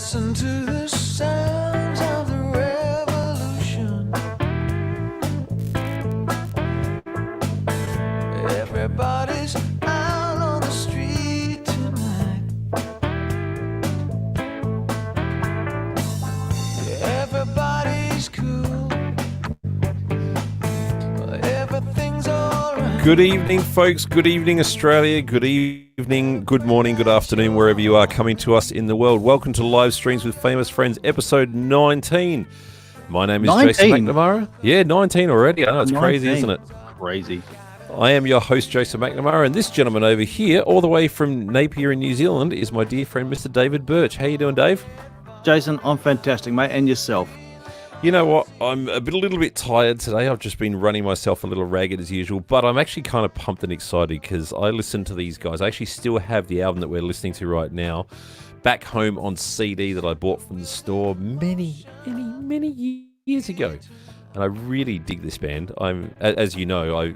Listen to the sounds of the revolution. Everybody's out on the street tonight. Everybody's cool. Everything's alright. Good evening, folks. Good evening, Australia. Good evening, good morning, good afternoon, wherever you are coming to us in the world. Welcome to Live Streams with Famous Friends, episode 19. My name is 19? Jason McNamara. Yeah, 19 already. I know, it's 19. crazy, isn't it? Crazy. I am your host, Jason McNamara, and this gentleman over here, all the way from Napier in New Zealand, is my dear friend, Mr. David Birch. How you doing, Dave? Jason, I'm fantastic, mate. And yourself? You know what? I'm a little bit tired today. I've just been running myself a little ragged as usual, but I'm actually kind of pumped and excited because I listen to these guys. I actually still have the album that we're listening to right now back home on CD that I bought from the store many years ago. And I really dig this band. As you know, I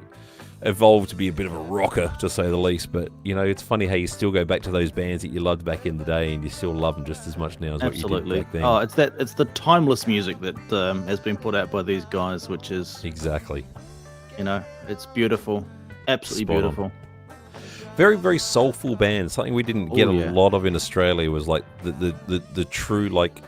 evolved to be a bit of a rocker, to say the least. But, you know, it's funny how you still go back to those bands that you loved back in the day and you still love them just as much now as Absolutely. what you did back then. Oh, it's the timeless music that has been put out by these guys, which is... Exactly. You know, it's beautiful. Absolutely Spot on. beautiful. Very, very soulful band. Something we didn't get a lot of in Australia was like the true, like,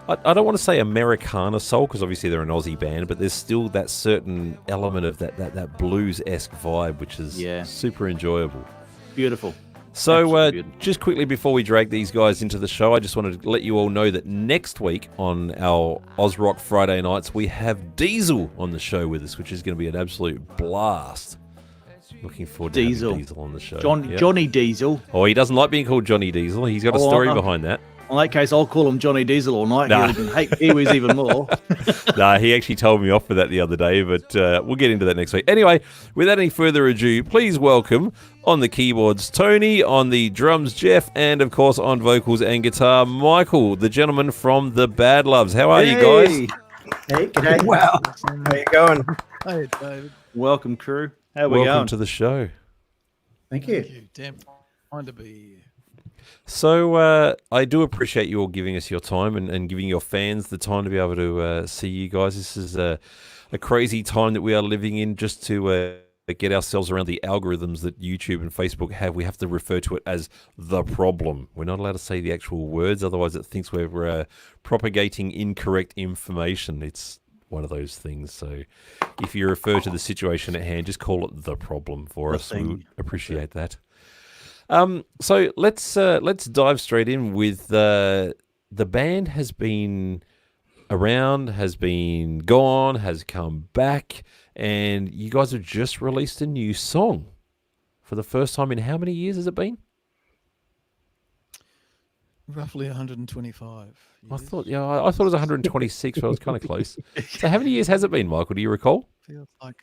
I don't want to say Americana soul, because obviously they're an Aussie band, but there's still that certain element of that blues-esque vibe, which is super enjoyable. Beautiful. So just quickly before we drag these guys into the show, I just wanted to let you all know that next week on our Oz Rock Friday nights, we have Diesel on the show with us, which is going to be an absolute blast. Looking forward to having Diesel on the show. Johnny Diesel. Oh, he doesn't like being called Johnny Diesel. He's got a story behind that. In that case, I'll call him Johnny Diesel all night. Nah. He can hate Kiwis even more. Nah, he actually told me off for that the other day, but we'll get into that next week. Anyway, without any further ado, please welcome on the keyboards Tony, on the drums Jeff, and of course on vocals and guitar Michael, the gentleman from the Badloves. How are you guys? Hey, g'day. Wow. How you going? Hey, David. Welcome, crew. How are we going? Welcome to the show. Thank you. Thank you. Damn fine to be here. So I do appreciate you all giving us your time and giving your fans the time to be able to see you guys. This is a crazy time that we are living in, just to get ourselves around the algorithms that YouTube and Facebook have. We have to refer to it as the problem. We're not allowed to say the actual words, otherwise it thinks we're propagating incorrect information. It's one of those things. So if you refer to the situation at hand, just call it the problem for us. We would appreciate that. So let's dive straight in with the band has been around, has been gone, has come back, and you guys have just released a new song for the first time in how many years has it been? Roughly 125 years. I thought it was 126, but I was kind of close. So how many years has it been, Michael? Do you recall? Feels like,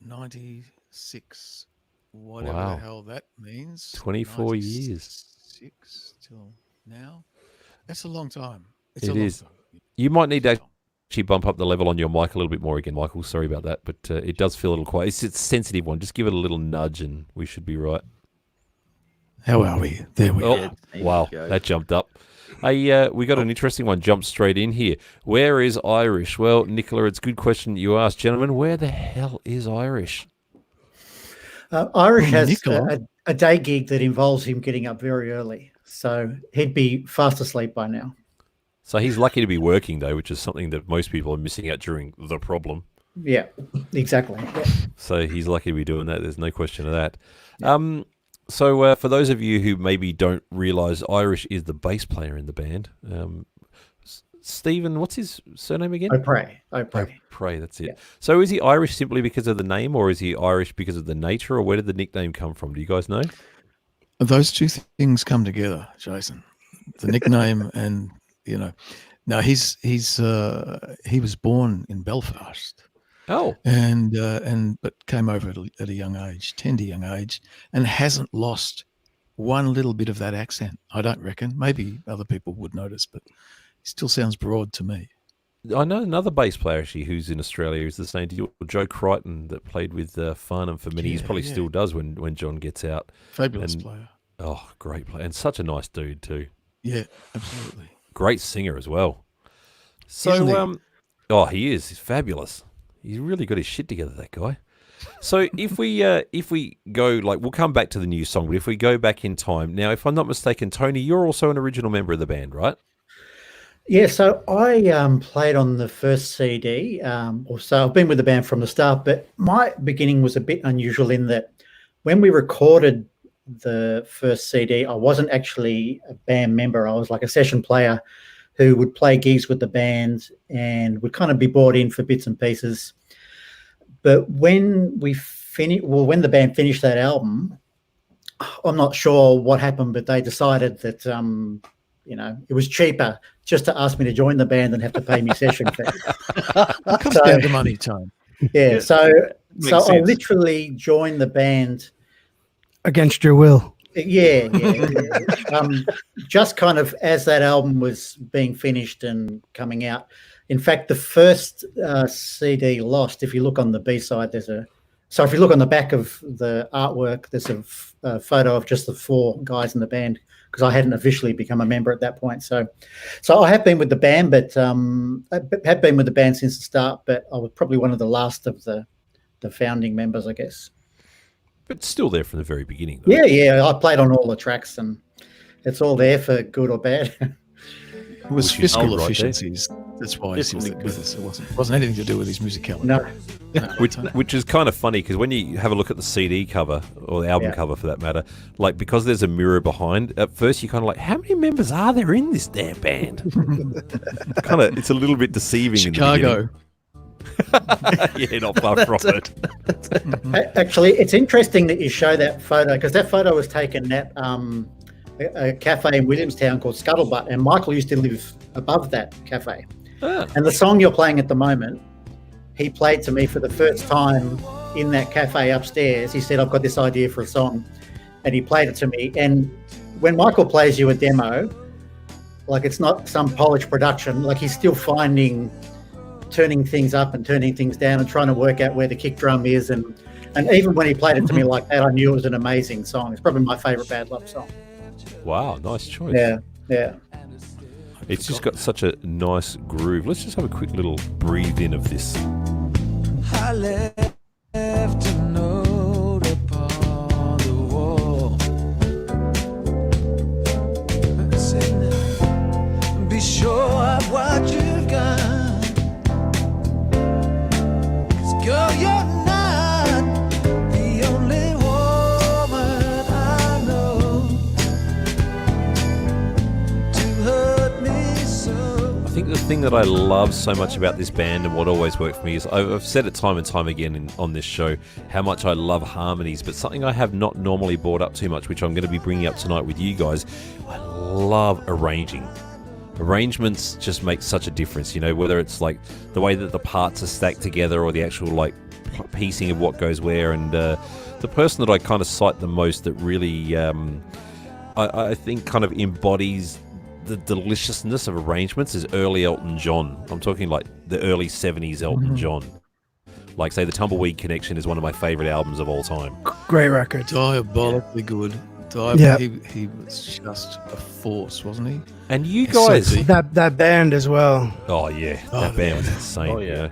96. Whatever Wow. the hell that means. 24 years. 6 till now. That's a long time. It's It a long is. time. You might need to actually bump up the level on your mic a little bit more again, Michael. Sorry about that, but it does feel a little quiet. It's a sensitive one. Just give it a little nudge and we should be right. How are we? There we go. Wow, that jumped up. Hey, we got an interesting one jumped straight in here. Where is Irish? Well, Nicola, it's a good question you asked. Gentlemen, where the hell is Irish? Irish has Nicola. a day gig that involves him getting up very early, so he'd be fast asleep by now. So he's lucky to be working, though, which is something that most people are missing out during the problem. Yeah, exactly. Yeah. So he's lucky to be doing that. There's no question of that. So for those of you who maybe don't realise, Irish is the bass player in the band. Stephen, what's his surname again? O'Prey. O'Prey, that's it. Yeah. So is he Irish simply because of the name, or is he Irish because of the nature, or where did the nickname come from? Do you guys know? Those two things come together, Jason. The nickname and, no, he was born in Belfast. Oh. But came over at a young age, tender young age, and hasn't lost one little bit of that accent, I don't reckon. Maybe other people would notice, but he still sounds broad to me. I know another bass player actually who's in Australia who's the same to you, Joe Crichton, that played with Farnham for many years. Probably still does when John gets out. Fabulous player. Oh, great player. And such a nice dude too. Yeah, absolutely. Great singer as well. Isn't he? So, oh, he is. He's fabulous. He's really got his shit together, that guy. So if we go, like, we'll come back to the new song, but if we go back in time, now, if I'm not mistaken, Tony, you're also an original member of the band, right? Yeah, so I played on the first CD, or so I've been with the band from the start, but my beginning was a bit unusual in that when we recorded the first CD, I wasn't actually a band member. I was like a session player who would play gigs with the band and would kind of be brought in for bits and pieces. But when when the band finished that album, I'm not sure what happened, but they decided that it was cheaper just to ask me to join the band than have to pay me session fee. It comes down to money, Tone. Yeah, so Makes I sense. literally joined the band. Against your will. Yeah. Just kind of as that album was being finished and coming out. In fact, the first CD, Lost, if you look on the B-side, if you look on the back of the artwork, there's a photo of just the four guys in the band because I hadn't officially become a member at that point. So I have been with the band, but I have been with the band since the start, but I was probably one of the last of the founding members, I guess. But still there from the very beginning, though. Yeah, I played on all the tracks and it's all there for good or bad. It was Which is fiscal old right there. efficiencies. That's why he's Fiscally with us. It wasn't anything to do with his musicality. No. Which is kind of funny because when you have a look at the CD cover or the album cover for that matter, like because there's a mirror behind, at first you're kind of like, how many members are there in this damn band? It's a little bit deceiving. Chicago. Yeah, not far from it. Actually, it's interesting that you show that photo because that photo was taken at a cafe in Williamstown called Scuttlebutt, and Michael used to live above that cafe. Ah. And the song you're playing at the moment, he played to me for the first time in that cafe upstairs. He said, I've got this idea for a song, and he played it to me. And when Michael plays you a demo, like it's not some polished production, like he's still turning things up and turning things down and trying to work out where the kick drum is. And even when he played it to me like that, I knew it was an amazing song. It's probably my favorite Badloves song. Wow, nice choice. Yeah. It's just got such a nice groove. Let's just have a quick little breathe in of this. I left a note upon the wall. It said, be sure of what you've got. 'Cause girl, you're not the only woman I know to hurt me so. I think the thing that I love so much about this band and what always worked for me is I've said it time and time again on this show how much I love harmonies, but something I have not normally brought up too much, which I'm going to be bringing up tonight with you guys, I love arranging. Arrangements just make such a difference, whether it's like the way that the parts are stacked together or the actual like piecing of what goes where. And the person that I kind of cite the most that really I think kind of embodies the deliciousness of arrangements is early Elton John. I'm talking like the early 70s Elton John. Like, say, the Tumbleweed Connection is one of my favorite albums of all time. Great record. Diabolically good. Yeah. He was just a force, wasn't he? And you It's so guys... deep. That band as well. Oh, yeah. That band was insane. Oh, yeah.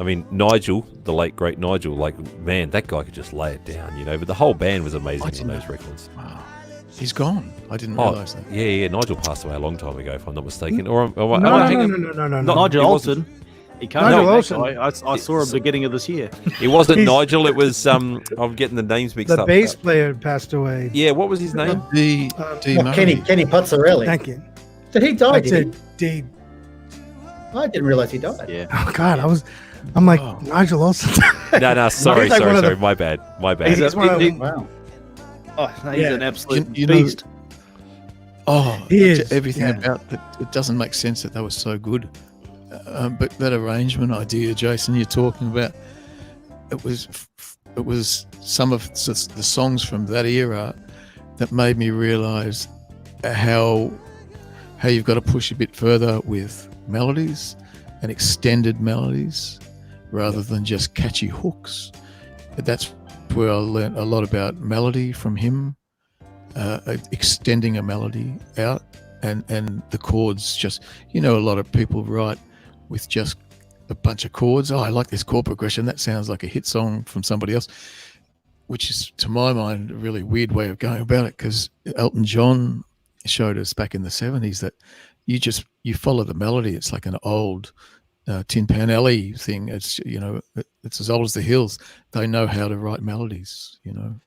I mean, Nigel, the late, great Nigel, like, man, that guy could just lay it down, But the whole band was amazing on those records. Wow. He's gone. I didn't realise that. Yeah. Nigel passed away a long time ago, if I'm not mistaken. Or am No. Nigel it wasn't- Olsen. He came Nigel back. Olsen. I saw him beginning of this year. It wasn't He's- Nigel, it was, I'm getting the names mixed The up. bass player passed away. Yeah, what was his name? D Murray. Kenny Pozzarelli. Thank you. Did he die? I Did said D. he? I didn't realize he died. Yeah. Oh God, I'm like Oh. Nigel Olsen. No, sorry, He's like one of the- my bad. He's one of the- Wow. Oh, he's Yeah. an absolute You know- beast. Oh, He is, everything yeah. about it. It doesn't make sense that they were so good. But that arrangement idea, Jason, you're talking about, it was some of the songs from that era that made me realise how you've got to push a bit further with melodies and extended melodies rather than just catchy hooks. But that's where I learnt a lot about melody from him extending a melody out, and the chords just, a lot of people write with just a bunch of chords. Oh, I like this chord progression. That sounds like a hit song from somebody else, which is, to my mind, a really weird way of going about it, because Elton John showed us back in the 70s that you follow the melody. It's like an old Tin Pan Alley thing. It's, it's as old as the hills. They know how to write melodies,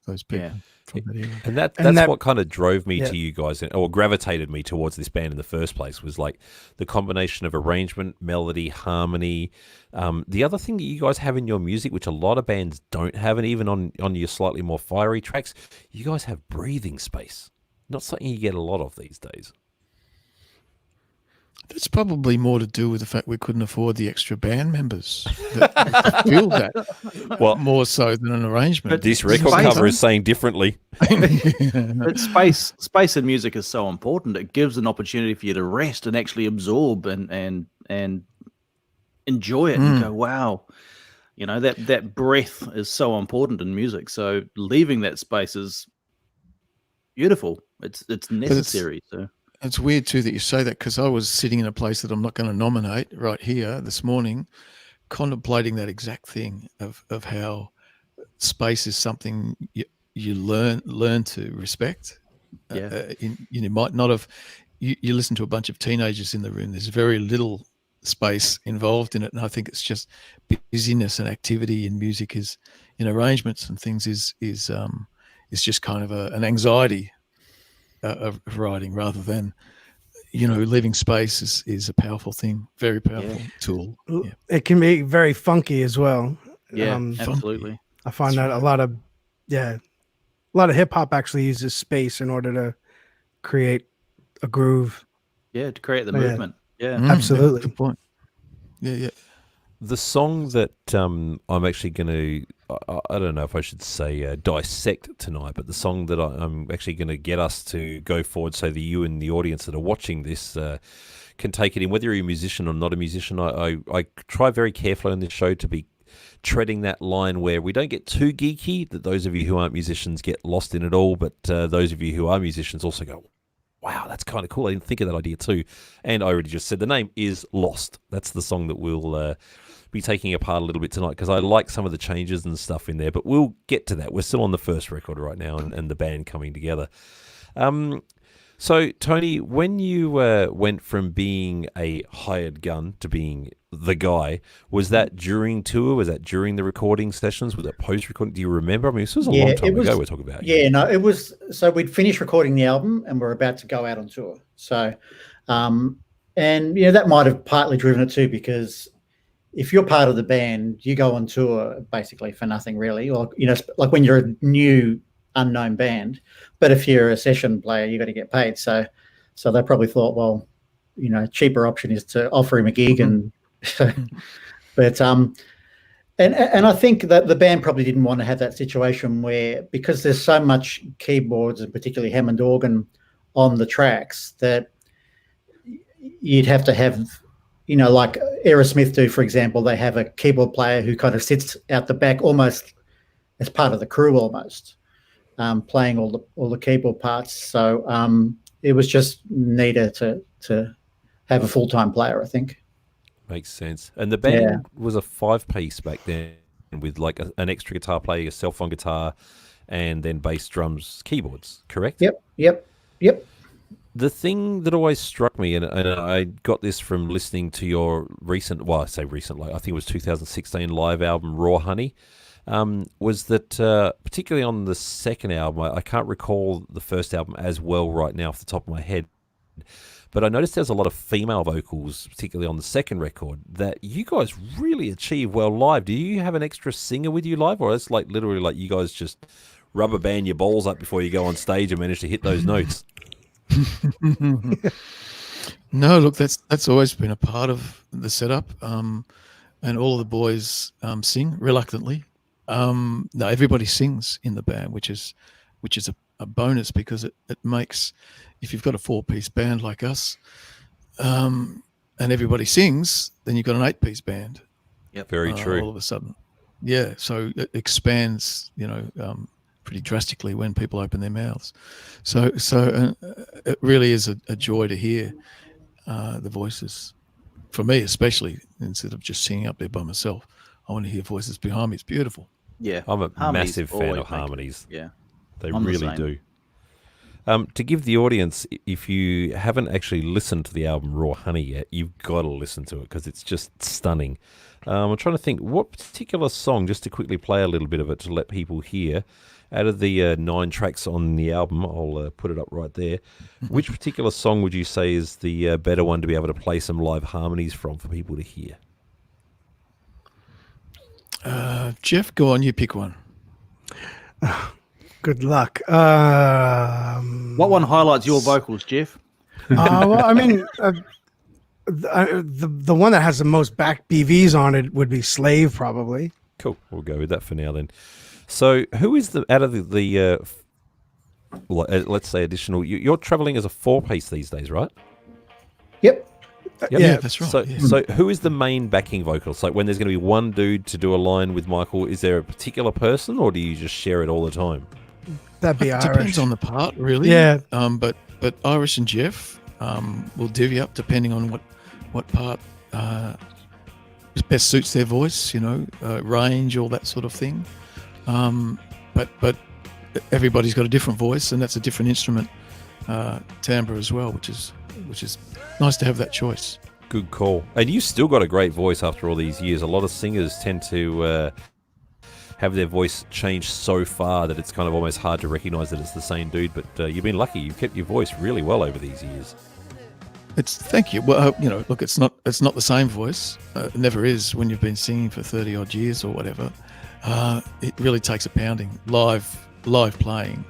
those people. Yeah. From that era. And that's what kind of drove me to you guys, or gravitated me towards this band in the first place, was like the combination of arrangement, melody, harmony. The other thing that you guys have in your music, which a lot of bands don't have, and even on your slightly more fiery tracks, you guys have breathing space. Not something you get a lot of these days. That's probably more to do with the fact we couldn't afford the extra band members that feel that, Well, more so than an arrangement. But this record cover is saying differently. But space in music is so important. It gives an opportunity for you to rest and actually absorb and enjoy it and go, wow. That breath is so important in music. So leaving that space is beautiful. It's necessary. It's weird too that you say that, because I was sitting in a place that I'm not going to nominate right here this morning, contemplating that exact thing of how space is something you learn to respect. Yeah. You might not have. You listen to a bunch of teenagers in the room. There's very little space involved in it, and I think it's just busyness and activity in music is in arrangements and things is just kind of an anxiety of writing, rather than leaving space is a powerful thing, very powerful tool. Yeah. It can be very funky as well. Yeah, absolutely. I find that a lot of hip hop actually uses space in order to create a groove. Yeah, to create the movement. Yeah, absolutely. Good point. Yeah. The song that I'm actually going to, I don't know if I should say dissect tonight, but the song that I'm actually going to get us to go forward so that you and the audience that are watching this can take it in, whether you're a musician or not a musician. I try very carefully on this show to be treading that line where we don't get too geeky, that those of you who aren't musicians get lost in it all, but those of you who are musicians also go, wow, that's kind of cool. I didn't think of that idea too. And I already just said the name is Lost. That's the song that we'll be taking apart a little bit tonight, because I like some of the changes and stuff in there, but we'll get to that. We're still on the first record right now and the band coming together. So, Tony, when you went from being a hired gun to being the guy, was that during tour? Was that during the recording sessions? Was that post-recording? Do you remember? I mean, this was a long time ago we're talking about. Yeah, no, it was. So we'd finished recording the album and we're about to go out on tour. So, and, that might have partly driven it too, because if you're part of the band, you go on tour basically for nothing really, or, like when you're a new unknown band, but if you're a session player, you got to get paid. So they probably thought, well, cheaper option is to offer him a gig. And but I think that the band probably didn't want to have that situation where, because there's so much keyboards and particularly Hammond organ on the tracks, that you'd have to have, like Aerosmith do, for example, they have a keyboard player who kind of sits out the back almost as part of the crew almost, playing all the keyboard parts. So it was just neater to have a full-time player, I think. Makes sense. And the band was a 5-piece back then, with like an extra guitar player, yourself on guitar, and then bass, drums, keyboards, correct? Yep. The thing that always struck me, and I got this from listening to your recent, well, I say recent, like I think it was 2016 live album, Raw Honey, was that particularly on the second album, I can't recall the first album as well right now off the top of my head, but I noticed there's a lot of female vocals, particularly on the second record, that you guys really achieve well live. Do you have an extra singer with you live, or it's like literally like you guys just rubber band your balls up before you go on stage and manage to hit those notes? No, look, that's always been a part of the setup, and all of the boys sing reluctantly. No, everybody sings in the band, which is a bonus, because it makes, if you've got a 4-piece band like us, and everybody sings, then you've got an 8-piece band. Yep, very true. All of a sudden, yeah. So it expands, pretty drastically when people open their mouths. So it really is a joy to hear the voices. For me, especially, instead of just singing up there by myself, I want to hear voices behind me. It's beautiful. Yeah, I'm a harmonies massive fan always of make it. harmonies. Yeah, They I'm the really same. do. To give the audience, if you haven't actually listened to the album Raw Honey yet, you've got to listen to it because it's just stunning. I'm trying to think what particular song, just to quickly play a little bit of it to let people hear. Out of the 9 tracks on the album, I'll put it up right there. Which particular song would you say is the better one to be able to play some live harmonies from for people to hear? Jeff, go on, you pick one. Good luck. What one highlights your vocals, Jeff? Well, I mean, the one that has the most back BVs on it would be Slave, probably. Cool. We'll go with that for now then. So, who is out of the let's say additional? You're traveling as a 4-piece these days, right? Yep. Yep. Yeah, that's right. So, yeah. so who is the main backing vocalist? Like when there's going to be one dude to do a line with Michael, is there a particular person, or do you just share it all the time? That'd be It Irish. depends on the part, really. Yeah. But Irish and Jeff will divvy up depending on what part best suits their voice. Range, all that sort of thing. But everybody's got a different voice, and that's a different instrument timbre as well, which is nice to have that choice. Good call. And you still got a great voice after all these years. A lot of singers tend to have their voice change so far that it's kind of almost hard to recognize that it's the same dude. But you've been lucky; you've kept your voice really well over these years. Thank you. Well, look, it's not the same voice. It never is when you've been singing for 30 odd years or whatever. It really takes a pounding live playing,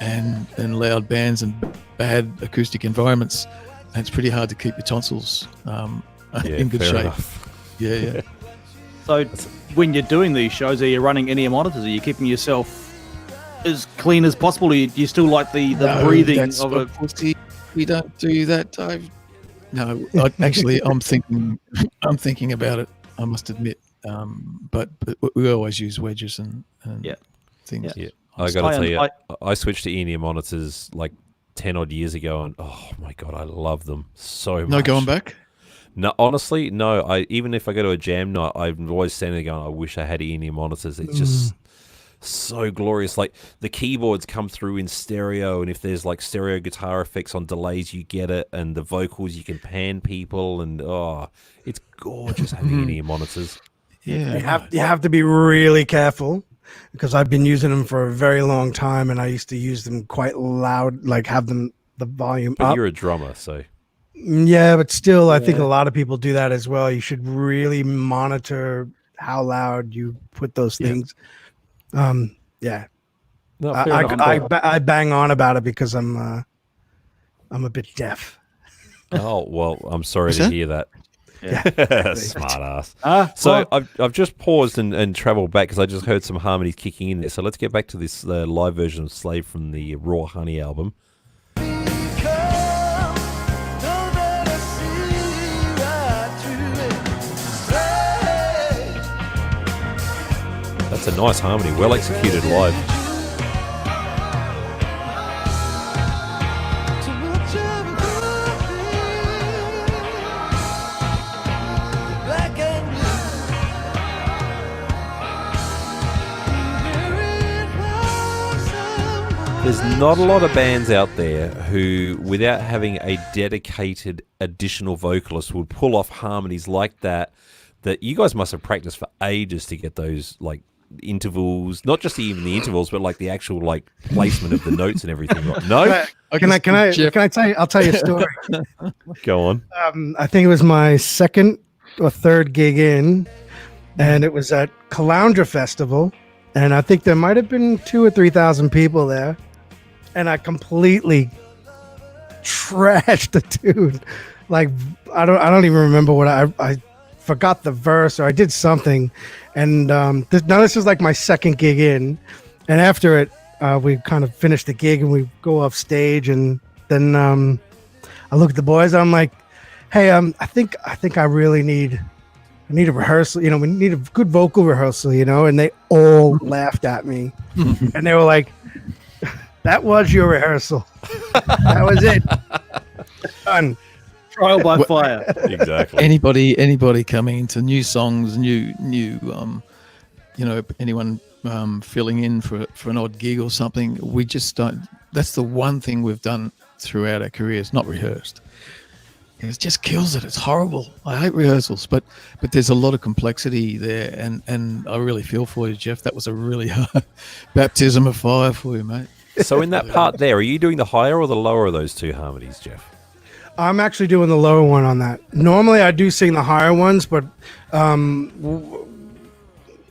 and loud bands and bad acoustic environments. And it's pretty hard to keep your tonsils in good fair shape. enough. Yeah. So, when you're doing these shows, are you running any monitors? Are you keeping yourself as clean as possible? Or do you still like the breathing of a pussy? We don't do that. I'm thinking about it. I must admit. But we always use wedges and things. Yeah. I got to tell you, I switched to in-ear monitors like 10 odd years ago, and oh my god, I love them so much. No going back? No, honestly, no. Even if I go to a jam night, I'm always standing there going, I wish I had in-ear monitors. It's just so glorious. Like the keyboards come through in stereo, and if there's like stereo guitar effects on delays, you get it, and the vocals, you can pan people, and it's gorgeous having in-ear monitors. Yeah. You have to be really careful, because I've been using them for a very long time, and I used to use them quite loud, like have them the volume But up. you're a drummer, so Yeah, but still, I think a lot of people do that as well. You should really monitor how loud you put those things. no, fair enough. I bang on about it because I'm a bit deaf. Oh well, I'm sorry to hear that. Yeah. Smart ass. So I've just paused and travelled back because I just heard some harmonies kicking in there. So let's get back to this live version of Slave from the Raw Honey album. That's a nice harmony, well executed live. There's not a lot of bands out there who, without having a dedicated additional vocalist, would pull off harmonies like that you guys must have practiced for ages to get those like intervals, not just even the intervals, but like the actual like placement of the notes and everything. No? Can I tell you? I'll tell you a story. Go on. I think it was my second or third gig in, and it was at Caloundra Festival, and I think there might have been 2,000 or 3,000 people there, and I completely trashed the tune. Like I don't even remember what I forgot the verse, or I did something, and this is like my second gig in, and after it we kind of finished the gig and we go off stage, and then I look at the boys, I'm like, hey, I think I really need I need a rehearsal. You know, we need a good vocal rehearsal. You know, and they all laughed at me, and they were like, "That was your rehearsal. That was it. Done." Trial by fire. Exactly. Anybody coming into new songs, new anyone filling in for an odd gig or something, we just don't. That's the one thing we've done throughout our careers, not rehearsed. It just kills it. It's horrible. I hate rehearsals, but there's a lot of complexity there, and I really feel for you, Jeff. That was a really hard baptism of fire for you, mate. So in that part there, are you doing the higher or the lower of those two harmonies, Jeff? I'm actually doing the lower one on that. Normally, I do sing the higher ones, but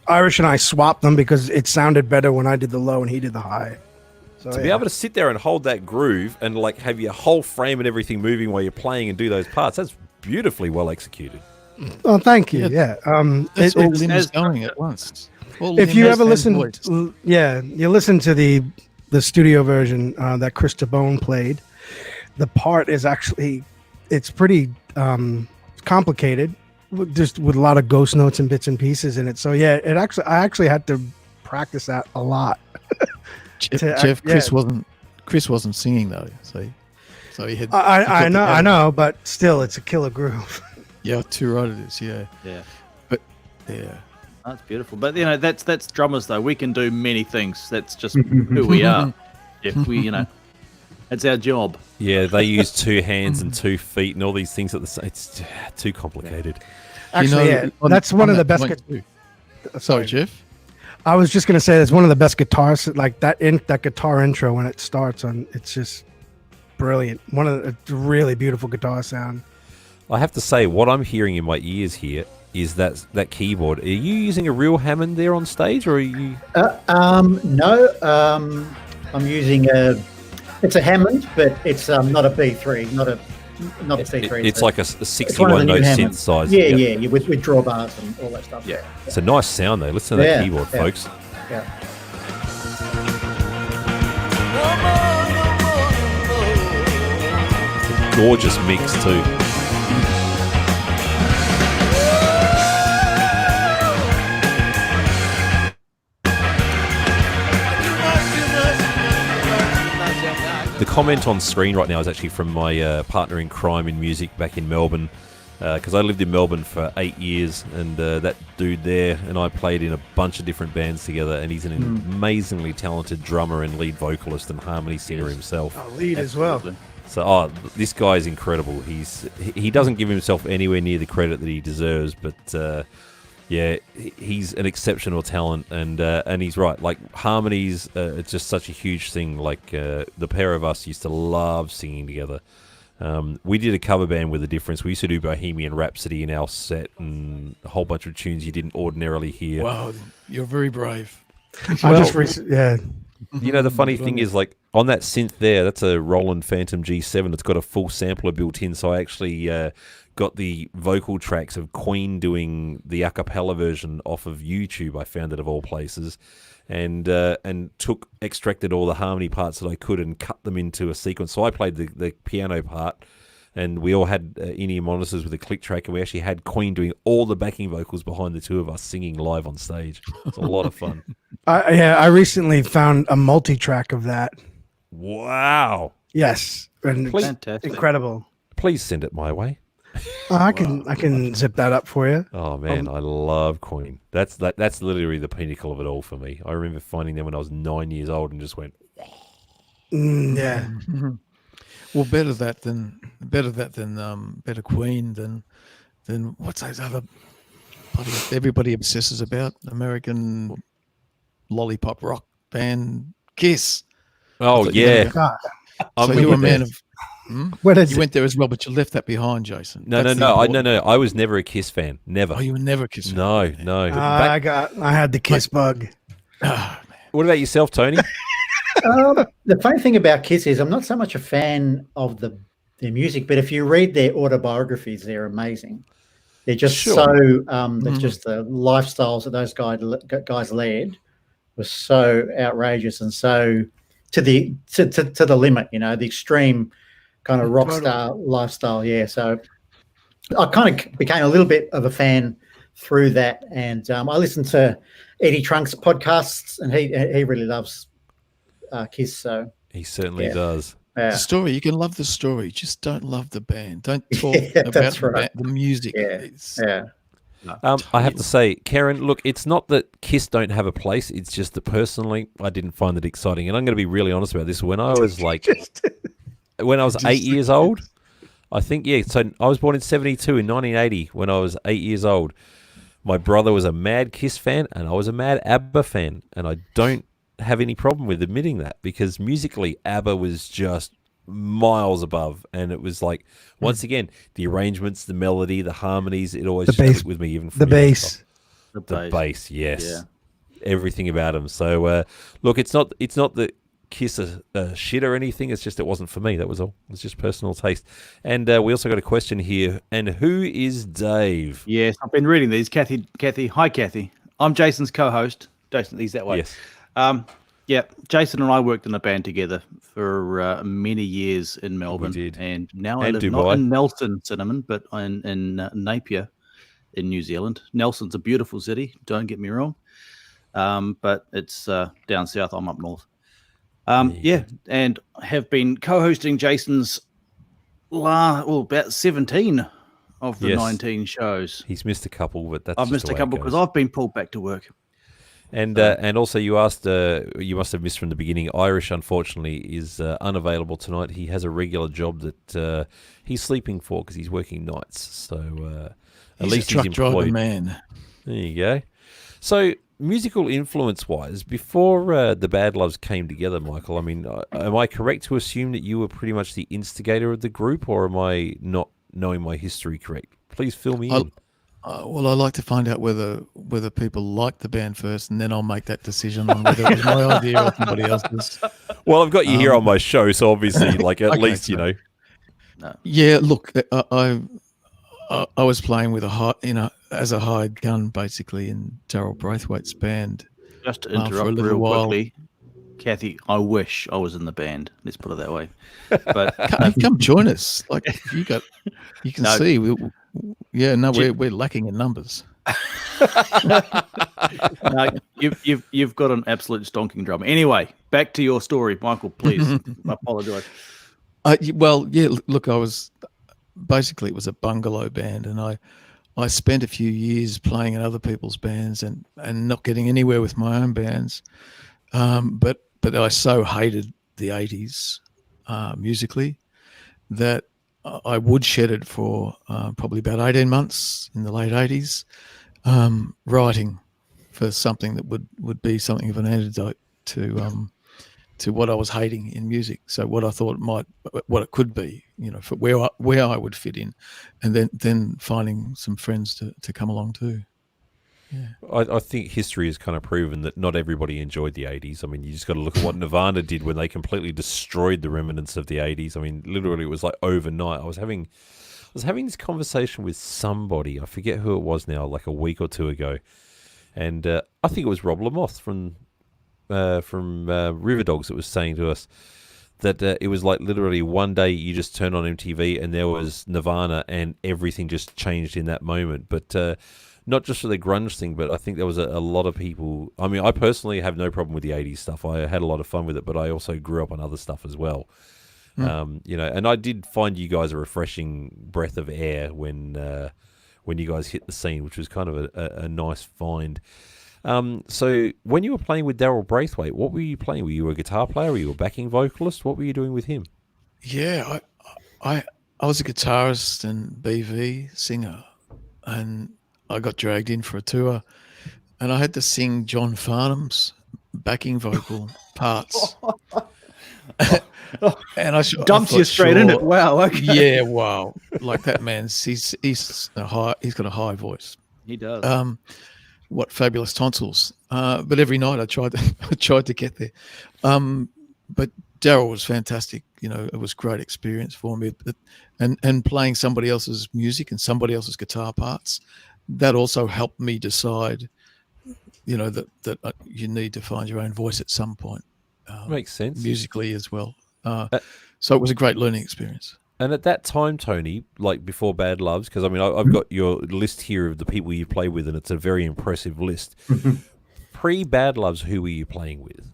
Irish and I swapped them because it sounded better when I did the low and he did the high. So, To be able to sit there and hold that groove and like have your whole frame and everything moving while you're playing and do those parts, that's beautifully well executed. Oh, thank you. Yeah. It's all limbs going at once. If you ever listen, you listen to the studio version that Chris Tabone played. The part is actually, it's pretty complicated, just with a lot of ghost notes and bits and pieces in it. So yeah, I actually had to practice that a lot. Jeff, Chris wasn't singing though, so he had. I know, but still, it's a killer groove. Yeah, too right it is. Yeah, but yeah. That's beautiful. But you know, that's drummers though. We can do many things. That's just who we are. If we, it's our job. Yeah, they use 2 hands and 2 feet and all these things at the same. It's too complicated. Actually, that's one of the best. Sorry, Jeff. I was just gonna say that's one of the best guitars. Like that guitar intro when it starts on, it's just brilliant. One of the really beautiful guitar sound. I have to say, what I'm hearing in my ears here is that keyboard. Are you using a real Hammond there on stage, or are you? No. I'm using it's a Hammond, but it's not a B3, not a C3. It's like a 61 note synth size. Yeah, with drawbars and all that stuff. Yeah, it's a nice sound though. Listen to that keyboard, folks. Yeah. It's a gorgeous mix too. The comment on screen right now is actually from my partner in crime in music back in Melbourne, because I lived in Melbourne for 8 years, and that dude there and I played in a bunch of different bands together, and he's an amazingly talented drummer and lead vocalist and harmony singer himself. Lead as well. So, this guy is incredible. He doesn't give himself anywhere near the credit that he deserves, but yeah, he's an exceptional talent, and he's right. Like harmonies, it's just such a huge thing. Like the pair of us used to love singing together. We did a cover band with a difference. We used to do Bohemian Rhapsody in our set, and a whole bunch of tunes you didn't ordinarily hear. Wow, you're very brave. You know, the funny thing is, like, on that synth there, that's a Roland Phantom G7. It's got a full sampler built in, so I actually got the vocal tracks of Queen doing the a cappella version off of YouTube. I found it, of all places, and extracted all the harmony parts that I could and cut them into a sequence. So I played the piano part, and we all had in-ear monitors with a click track, and we actually had Queen doing all the backing vocals behind the two of us singing live on stage. It's a lot of fun. I recently found a multi-track of that. Wow. Yes, and Fantastic. Incredible. Please send it my way. I can zip that up for you. Oh man, I love Queen. That's literally the pinnacle of it all for me. I remember finding them when I was 9 years old and just went, Yeah. Well, better Queen than what's those other everybody obsesses about, American lollipop rock band Kiss. oh yeah. God. So you're a man of. What is You it? went there as well, but you left that behind, Jason. No. I was never a Kiss fan. Never. Oh, you were never a Kiss fan. No. I had the Kiss bug. What about yourself, Tony? The funny thing about Kiss is I'm not so much a fan of their music, but if you read their autobiographies, they're amazing. They're just that's just the lifestyles that those guys led was so outrageous and so to the limit, the extreme kind of rock star lifestyle. Yeah. So I kind of became a little bit of a fan through that. And I listen to Eddie Trunk's podcasts, and he really loves Kiss. So He certainly yeah. does. The story, you can love the story, just don't love the band. Don't talk Yeah, about that's right. the music. Yeah, It's, yeah. I have to say, Karen, look, it's not that Kiss don't have a place. It's just that personally, I didn't find it exciting. And I'm going to be really honest about this. When I was when I was 8 years old, I think, yeah. So I was born in 72, in 1980, when I was 8 years old. My brother was a mad Kiss fan, and I was a mad ABBA fan. And I don't have any problem with admitting that, because musically, ABBA was just miles above, and it was like, once again, the arrangements, the melody, the harmonies, it always The just bass. clicked with me, even from The a young bass. child. The bass, yes. Yeah. Everything about them. So, look, it's not that Kiss a shit or anything. It's just it wasn't for me. That was all. It's just personal taste. And we also got a question here. And who is Dave? Yes, I've been reading these. Kathy. Hi, Kathy. I'm Jason's co-host. Jason, he's that way. Yes. Yeah, Jason and I worked in a band together for many years in Melbourne. did. And now And I live Dubai. not in Nelson, Cinnamon, but in Napier in New Zealand. Nelson's a beautiful city, don't get me wrong. But it's down south. I'm up north. Yeah, and have been co-hosting Jason's about 17 of the Yes. 19 shows. He's missed a couple, but that's I've just missed the a way it couple because goes. I've been pulled back to work. And also, you asked, you must have missed from the beginning, Irish, unfortunately, is unavailable tonight. He has a regular job that he's sleeping for because he's working nights. So at he's least a truck he's driver employed. man. There you go. So, musical influence-wise, before the Badloves came together, Michael, I mean, am I correct to assume that you were pretty much the instigator of the group, or am I not knowing my history correct? Please fill me in. Well, I like to find out whether people like the band first, and then I'll make that decision on whether it was my idea or somebody else's. Well, I've got you here on my show, so obviously, like, at Okay, least, so- you know. Yeah, look, I was playing with as a hired gun, basically, in Darryl Braithwaite's band. Just to for a interrupt little real while. quickly, Kathy, I wish I was in the band. Let's put it that way. But Come join us. Like you can No. see. We're lacking in numbers. no, you've got an absolute stonking drummer. Anyway, back to your story, Michael. Please, I apologise. Look, I was basically, it was a bungalow band, and I spent a few years playing in other people's bands and not getting anywhere with my own bands. But I so hated the 80s musically that I woodshedded for probably about 18 months in the late 80s, writing for something that would be something of an antidote to what I was hating in music. So what I thought what it could be, for where I would fit in, and then finding some friends to come along too. Yeah. I think history has kind of proven that not everybody enjoyed the 80s. I mean, you just got to look at what Nirvana did when they completely destroyed the remnants of the 80s. I mean, literally, it was like overnight. I was having this conversation with somebody. I forget who it was now, like a week or two ago. And I think it was Rob Lamoth from River Dogs that was saying to us that it was like literally one day you just turn on MTV and there was Nirvana and everything just changed in that moment. But not just for the grunge thing, but I think there was a lot of people. I mean, I personally have no problem with the 80s stuff. I had a lot of fun with it, but I also grew up on other stuff as well. And I did find you guys a refreshing breath of air when you guys hit the scene, which was kind of a nice find. So when you were playing with Darryl Braithwaite, what were you playing? Were you a guitar player? Were you a backing vocalist? What were you doing with him? Yeah, I was a guitarist and BV singer, and I got dragged in for a tour, and I had to sing John Farnham's backing vocal parts. And I Dumps you straight in it. Wow. Okay. Yeah, wow. Like that man's he's got a high voice. He does. What fabulous tonsils. But every night I tried to get there. But Darryl was fantastic. It was a great experience for me. And playing somebody else's music and somebody else's guitar parts, that also helped me decide, that you need to find your own voice at some point. Makes sense. Musically as well. So it was a great learning experience. And at that time, Tony, like before Badloves, because I mean, I've got your list here of the people you play with, and it's a very impressive list. Pre-Badloves, who were you playing with?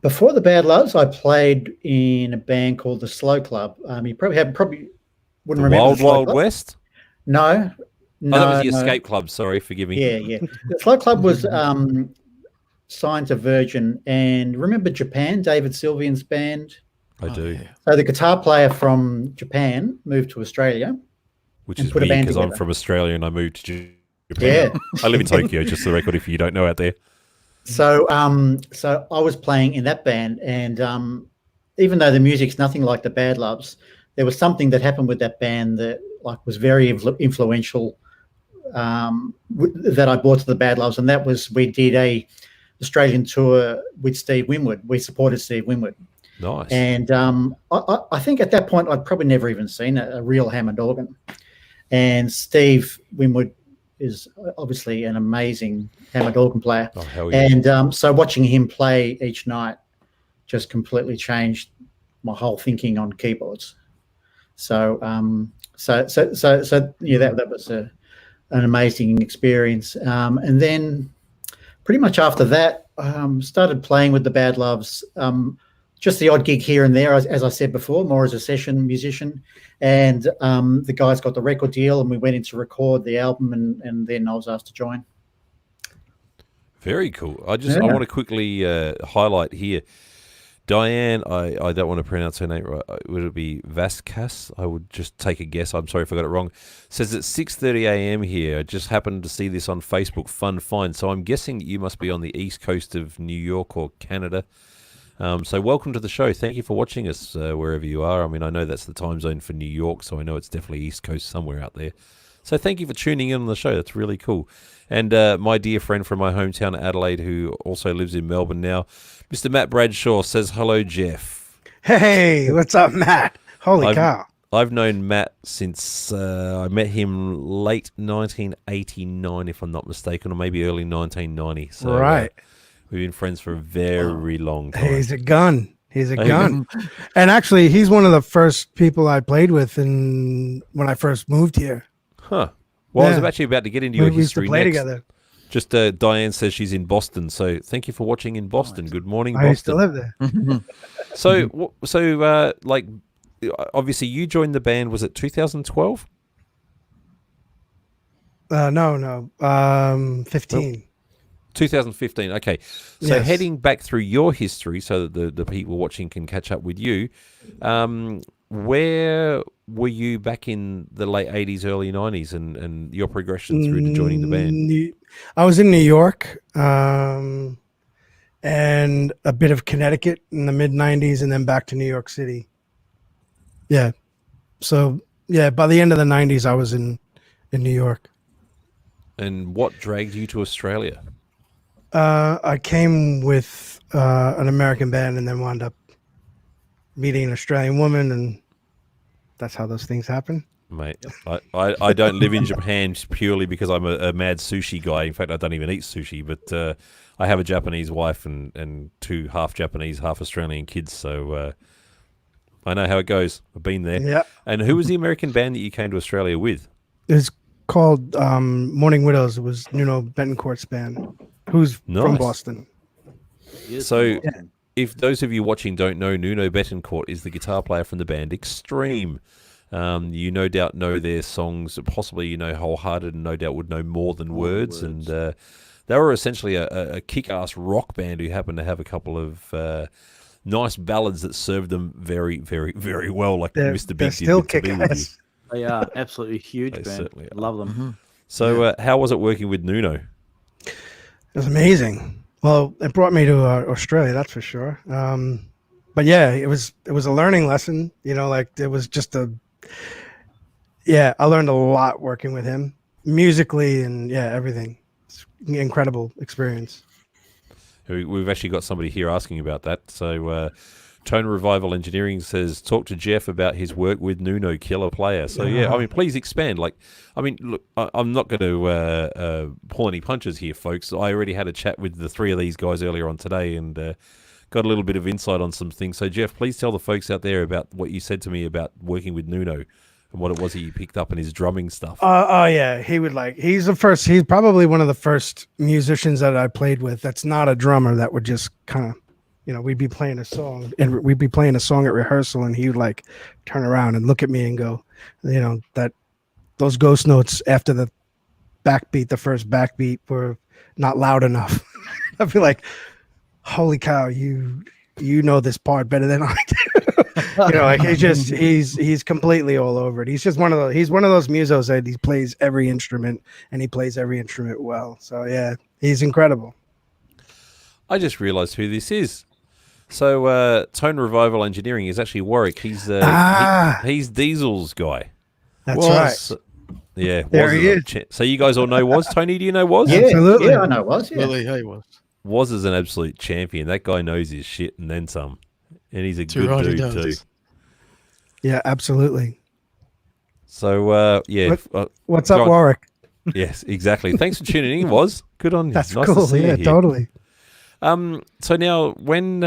Before the Badloves, I played in a band called the Slow Club. You probably wouldn't remember Wild the Slow Wild Club. West? No, Oh, that was the Escape Club. Sorry, forgive me. Yeah. The Slow Club was signed to Virgin, and remember Japan, David Sylvian's band. I do. Yeah. So the guitar player from Japan moved to Australia, Which and is put a weird band because I'm together. from Australia and I moved to Japan. Yeah. I live in Tokyo, just for the record, if you don't know out there. So I was playing in that band, and even though the music's nothing like the Badloves, there was something that happened with that band that was very influential, that I brought to the Badloves, and that was we did a Australian tour with Steve Winwood. We supported Steve Winwood. Nice. And I think at that point I'd probably never even seen a real Hammond organ. And Steve Winwood is obviously an amazing Hammond organ player. Oh, hell yeah. And so watching him play each night just completely changed my whole thinking on keyboards. So yeah, that was an amazing experience. And then pretty much after that, started playing with the Badloves. Just the odd gig here and there, as I said before, more as a session musician. And the guys got the record deal, and we went in to record the album, and then I was asked to join. Very cool. I want to quickly highlight here. Diane, I don't want to pronounce her name right. Would it be Vasquez? I would just take a guess. I'm sorry if I got it wrong. Says it's 6:30 a.m. here. I just happened to see this on Facebook. Fun find. So I'm guessing you must be on the east coast of New York or Canada. So welcome to the show. Thank you for watching us wherever you are. I mean, I know that's the time zone for New York, so I know it's definitely East Coast somewhere out there. So thank you for tuning in on the show. That's really cool. And my dear friend from my hometown, Adelaide, who also lives in Melbourne now, Mr. Matt Bradshaw, says, hello, Jeff. Hey, what's up, Matt? Holy cow. I've known Matt since I met him late 1989, if I'm not mistaken, or maybe early 1990. So, right. We've been friends for a very long time. He's a gun. He's a gun. And actually, he's one of the first people I played with when I first moved here. Huh. Well, I was Yeah. actually about to get into your We used to history play next. together. Just Diane says she's in Boston, so thank you for watching in Boston. Good morning, I used to Boston. live there. So, like, obviously, you joined the band. Was it 2012? No. 15. 2015. Okay. So Yes. heading back through your history so that the people watching can catch up with you, where were you back in the late 80s, early 90s and your progression through to joining the band? I was in New York and a bit of Connecticut in the mid 90s and then back to New York City. Yeah. So, yeah, by the end of the 90s, I was in New York. And what dragged you to Australia? I came with an American band and then wound up meeting an Australian woman, and that's how those things happen. Mate, I don't live in Japan purely because I'm a mad sushi guy. In fact, I don't even eat sushi, but I have a Japanese wife and two half Japanese, half Australian kids, so I know how it goes. I've been there. Yeah. And who was the American band that you came to Australia with? It's called Morning Widows. It was Nuno Betancourt's band, who's from Nice. Boston. So, if those of you watching don't know, Nuno Betancourt is the guitar player from the band Extreme. You no doubt know their songs, possibly you know Wholehearted, and no doubt would know More Than Words. And they were essentially a kick-ass rock band who happened to have a couple of nice ballads that served them very, very, very well, like Mr. Big They're did still with To Be With You. kick-ass. They are absolutely huge They band. certainly are. Love them. So, how was it working with Nuno? It was amazing. Well, it brought me to Australia, that's for sure. But yeah, it was a learning lesson. You know, like it was just I learned a lot working with him musically and everything. It's an incredible experience. We've actually got somebody here asking about that. So, Tone Revival Engineering says, talk to Jeff about his work with Nuno, killer player. So, yeah, I mean, please expand. Like, I mean, look, I'm not going to pull any punches here, folks. I already had a chat with the three of these guys earlier on today and got a little bit of insight on some things. So, Jeff, please tell the folks out there about what you said to me about working with Nuno and what it was that you picked up in his drumming stuff. Oh yeah, he's probably one of the first musicians that I played with that's not a drummer, that would just kind of, we'd be playing a song at rehearsal, and he would like turn around and look at me and go, that those ghost notes after the backbeat, the first backbeat, were not loud enough. I'd be like, holy cow, you know this part better than I do. He's completely all over it. He's just one of those musos that he plays every instrument, and he plays every instrument well. So yeah, he's incredible. I just realized who this is. So Tone Revival Engineering is actually Warwick. He's he's Diesel's guy. That's right. So, yeah, there he is. So you guys all know Woz? Tony, do you know Woz? Yeah, absolutely. Yeah, I know Woz. Yeah. Really, he was. Woz is an absolute champion. That guy knows his shit and then some. And he's a Too good right, he dude does. too. Yeah, absolutely. So yeah. What's up, Warwick? Yes, exactly. Thanks for tuning in, Woz. Good on you. That's nice cool. To see you Yeah, here. totally. So now when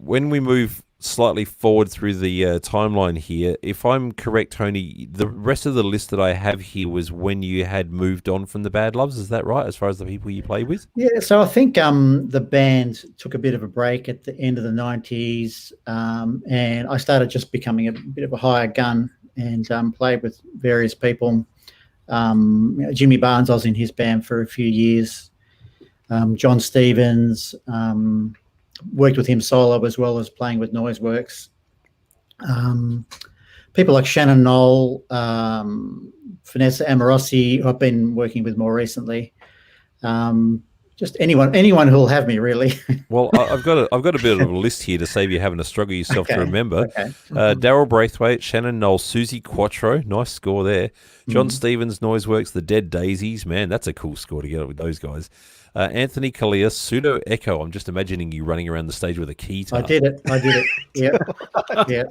we move slightly forward through the timeline here, if I'm correct, Tony, the rest of the list that I have here was when you had moved on from the Badloves. Is that right, as far as the people you play with? Yeah, so I think the band took a bit of a break at the end of the 90s, and I started just becoming a bit of a higher gun and played with various people. Jimmy Barnes, I was in his band for a few years. John Stevens, worked with him solo as well as playing with Noiseworks. People like Shannon Knoll, Vanessa Amorosi, who I've been working with more recently. Just anyone who'll have me, really. Well, I've got a bit of a list here to save you having to struggle yourself to remember. Okay. Daryl Braithwaite, Shannon Knoll, Susie Quattro, nice score there. John Stevens, Noiseworks, The Dead Daisies, man, that's a cool score to get up with those guys. Anthony Kalia, Pseudo Echo. I'm just imagining you running around the stage with a keytar. I did it. Yeah. Yeah.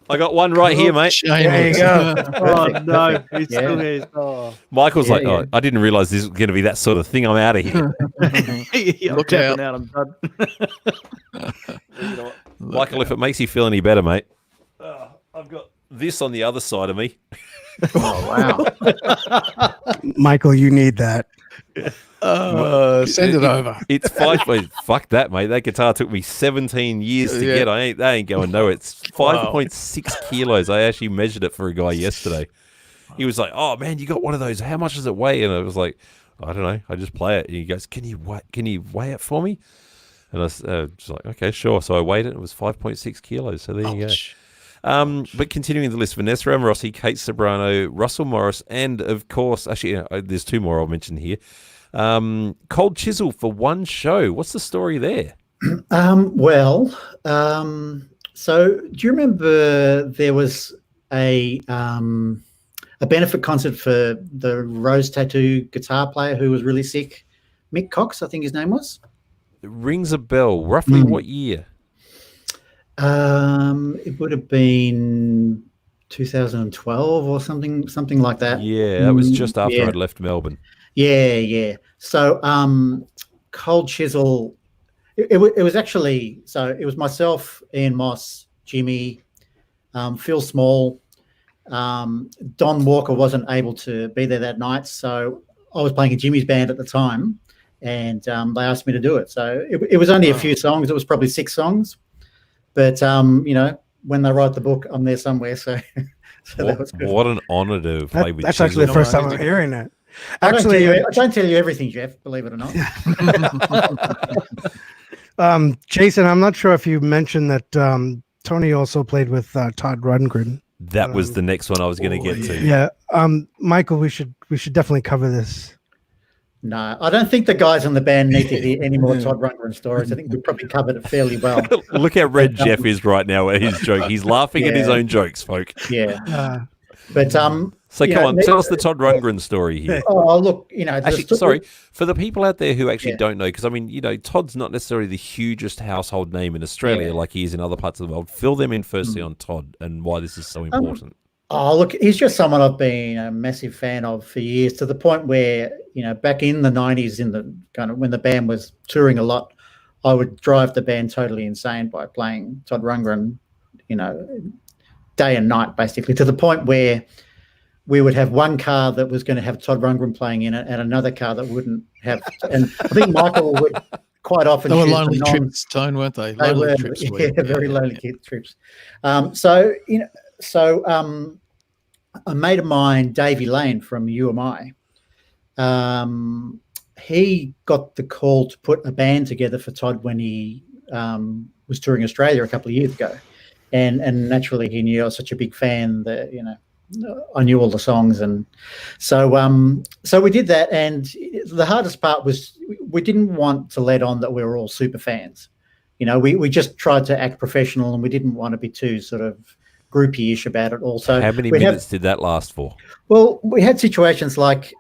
I got one right here, mate. There you go. Oh no, it's Yeah. still is. Oh, Michael's like, Yeah, oh, yeah. I didn't realize this was going to be that sort of thing. I'm out of here. yeah, Look I'm tapping out. out. I'm done. Michael, if it makes you feel any better, mate, I've got this on the other side of me. Oh, wow. Michael, you need that. Send it over. It's fuck that, mate. That guitar took me 17 years to get. That ain't going nowhere. It's 5.6 kilos. I actually measured it for a guy yesterday. He was like, "Oh man, you got one of those. How much does it weigh?" And I was like, "I don't know. I just play it." And he goes, "Can you weigh it for me?" And I was just like, "Okay, sure." So I weighed it. It was 5.6 kilos. So there you go. But continuing the list, Vanessa Amorosi, Kate Sobrano, Russell Morris, and of course, actually, there's two more I'll mention here. Cold Chisel for one show. What's the story there? So do you remember there was a benefit concert for the Rose Tattoo guitar player who was really sick? Mick Cox, I think his name was. It rings a bell. Roughly what year? It would have been 2012 or something like that. Yeah, that was just after I'd left Melbourne. Yeah. So, Cold Chisel, it was actually, so it was myself, Ian Moss, Jimmy, Phil Small. Don Walker wasn't able to be there that night, so I was playing in Jimmy's band at the time, and they asked me to do it. So it was only a few songs. It was probably 6 songs. But, when they write the book, I'm there somewhere. So, that was good. What an honor to play with That's Chisel. actually the first time I'm hearing that. I Actually, don't tell you everything, Jeff, believe it or not. Jason, I'm not sure if you mentioned that Tony also played with Todd Rundgren. That was the next one I was going to get to. Yeah. Michael, we should definitely cover this. No, I don't think the guys in the band need to hear any more Todd Rundgren stories. I think we probably covered it fairly well. Look how red Jeff is right now at his joke. He's laughing at his own jokes, folk. Yeah. But So come on, tell us the Todd Rundgren story here. Oh, look, Actually, sorry, for the people out there who actually don't know, because I mean, Todd's not necessarily the hugest household name in Australia like he is in other parts of the world. Fill them in firstly on Todd and why this is so important. Oh, look, he's just someone I've been a massive fan of for years, to the point where, back in the 90s, in the kind of when the band was touring a lot, I would drive the band totally insane by playing Todd Rundgren, day and night, basically, to the point where we would have one car that was going to have Todd Rundgren playing in it and another car that wouldn't have. And I think Michael would quite often. They were choose lonely the trips, Tone, weren't they? They Lonely were, trips. very lonely trips. A mate of mine, Davey Lane from UMI, he got the call to put a band together for Todd when he was touring Australia a couple of years ago, and naturally he knew I was such a big fan that I knew all the songs, and so we did that. And the hardest part was we didn't want to let on that we were all super fans. We just tried to act professional, and we didn't want to be too sort of groupie-ish about it. Also, how many minutes did that last for? Well, we had situations like,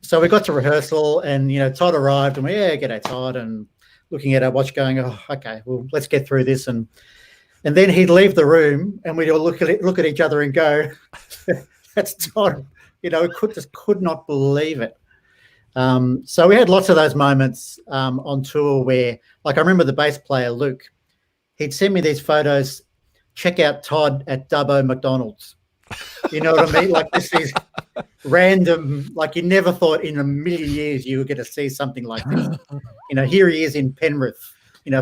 so we got to rehearsal, and Todd arrived, and g'day Todd, and looking at our watch, going, oh, okay, well, let's get through this, and then he'd leave the room, and we'd all look at each other and go, that's Todd. Could not believe it. So we had lots of those moments on tour where, like, I remember the bass player Luke, he'd send me these photos. Check out Todd at Dubbo McDonald's. You know what I mean? Like, this is random. Like, you never thought in a million years you were going to see something like this. Here he is in Penrith,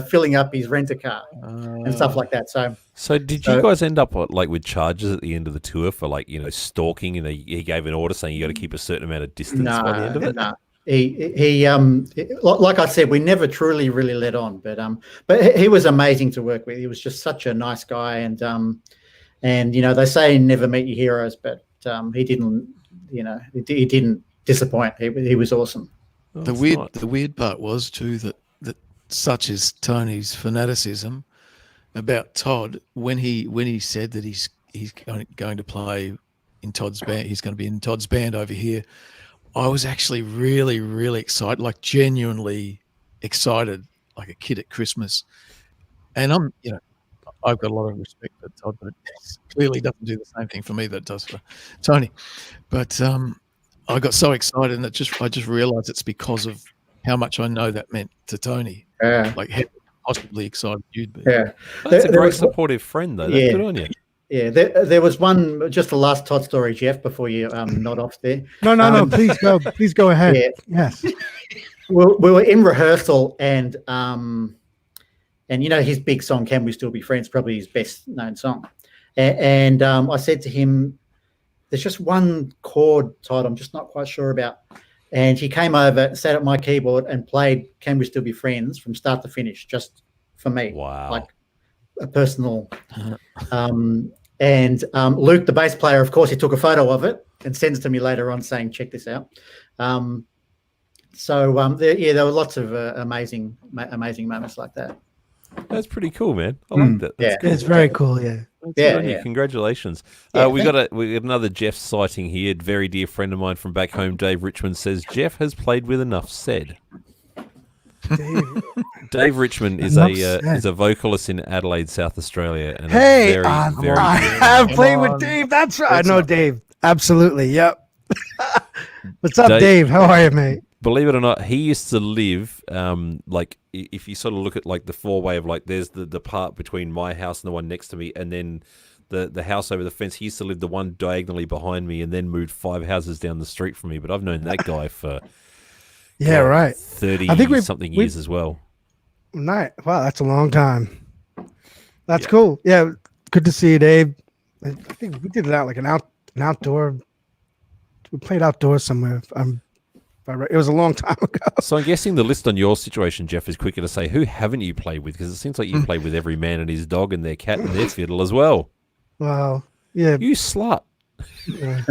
filling up his rent-a-car and stuff like that. So did you guys end up with charges at the end of the tour for stalking? And he gave an order saying you got to keep a certain amount of distance by the end of it. No. He like I said, we never truly really let on, but he was amazing to work with. He was just such a nice guy, and they say never meet your heroes, but he didn't, he didn't disappoint. He was awesome. Oh, the weird part was too that such is Tony's fanaticism about Todd when he said that he's going to play in Todd's band. He's going to be in Todd's band over here. I was actually really, really excited, like genuinely excited, like a kid at Christmas. And I've got a lot of respect for Todd, but it clearly doesn't do the same thing for me that it does for Tony. But I got so excited, and I just realized it's because of how much I know that meant to Tony. Yeah. Like how possibly excited you'd be. Yeah. That's a great supportive friend, though. That's good on you. Yeah, there was one, just the last Todd story, Jeff, before you nod off there. No, please go ahead. Yeah. Yes. We were in rehearsal, and his big song, Can We Still Be Friends, probably his best known song. And I said to him, there's just one chord, Todd, I'm just not quite sure about. And he came over, sat at my keyboard, and played Can We Still Be Friends from start to finish, just for me. Wow. Like a personal. And Luke, the bass player, of course, he took a photo of it and sends it to me later on saying, check this out. There were lots of amazing moments like that. That's pretty cool, man. I like that. That's cool. It's very cool. Yeah. Yeah. Congratulations. Yeah, we got another Jeff sighting here. A very dear friend of mine from back home, Dave Richmond, says Jeff has played with Enough Said. Dave Richmond is a vocalist in Adelaide, South Australia. And I have played with Dave. That's right. I know Dave. Absolutely. Yep. What's up, Dave? How are you, mate? Believe it or not, he used to live if you sort of look at the four-way of there's the part between my house and the one next to me, and then the house over the fence. He used to live the one diagonally behind me, and then moved 5 houses down the street from me. But I've known that guy for 30-something years as well. Nice. Wow, that's a long time. That's cool. Yeah, good to see you, Dave. I think we did it out like an outdoor. We played outdoors somewhere. It was a long time ago. So I'm guessing the list on your situation, Jeff, is quicker to say, who haven't you played with? Because it seems like you played with every man and his dog and their cat and their fiddle as well. Well, yeah. You slut. Yeah.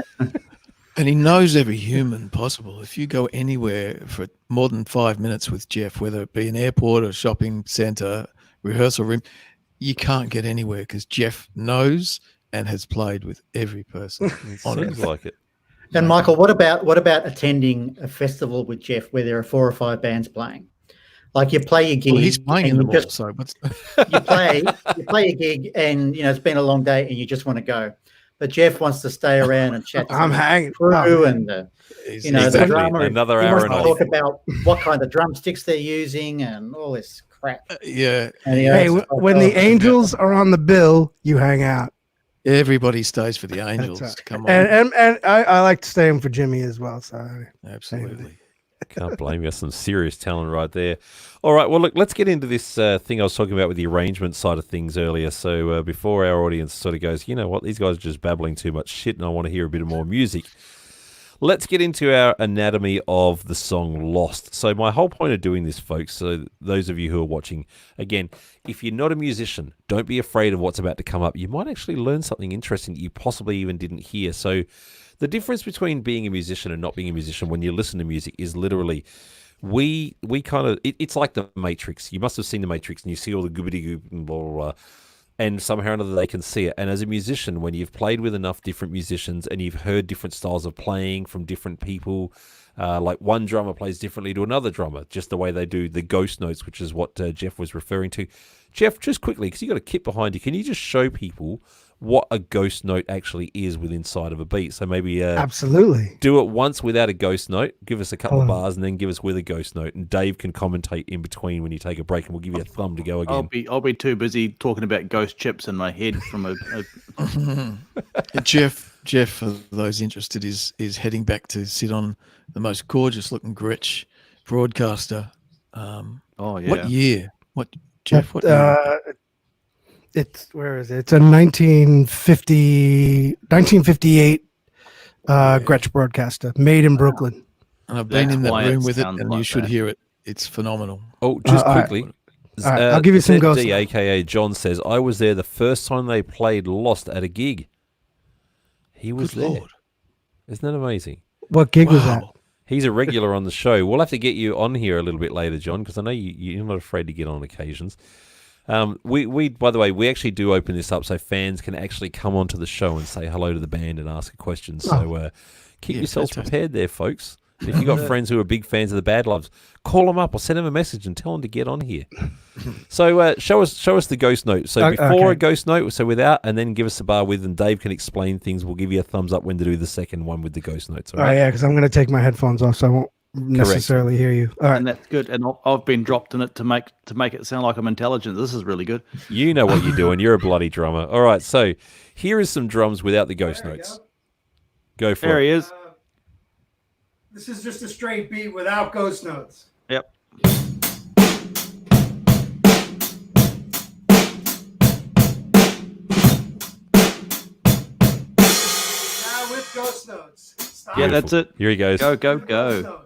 And he knows every human possible. If you go anywhere for more than 5 minutes with Jeff, whether it be an airport or shopping centre, rehearsal room, you can't get anywhere because Jeff knows and has played with every person. Seems like it. And Michael, what about attending a festival with Jeff where there are 4 or 5 bands playing? Like you play your gig. Well, he's playing in the ball, so you play your gig, and it's been a long day, and you just want to go. But Jeff wants to stay around and chat. I'm hanging through, and the drummer. Another he hour wants and to a talk about what kind of drumsticks they're using and all this Yeah, And he Hey, goes, when the Angels are on the bill, you hang out. everybody stays for the Angels. That's right. Come on, And I like staying for Jimmy as well. So absolutely. Can't blame you. Some serious talent right there. All right. Well, look, let's get into this thing I was talking about with the arrangement side of things earlier. So before our audience sort of goes, you know what, these guys are just babbling too much shit and I want to hear a bit more music. Let's get into our anatomy of the song Lost. So my whole point of doing this, folks, so those of you who are watching, again, if you're not a musician, don't be afraid of what's about to come up. You might actually learn something interesting that you possibly even didn't hear. So the difference between being a musician and not being a musician when you listen to music is literally we kind of, it's like the Matrix. You must have seen the Matrix and you see all the goobity goop and blah, blah, blah. And somehow or another they can see it. And as a musician, when you've played with enough different musicians and you've heard different styles of playing from different people, like one drummer plays differently to another drummer, just the way they do the ghost notes, which is what Jeff was referring to. Jeff, just quickly, because you've got a kit behind you, can you just show people what a ghost note actually is within inside of a beat? So maybe absolutely do it once without a ghost note, give us a couple of bars, and then give us with a ghost note. And Dave can commentate in between when you take a break, and we'll give you a thumb to go again. I'll be too busy talking about ghost chips in my head from a Jeff, for those interested, is heading back to sit on the most gorgeous looking Gretsch broadcaster. oh yeah. What year? What Jeff? What year? it's where is it? It's a 1958 Gretsch broadcaster made in Brooklyn. And I've been That's in that why it room with it, sounds and like you should that. hear it. It's phenomenal. Oh, just quickly. All right, I'll give you some ghost ZD, notes. aka John says, I was there the first time they played Lost at a gig. He was Good there. Lord. Isn't that amazing? What gig was that? He's a regular on the show. We'll have to get you on here a little bit later, John, because I know you're not afraid to get on occasions. We by the way, we actually do open this up so fans can actually come onto the show and say hello to the band and ask a question. So keep yourselves prepared there, folks. If you've got friends who are big fans of the Badloves, call them up or send them a message and tell them to get on here. So show us the ghost note. So before a ghost note, so without, and then give us a bar with, and Dave can explain things. We'll give you a thumbs up when to do the second one with the ghost notes. All Oh right? yeah, because I'm going to take my headphones off, so I won't necessarily hear you. All right. And that's good. And I've been dropped in it to make it sound like I'm intelligent. This is really good. You know what you're doing. You're a bloody drummer. All right, so here is some drums without the ghost notes. Go for There it. he is. This is just a straight beat without ghost notes. Yep. Now with ghost notes. Stop. Yeah, that's it. Here he goes. Go. Notes.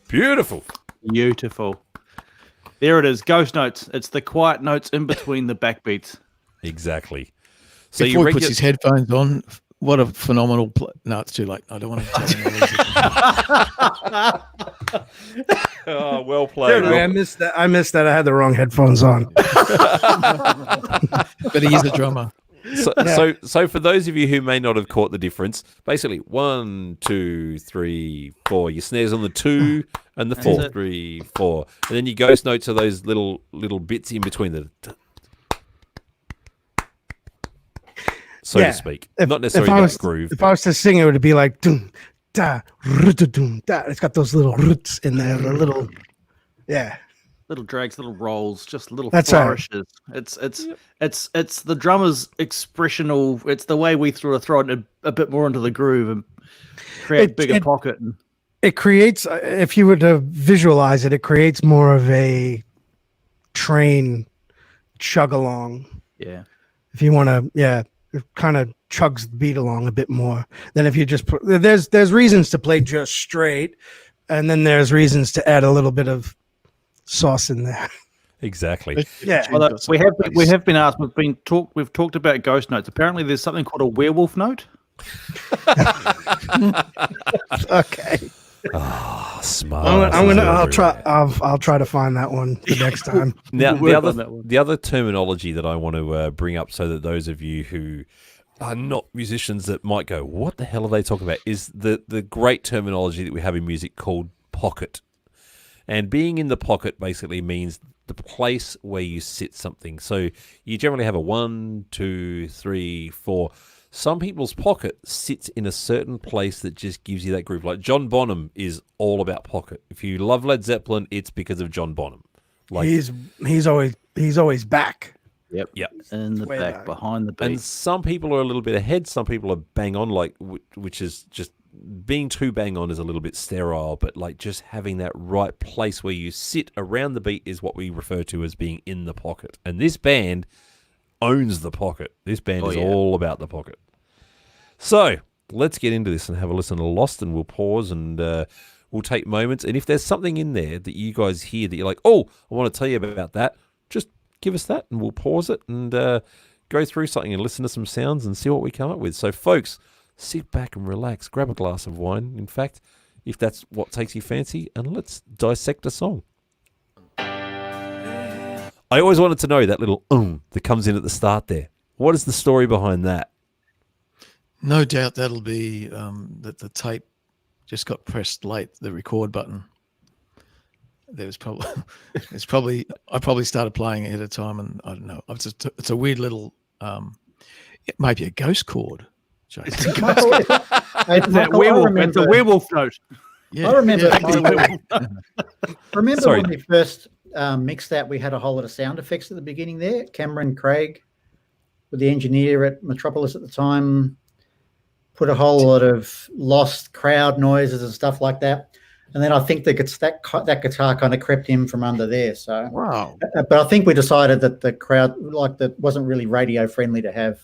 Beautiful. Beautiful. There it is. Ghost notes. It's the quiet notes in between the backbeats. Exactly. So Before he puts his headphones on, what a phenomenal no, it's too late. I don't want to tell him. Oh, well played. Sorry, I missed that. I had the wrong headphones on. But he is a drummer. So for those of you who may not have caught the difference, basically 1, 2, 3, 4. Your snares on the 2 and the 4, 3, 4, and then your ghost notes are those little bits in between the, so to speak. Not necessarily that groove. If I was to sing, it would be like dum da dum da. It's got those little roots in there, the little, yeah. Little drags, little rolls, just little That's right. flourishes. It's the drummer's expressional. It's the way we throw it a bit more into the groove and create a bigger pocket. It creates, if you were to visualize it, it creates more of a train chug along. Yeah. If you want to, it kind of chugs the beat along a bit more than if you just put. There's reasons to play just straight, and then there's reasons to add a little bit of sauce in there. Exactly. Yeah. Although we have been asked. We've talked about ghost notes. Apparently, there's something called a werewolf note. Okay. Oh, smart. I'll try to find that one the next time. Now, We'll work on that one. the other terminology that I want to bring up, so that those of you who are not musicians that might go, "What the hell are they talking about?" is the great terminology that we have in music called pocket. And being in the pocket basically means the place where you sit something. So you generally have a 1, 2, 3, 4. Some people's pocket sits in a certain place that just gives you that groove. Like John Bonham is all about pocket. If you love Led Zeppelin, it's because of John Bonham. Like he's always back. Yep. Yep. In the Way back, back. behind the beat. And some people are a little bit ahead. Some people are bang on, like which is just being too bang on is a little bit sterile. But like just having that right place where you sit around the beat is what we refer to as being in the pocket. And this band owns the pocket. This band is all about the pocket. So let's get into this and have a listen to Lost, and we'll pause and we'll take moments. And if there's something in there that you guys hear that you're like, oh, I want to tell you about that, just give us that and we'll pause it and go through something and listen to some sounds and see what we come up with. So, folks, sit back and relax. Grab a glass of wine, in fact, if that's what takes you fancy, and let's dissect a song. I always wanted to know that little that comes in at the start there. What is the story behind that? No doubt that'll be that the tape just got pressed late, the record button. There was probably, I probably started playing ahead of time, and I don't know. It's a weird little, it might be a ghost chord. It's a werewolf note. Yeah. I remember. Yeah. Remember when we first mixed that, we had a whole lot of sound effects at the beginning there. Cameron Craig, with the engineer at Metropolis at the time, put a whole lot of lost crowd noises and stuff like that. And then I think that guitar kind of crept in from under there. So wow. But I think we decided that the crowd, like, that wasn't really radio friendly to have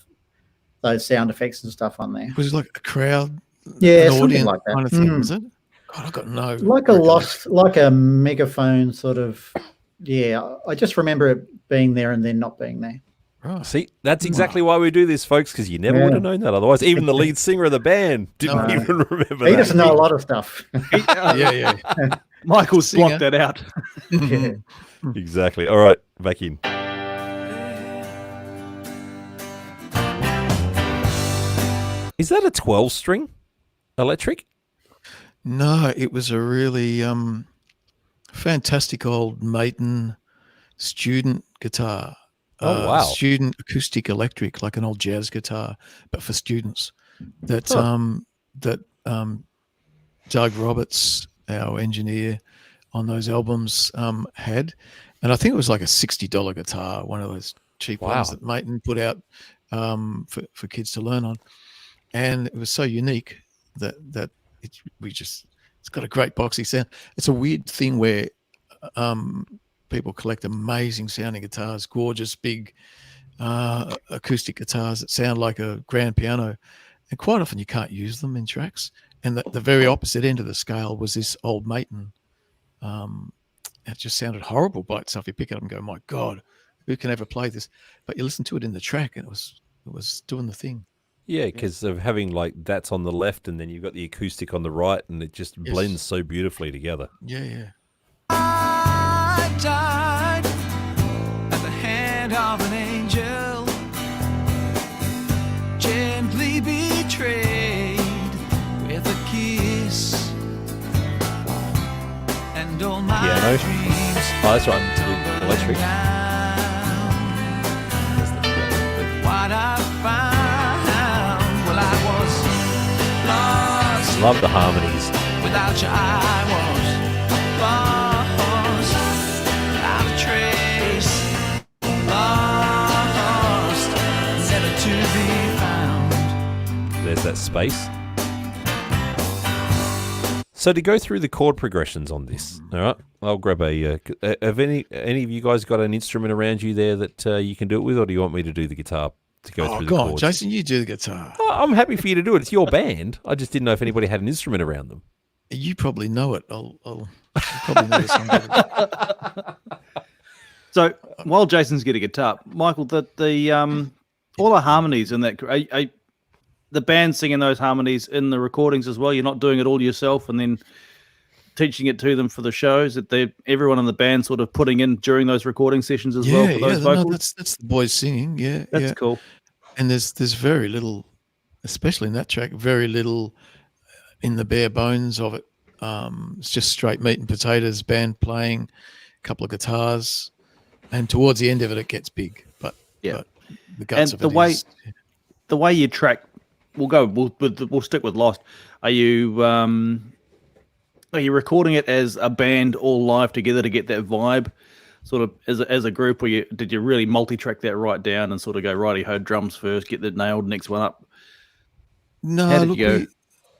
those sound effects and stuff on there. Was it like a crowd? Yeah, an something audience like that. kind of thing, was it? God, I got no. Like a megaphone sort of. Yeah, I just remember it being there and then not being there. Right. See, that's exactly why we do this, folks, because you never would have known that otherwise. Even the lead singer of the band didn't even remember that. He doesn't know a lot of stuff. Yeah. Michael's blocked that out. Yeah. Exactly. All right, back in. Is that a 12-string electric? No, it was a really fantastic old Maiden student guitar. Oh, wow. Student acoustic electric, like an old jazz guitar, but for students. That Doug Roberts, our engineer on those albums, had. And I think it was like a $60 guitar, one of those cheap ones that Maiden put out for kids to learn on. And it was so unique that it's got a great boxy sound. It's a weird thing where people collect amazing sounding guitars, gorgeous big acoustic guitars that sound like a grand piano, and quite often you can't use them in tracks. And the very opposite end of the scale was this old Maiden. It just sounded horrible by itself. You pick it up and go, "My God, who can ever play this?" But you listen to it in the track, and it was doing the thing. Yeah, because of having like that's on the left, and then you've got the acoustic on the right, and it just blends so beautifully together. Yeah. I died at the hand of an angel, gently betrayed with a kiss, and all my Piano. dreams. Oh, that's right. Electric. What I found, well, I was lost. Love the harmonies. Without you, I was lost. Out of trace, lost, never to be found. There's that space. So to go through the chord progressions on this, all right, I'll grab a. Have any of you guys got an instrument around you there that you can do it with, or do you want me to do the guitar to go through the God, chords? Jason, you do the guitar. Oh, I'm happy for you to do it. It's your band. I just didn't know if anybody had an instrument around them. You probably know it. I'll probably know something. So while Jason's getting a guitar, Michael, the all the harmonies in that, the band singing those harmonies in the recordings as well. You're not doing it all yourself and then teaching it to them for the shows. That everyone in the band sort of putting in during those recording sessions as well for those vocals. No, that's the boys singing. Yeah, that's cool. And there's very little, especially in that track, very little in the bare bones of it. It's just straight meat and potatoes, band playing, a couple of guitars, and towards the end of it, it gets big. But Yeah. but the guts And of the it way is- the way you track, we'll stick with Lost. Are you recording it as a band all live together to get that vibe, sort of as a group, or did you really multi-track that right down and sort of go righty ho, drums first, get that nailed, next one up? No, How did look, you go?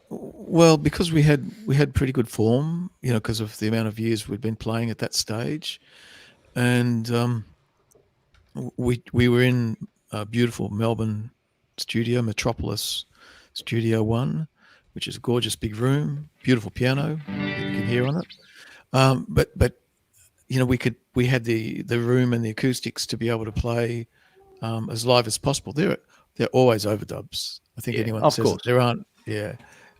well, because we had pretty good form, because of the amount of years we'd been playing at that stage, and we were in a beautiful Melbourne studio, Metropolis Studio 1, which is a gorgeous big room, beautiful piano that you can hear on it. But we had the room and the acoustics to be able to play as live as possible. They're always overdubs. I think Yeah, anyone of that says course. that there aren't. Yeah.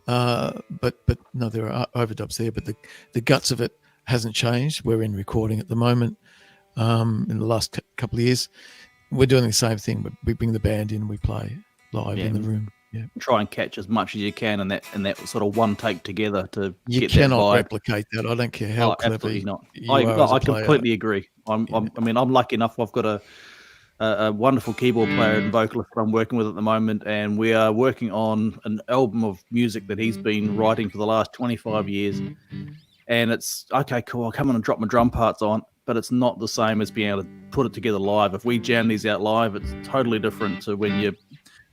But no, there are overdubs there. But the guts of it hasn't changed. We're in recording at the moment. In the last couple of years, we're doing the same thing. But we bring the band in, we play live in the room. Yeah. Try and catch as much as you can in that sort of one take together to You get cannot that vibe. replicate that. I don't care how clever Absolutely not. you are as I a player. completely agree. I'm lucky enough. I've got a wonderful keyboard player and vocalist that I'm working with at the moment, and we are working on an album of music that he's been writing for the last 25 years. And it's okay, cool. I'll come in and drop my drum parts on, but it's not the same as being able to put it together live. If we jam these out live, it's totally different to when you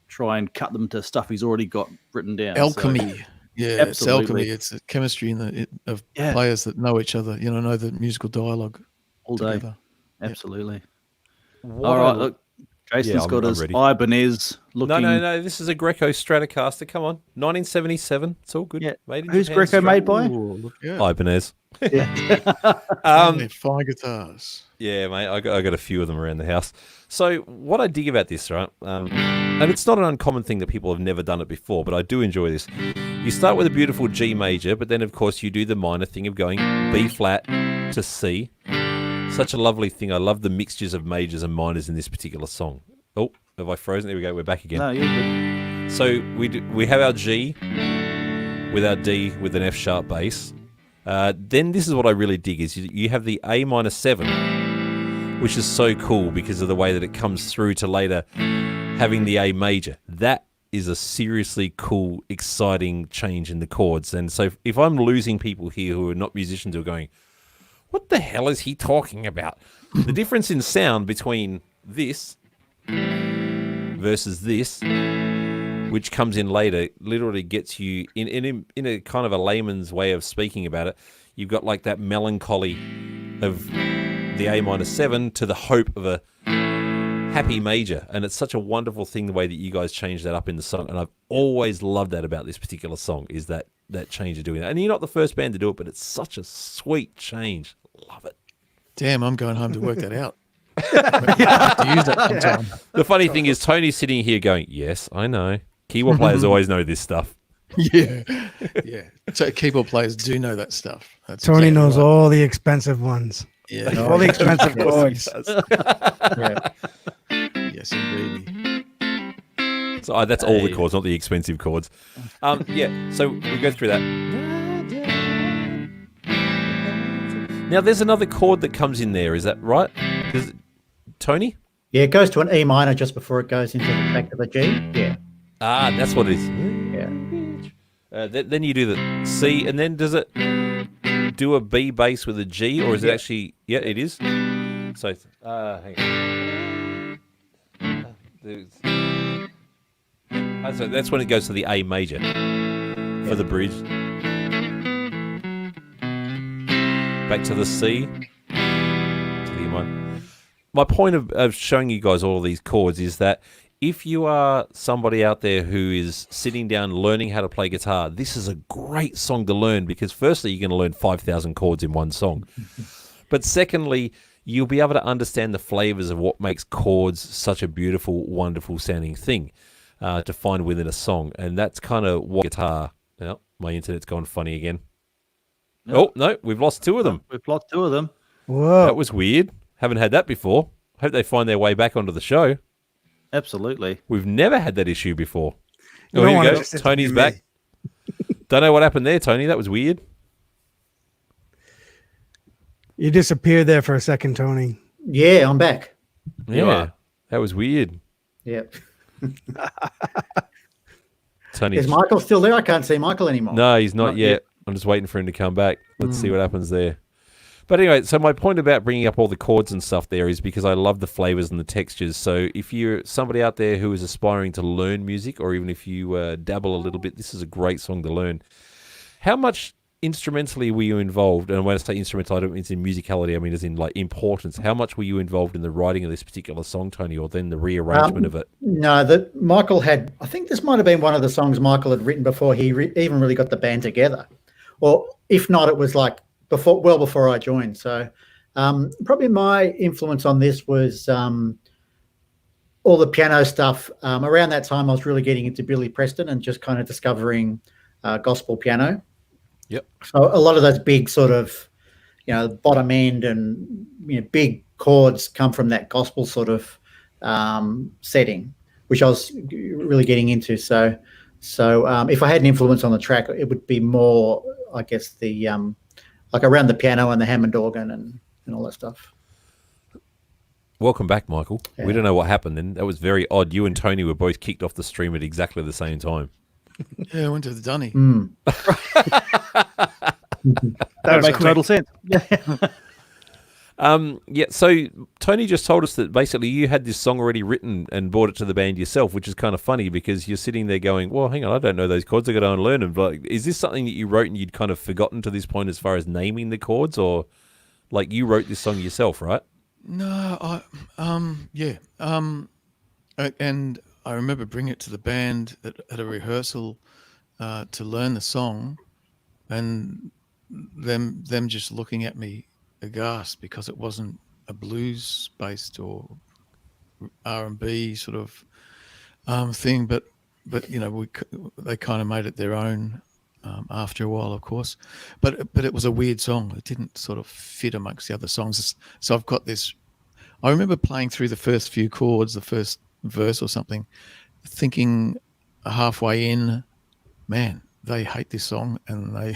try and cut them to stuff he's already got written down. Alchemy. So, yeah, absolutely. it's alchemy. It's a chemistry of players that know each other, know the musical dialogue all day. together. Absolutely. What All I right, l- look. Jason's got I'm his ready. Ibanez looking. No. This is a Greco Stratocaster. Come on, 1977. It's all good. Yeah. Made in Who's Japan, Greco made by? Ooh, look, yeah. Ibanez. They're fine guitars. Yeah, mate, I got a few of them around the house. So what I dig about this, right, and it's not an uncommon thing that people have never done it before, but I do enjoy this. You start with a beautiful G major, but then, of course, you do the minor thing of going B flat to C. Such a lovely thing. I love the mixtures of majors and minors in this particular song. Oh, have I frozen? There we go. We're back again. No, you're good. So we have our G with our D with an F sharp bass. Then this is what I really dig is you have the A minor 7, which is so cool because of the way that it comes through to later having the A major. That is a seriously cool, exciting change in the chords. And so if I'm losing people here who are not musicians who are going, what the hell is he talking about? The difference in sound between this versus this, which comes in later, literally gets you in a kind of a layman's way of speaking about it. You've got like that melancholy of the A minor 7 to the hope of a happy major, and it's such a wonderful thing the way that you guys change that up in the song. And I've always loved that about this particular song is that change of doing that. And you're not the first band to do it, but it's such a sweet change. Love it. Damn, I'm going home to work that out. To use that sometime. The funny thing is Tony's sitting here going, yes, I know. Keyboard players always know this stuff. Yeah. So keyboard players do know that stuff. That's Tony exactly knows right. all the expensive ones. Yeah. All the expensive chords. Yes, indeed. So that's all the chords, not the expensive chords. Yeah, so we go through that. Now, there's another chord that comes in there. Is that right? Tony? Yeah, it goes to an E minor just before it goes into back to the G. Yeah. Ah, that's what it is. Yeah. Then you do the C, and then does it do a B bass with a G, or is it actually... Yeah, it is. So, hang on. So that's when it goes to the A major for the bridge. Back to the C. To the E minor. My point of showing you guys all of these chords is that if you are somebody out there who is sitting down learning how to play guitar, this is a great song to learn because firstly, you're going to learn 5,000 chords in one song. But secondly, you'll be able to understand the flavors of what makes chords such a beautiful, wonderful sounding thing to find within a song. And that's kind of what guitar... Oh, my internet's gone funny again. Oh, no, we've lost two of them. We've lost two of them. Whoa. That was weird. Haven't had that before. Hope they find their way back onto the show. Absolutely. We've never had that issue before. You Oh, don't here we want go. it just to Tony's be back. me. Don't know what happened there, Tony. That was weird. You disappeared there for a second, Tony. Yeah, I'm back. Yeah, that was weird. Yep. Tony, Is Michael still there? I can't see Michael anymore. no, he's not, Not yet. yet. I'm just waiting for him to come back. Let's see what happens there. But anyway, so my point about bringing up all the chords and stuff there is because I love the flavors and the textures. So if you're somebody out there who is aspiring to learn music, or even if you dabble a little bit, this is a great song to learn. How much instrumentally were you involved? And when I say instrumental, I don't mean in musicality, I mean as in like importance. How much were you involved in the writing of this particular song, Tony, or then the rearrangement of it? No, that Michael had. I think this might have been one of the songs Michael had written before he even really got the band together, or if not, it was like well before I joined. So probably my influence on this was all the piano stuff. Around that time, I was really getting into Billy Preston and just kind of discovering gospel piano. Yep. So a lot of those big sort of, bottom end and big chords come from that gospel sort of setting, which I was really getting into. So if I had an influence on the track, it would be more, I guess, the like around the piano and the Hammond organ and all that stuff. Welcome back, Michael. Yeah. We don't know what happened then. That was very odd. You and Tony were both kicked off the stream at exactly the same time. Yeah, I went to the dunny. That makes total sense. Yeah, so Tony just told us that basically you had this song already written and brought it to the band yourself, which is kind of funny because you're sitting there going, well, hang on, I don't know those chords. I got to unlearn them. Like, is this something that you wrote and you'd kind of forgotten to this point as far as naming the chords, or like you wrote this song yourself, right? No, and I remember bringing it to the band at a rehearsal to learn the song, and them just looking at me aghast because it wasn't a blues based or R&B sort of thing, but they kind of made it their own after a while, of course, but it was a weird song. It didn't sort of fit amongst the other songs. So I've got this. I remember playing through the first few chords, the first verse or something, thinking halfway in, man, they hate this song and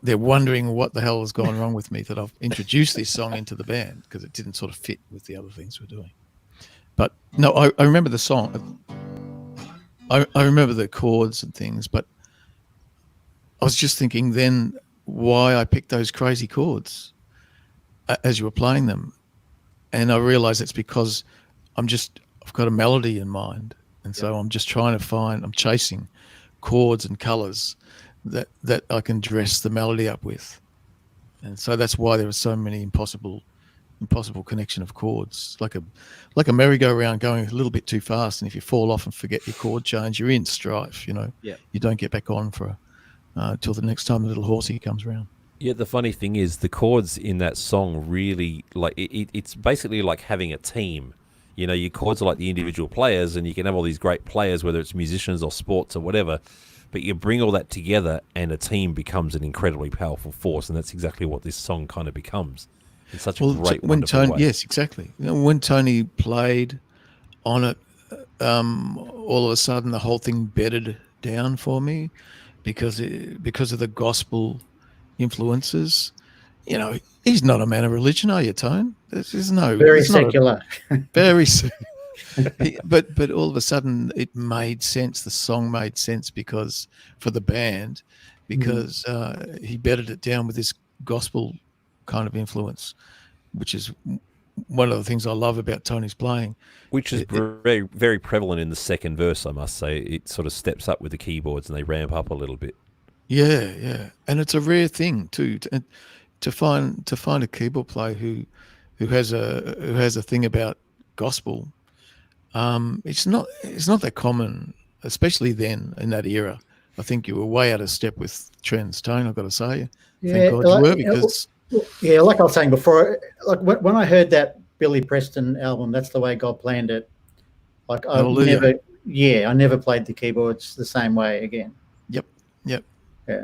they're wondering what the hell has gone wrong with me that I've introduced this song into the band, because it didn't sort of fit with the other things we're doing. But no, I remember the song. I remember the chords and things, but I was just thinking then why I picked those crazy chords as you were playing them. And I realized it's because I've got a melody in mind. And so I'm just trying to I'm chasing chords and colors that I can dress the melody up with. And so that's why there are so many impossible connection of chords, like a merry-go-round going a little bit too fast. And if you fall off and forget your chord change, you're in strife, Yeah. You don't get back on for till the next time the little horsey comes around. Yeah, the funny thing is the chords in that song really, like, it's basically like having a team. Your chords are like the individual players, and you can have all these great players, whether it's musicians or sports or whatever, but you bring all that together and a team becomes an incredibly powerful force, and that's exactly what this song kind of becomes in such a great, wonderful way. Yes, exactly. When Tony played on it, all of a sudden the whole thing bedded down for me because of the gospel influences. He's not a man of religion, are you, Tone? There's no Very secular. Very but all of a sudden it made sense. The song made sense for the band because he bedded it down with this gospel kind of influence, which is one of the things I love about Tony's playing. Which is very, very prevalent in the second verse, I must say. It sort of steps up with the keyboards and they ramp up a little bit. Yeah. And it's a rare thing too to find a keyboard player who has a thing about gospel. It's not that common, especially then in that era. I think you were way out of step with trends, Tone, I've got to say. Thank God you were, because yeah, like I was saying before, like when I heard that Billy Preston album, That's the Way God Planned It, like I never played the keyboards the same way again. Yep.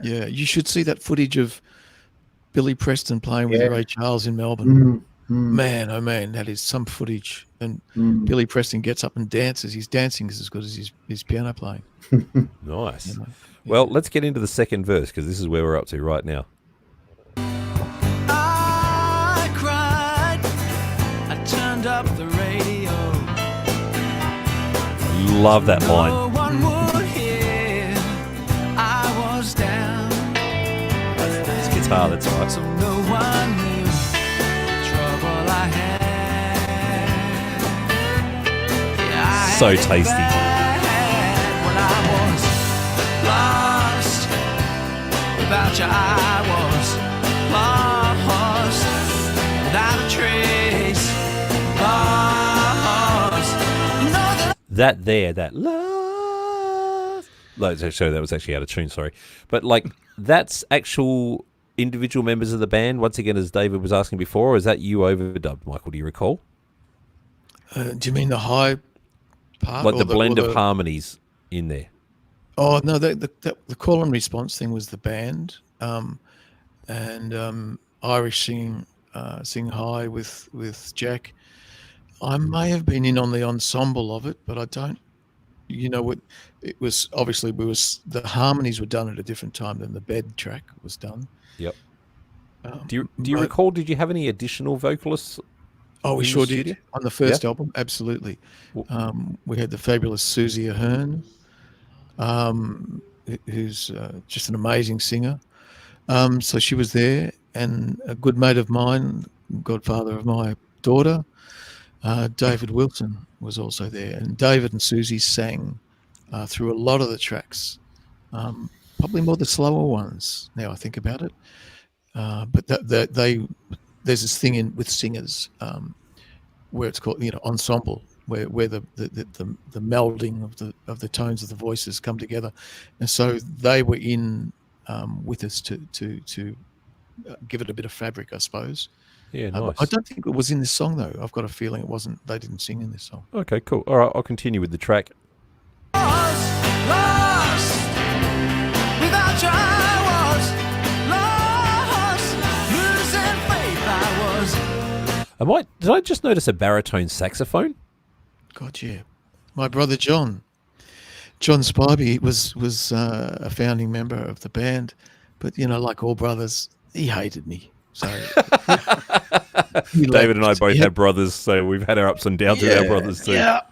Yeah, you should see that footage of Billy Preston playing with Ray Charles in Melbourne. Man, oh man, that is some footage. And Billy Preston gets up and dances. His dancing is as good as his piano playing. Nice. Well, let's get into the second verse, because this is where we're up to right now. I cried love that line. No one would hear I was down. It's guitar, that's right. So no one knew the trouble I had. Yeah, I So had it tasty. bad when I was lost. Without you, I was lost. Without a trace. Lost. You know that That love. Sorry, that was actually out of tune, sorry. But like, that's actual individual members of the band, once again, as David was asking before, or is that you overdubbed, Michael? Do you recall? Do you mean the high part? Like or the blend or of harmonies in there? Oh no, the call and response thing was the band, and Irish singing high with Jack. I may have been in on the ensemble of it, but I don't. You know what? It was obviously the harmonies were done at a different time than the bed track was done. Yep. Do you recall? Did you have any additional vocalists? Oh, we in the sure studio? did on the first album. Absolutely. We had the fabulous Susie Ahern, who's just an amazing singer. So she was there, and a good mate of mine, godfather of my daughter, David Wilson, was also there. And David and Susie sang through a lot of the tracks, probably more the slower ones now I think about it. But there's this thing with singers where it's called, ensemble, where the melding of the tones of the voices come together, and so they were in with us to give it a bit of fabric, I suppose. Yeah, nice. I don't think it was in this song though. I've got a feeling it wasn't. They didn't sing in this song. Okay, cool. All right, I'll continue with the track. lost. Without you, I was lost. Losing faith, I was. Did I just notice a baritone saxophone? God, yeah. My brother John Spivey was a founding member of the band, but like all brothers, he hated me. So David and I both have brothers, so we've had our ups and downs with our brothers too. Yeah.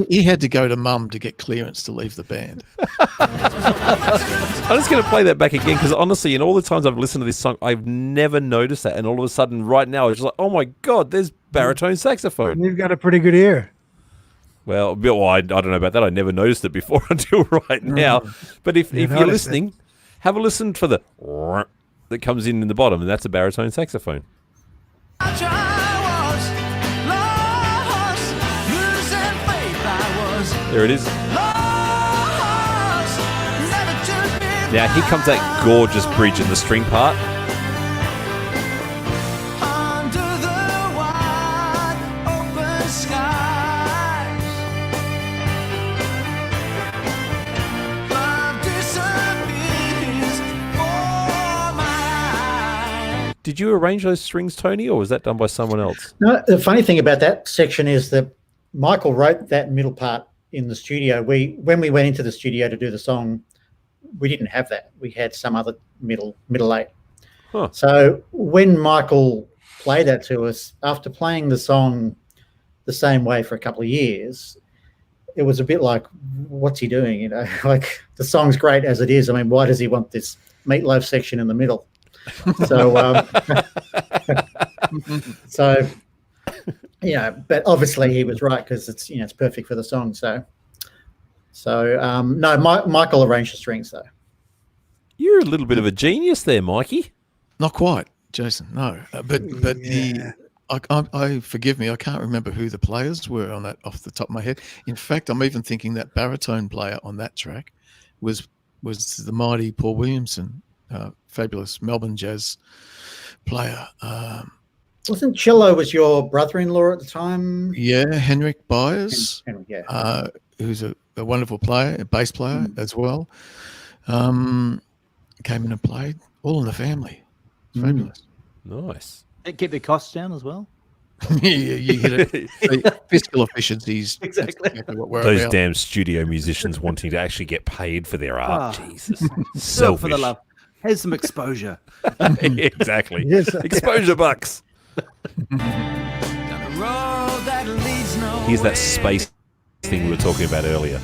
He had to go to Mum to get clearance to leave the band. I'm just going to play that back again because honestly, in all the times I've listened to this song, I've never noticed that, and all of a sudden, right now, it's just like, oh my god, there's baritone saxophone. You've got a pretty good ear. Well, I don't know about that. I never noticed it before until right now. But if you're listening, have a listen for the that comes in the bottom, and that's a baritone saxophone. Without you, I was lost. Losing faith, I was There it is. lost. Never to be Now here comes that gorgeous bridge in the string part. under the wide open skies. Love disappears before my eyes. Did you arrange those strings, Tony, or was that done by someone else? No, the funny thing about that section is that Michael wrote that middle part in the studio. When we went into the studio to do the song, we didn't have that. We had some other middle eight. Huh. So when Michael played that to us, after playing the song the same way for a couple of years, it was a bit like, what's he doing? Like the song's great as it is. I mean, why does he want this meatloaf section in the middle? So, but obviously he was right because it's perfect for the song. No, Michael arranged the strings though. You're a little bit of a genius there, Mikey. Not quite, Jason. No, but I forgive me. I can't remember who the players were on that off the top of my head. In fact, I'm even thinking that baritone player on that track was the mighty Paul Williamson, fabulous Melbourne jazz player. Wasn't Cello was your brother-in-law at the time? Yeah, Henrik Byers, Henrik, yeah. who's a wonderful player, a bass player as well. Came in and played, all in the family. It's fabulous. Nice. Keep the costs down as well. Yeah, you hit it. Fiscal efficiencies. Exactly. What we're Those about. damn studio musicians wanting to actually get paid for their art. Ah. Jesus. Do it Selfish. for the love. Here's some exposure. Exactly. Yes. Exposure bucks. Down the road that leads nowhere. Here's that space thing we were talking about earlier.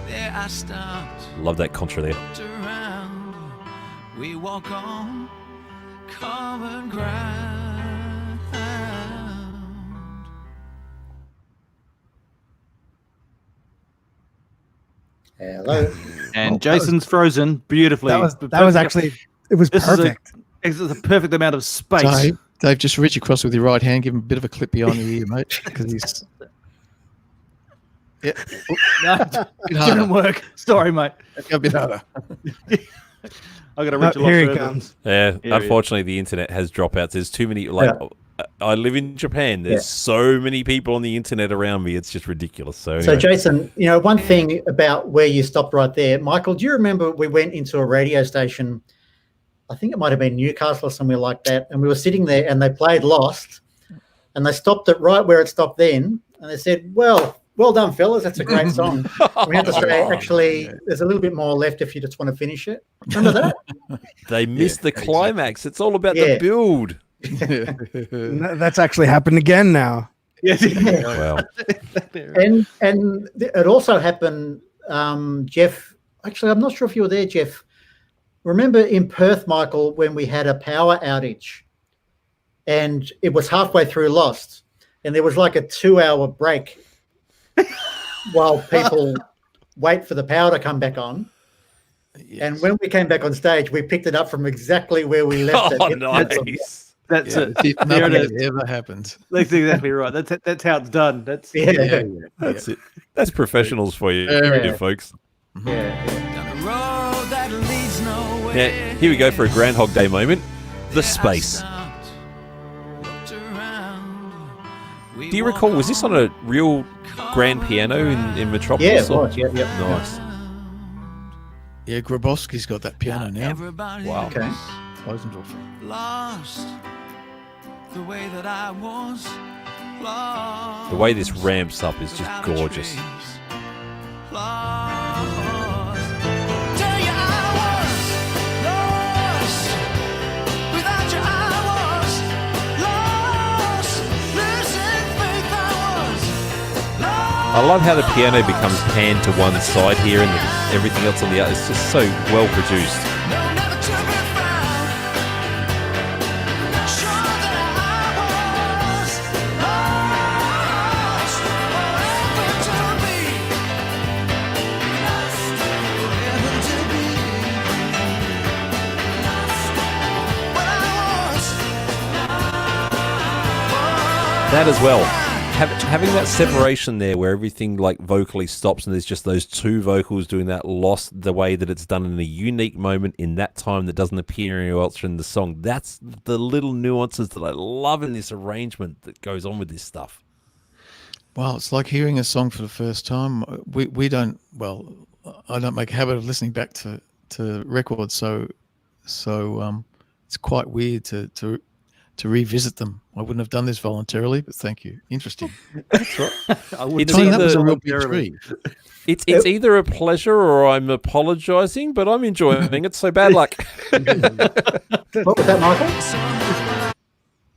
There I stopped, Love that contra there. looked around. We walk on common ground. Hello. And Jason's frozen beautifully. That was actually, it was This perfect. Is a perfect amount of space. Dave, just reach across with your right hand, give him a bit of a clip behind the ear, mate, because he's. Yeah, No, didn't work. Sorry, mate. a bit harder. I got to reach a lot Here he further. comes. Yeah, Yeah, unfortunately, the internet has dropouts. There's too many. I live in Japan. There's so many people on the internet around me. It's just ridiculous. So, So, anyway. Jason, one thing about where you stopped right there, Michael, do you remember we went into a radio station? I think it might have been Newcastle or somewhere like that. And we were sitting there and they played Lost and they stopped it right where it stopped then. And they said, well done, fellas. That's a great song. We had to say, actually, there's a little bit more left if you just want to finish it. Remember that? They missed the climax. It's all about Yeah. the build. That's actually happened again now. Yes. Wow. And it also happened, Jeff. Actually, I'm not sure if you were there, Jeff. Remember in Perth, Michael, when we had a power outage and it was halfway through Lost and there was like a 2-hour break while people wait for the power to come back on. Yes. And when we came back on stage, we picked it up from exactly where we left Oh, it. nice. That's it. If There it nothing is. ever happens. That's exactly right. That's how it's done. That's Yeah. That's it. That's professionals for you, Yeah. folks. Yeah. Down a road that leads nowhere. Now, here we go for a Groundhog Day moment. The space. Do you recall, was this on a real grand piano in Metropolis? Yeah, it or- was. Yeah. Nice. Yeah, Grabowski's got that piano now. Everybody Wow. Okay. Eisendorf. lost the way that I was lost. The way this ramps up is just gorgeous. Lost. Tell you I was lost. Without you I was lost. Losing faith I was lost. I love how the piano becomes panned to one side here and everything else on the other. It's just so well produced. No, never to be found. Sure that I was lost. Forever to be. Forever to be. But I was. That as well. Having that separation there where everything like vocally stops and there's just those two vocals doing that lost the way that it's done in a unique moment in that time that doesn't appear anywhere else in the song. That's the little nuances that I love in this arrangement that goes on with this stuff. Well, it's like hearing a song for the first time. We don't. Well, I don't make a habit of listening back to records, so it's quite weird to revisit them. I wouldn't have done this voluntarily, but thank you. Interesting. That's right. I wouldn't It's have That done was that a real big voluntarily. tree. It's either a pleasure or I'm apologising, but I'm enjoying it. So bad luck. What was that, Michael?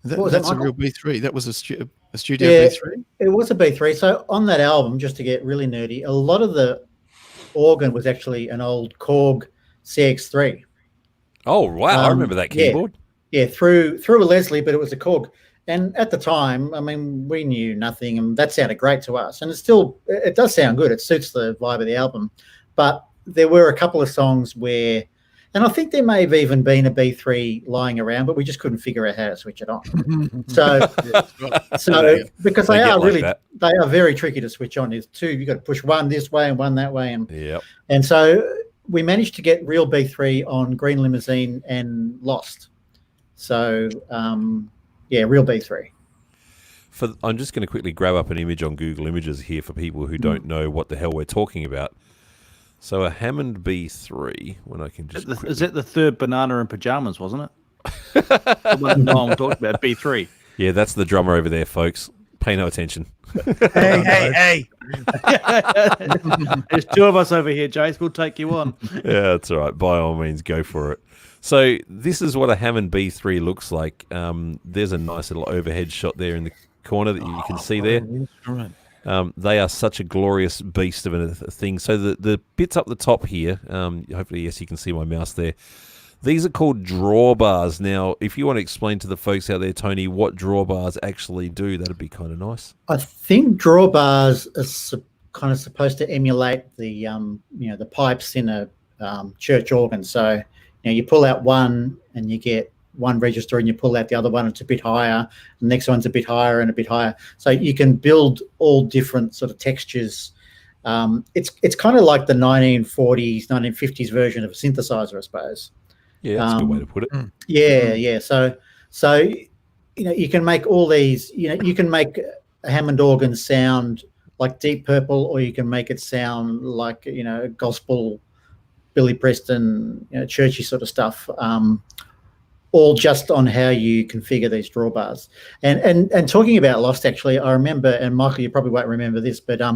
What was that, That's a Michael? real B3. That was a studio Yeah, B3. it was a B3. So on that album, just to get really nerdy, a lot of the organ was actually an old Korg CX3. Oh wow! I remember that yeah. keyboard. Yeah, through a Leslie, but it was a Korg. And at the time, I mean, we knew nothing, and that sounded great to us. And it does sound good. It suits the vibe of the album. But there were a couple of songs where, and I think there may have even been a B3 lying around, but we just couldn't figure out how to switch it on. So because They they get are like really, that. they are very tricky to switch on. There's two, you got to push one this way and one that way, Yep. and so we managed to get real B3 on Green Limousine and Lost. So real B3. I'm just going to quickly grab up an image on Google Images here for people who don't know what the hell we're talking about. So a Hammond B3, when I can just Is that the third banana in pajamas, wasn't it? The one Noam talked about, B3. Yeah, that's the drummer over there, folks. Pay no attention. Hey. There's two of us over here, Jace. We'll take you on. Yeah, that's all right. By all means, go for it. So this is what a Hammond B3 looks like. There's a nice little overhead shot there in the corner that you can see there. All right. They are such a glorious beast of a thing. So the bits up the top here, hopefully, yes, you can see my mouse there. These are called drawbars. Now, if you want to explain to the folks out there, Tony, what drawbars actually do, that'd be kind of nice. I think drawbars are kind of supposed to emulate the the pipes in a church organ. So you pull out one and you get one register, and you pull out the other one, it's a bit higher. The next one's a bit higher and a bit higher. So you can build all different sort of textures. It's kind of like the 1940s, 1950s version of a synthesizer, I suppose. Yeah, that's a good way to put it. Yeah. So you can make all these. You can make a Hammond organ sound like Deep Purple, or you can make it sound like gospel, Billy Preston, churchy sort of stuff. All just on how you configure these drawbars. And talking about Lost, actually, I remember, and Michael, you probably won't remember this, but I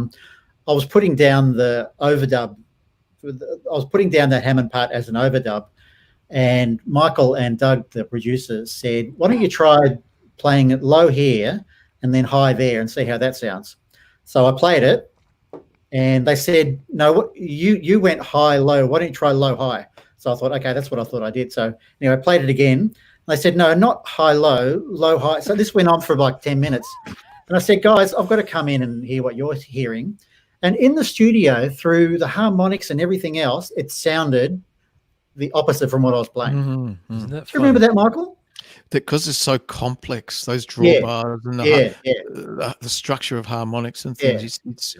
was putting down the overdub. I was putting down that Hammond part as an overdub, and Michael and Doug, the producers, said, "Why don't you try playing it low here and then high there and see how that sounds?" So I played it, and they said, "No, you went high low. Why don't you try low high?" So I thought, okay, that's what I thought I did. So anyway, I played it again. They said, no, not high, low, low, high. So this went on for like 10 minutes. And I said, guys, I've got to come in and hear what you're hearing. And in the studio, through the harmonics and everything else, it sounded the opposite from what I was playing. Isn't that Do you remember that, Michael? Because it's so complex, those drawbars and the structure of harmonics and things. It's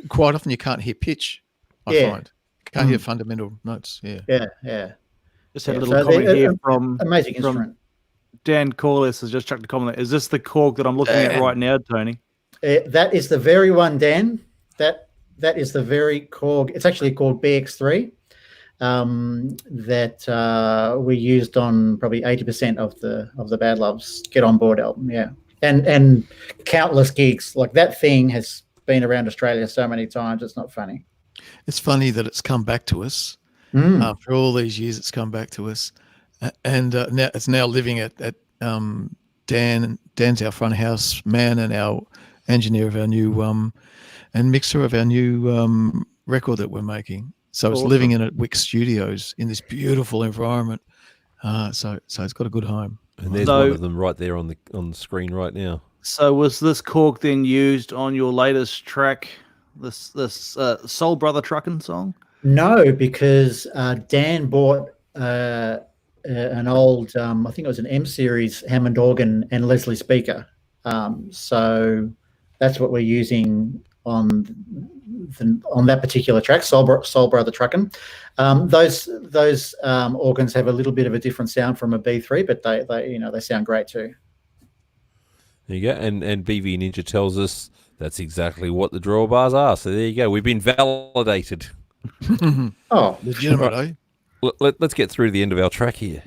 quite often you can't hear pitch, I find. Can't hear fundamental notes. Yeah. Just had a little comment here from amazing instrument. Dan Corliss has just chucked a comment. Is this the Korg that I'm looking at right now, Tony? That is the very one, Dan. That is the very Korg. It's actually called BX3. That we used on probably 80% of the Badloves Get On Board album. Yeah, and countless gigs. Like that thing has been around Australia so many times. It's not funny. It's funny that it's come back to us after all these years. It's come back to us, and now it's living at Dan. Dan's our front house man and our engineer of our new and mixer of our new record that we're making. So it's living in at Wick Studios in this beautiful environment. So it's got a good home. And there's one of them right there on the screen right now. So was this Korg then used on your latest track? This Soulbrothertruckin'song? No, because Dan bought an old, I think it was an M series Hammond organ and Leslie speaker. So that's what we're using on that particular track, Soulbrothertruckin'. Those organs have a little bit of a different sound from a B3, but they sound great too. There you go. And BV Ninja tells us that's exactly what the drawbars are. So there you go. We've been validated. Oh, legitimate, eh? Let's get through to the end of our track here.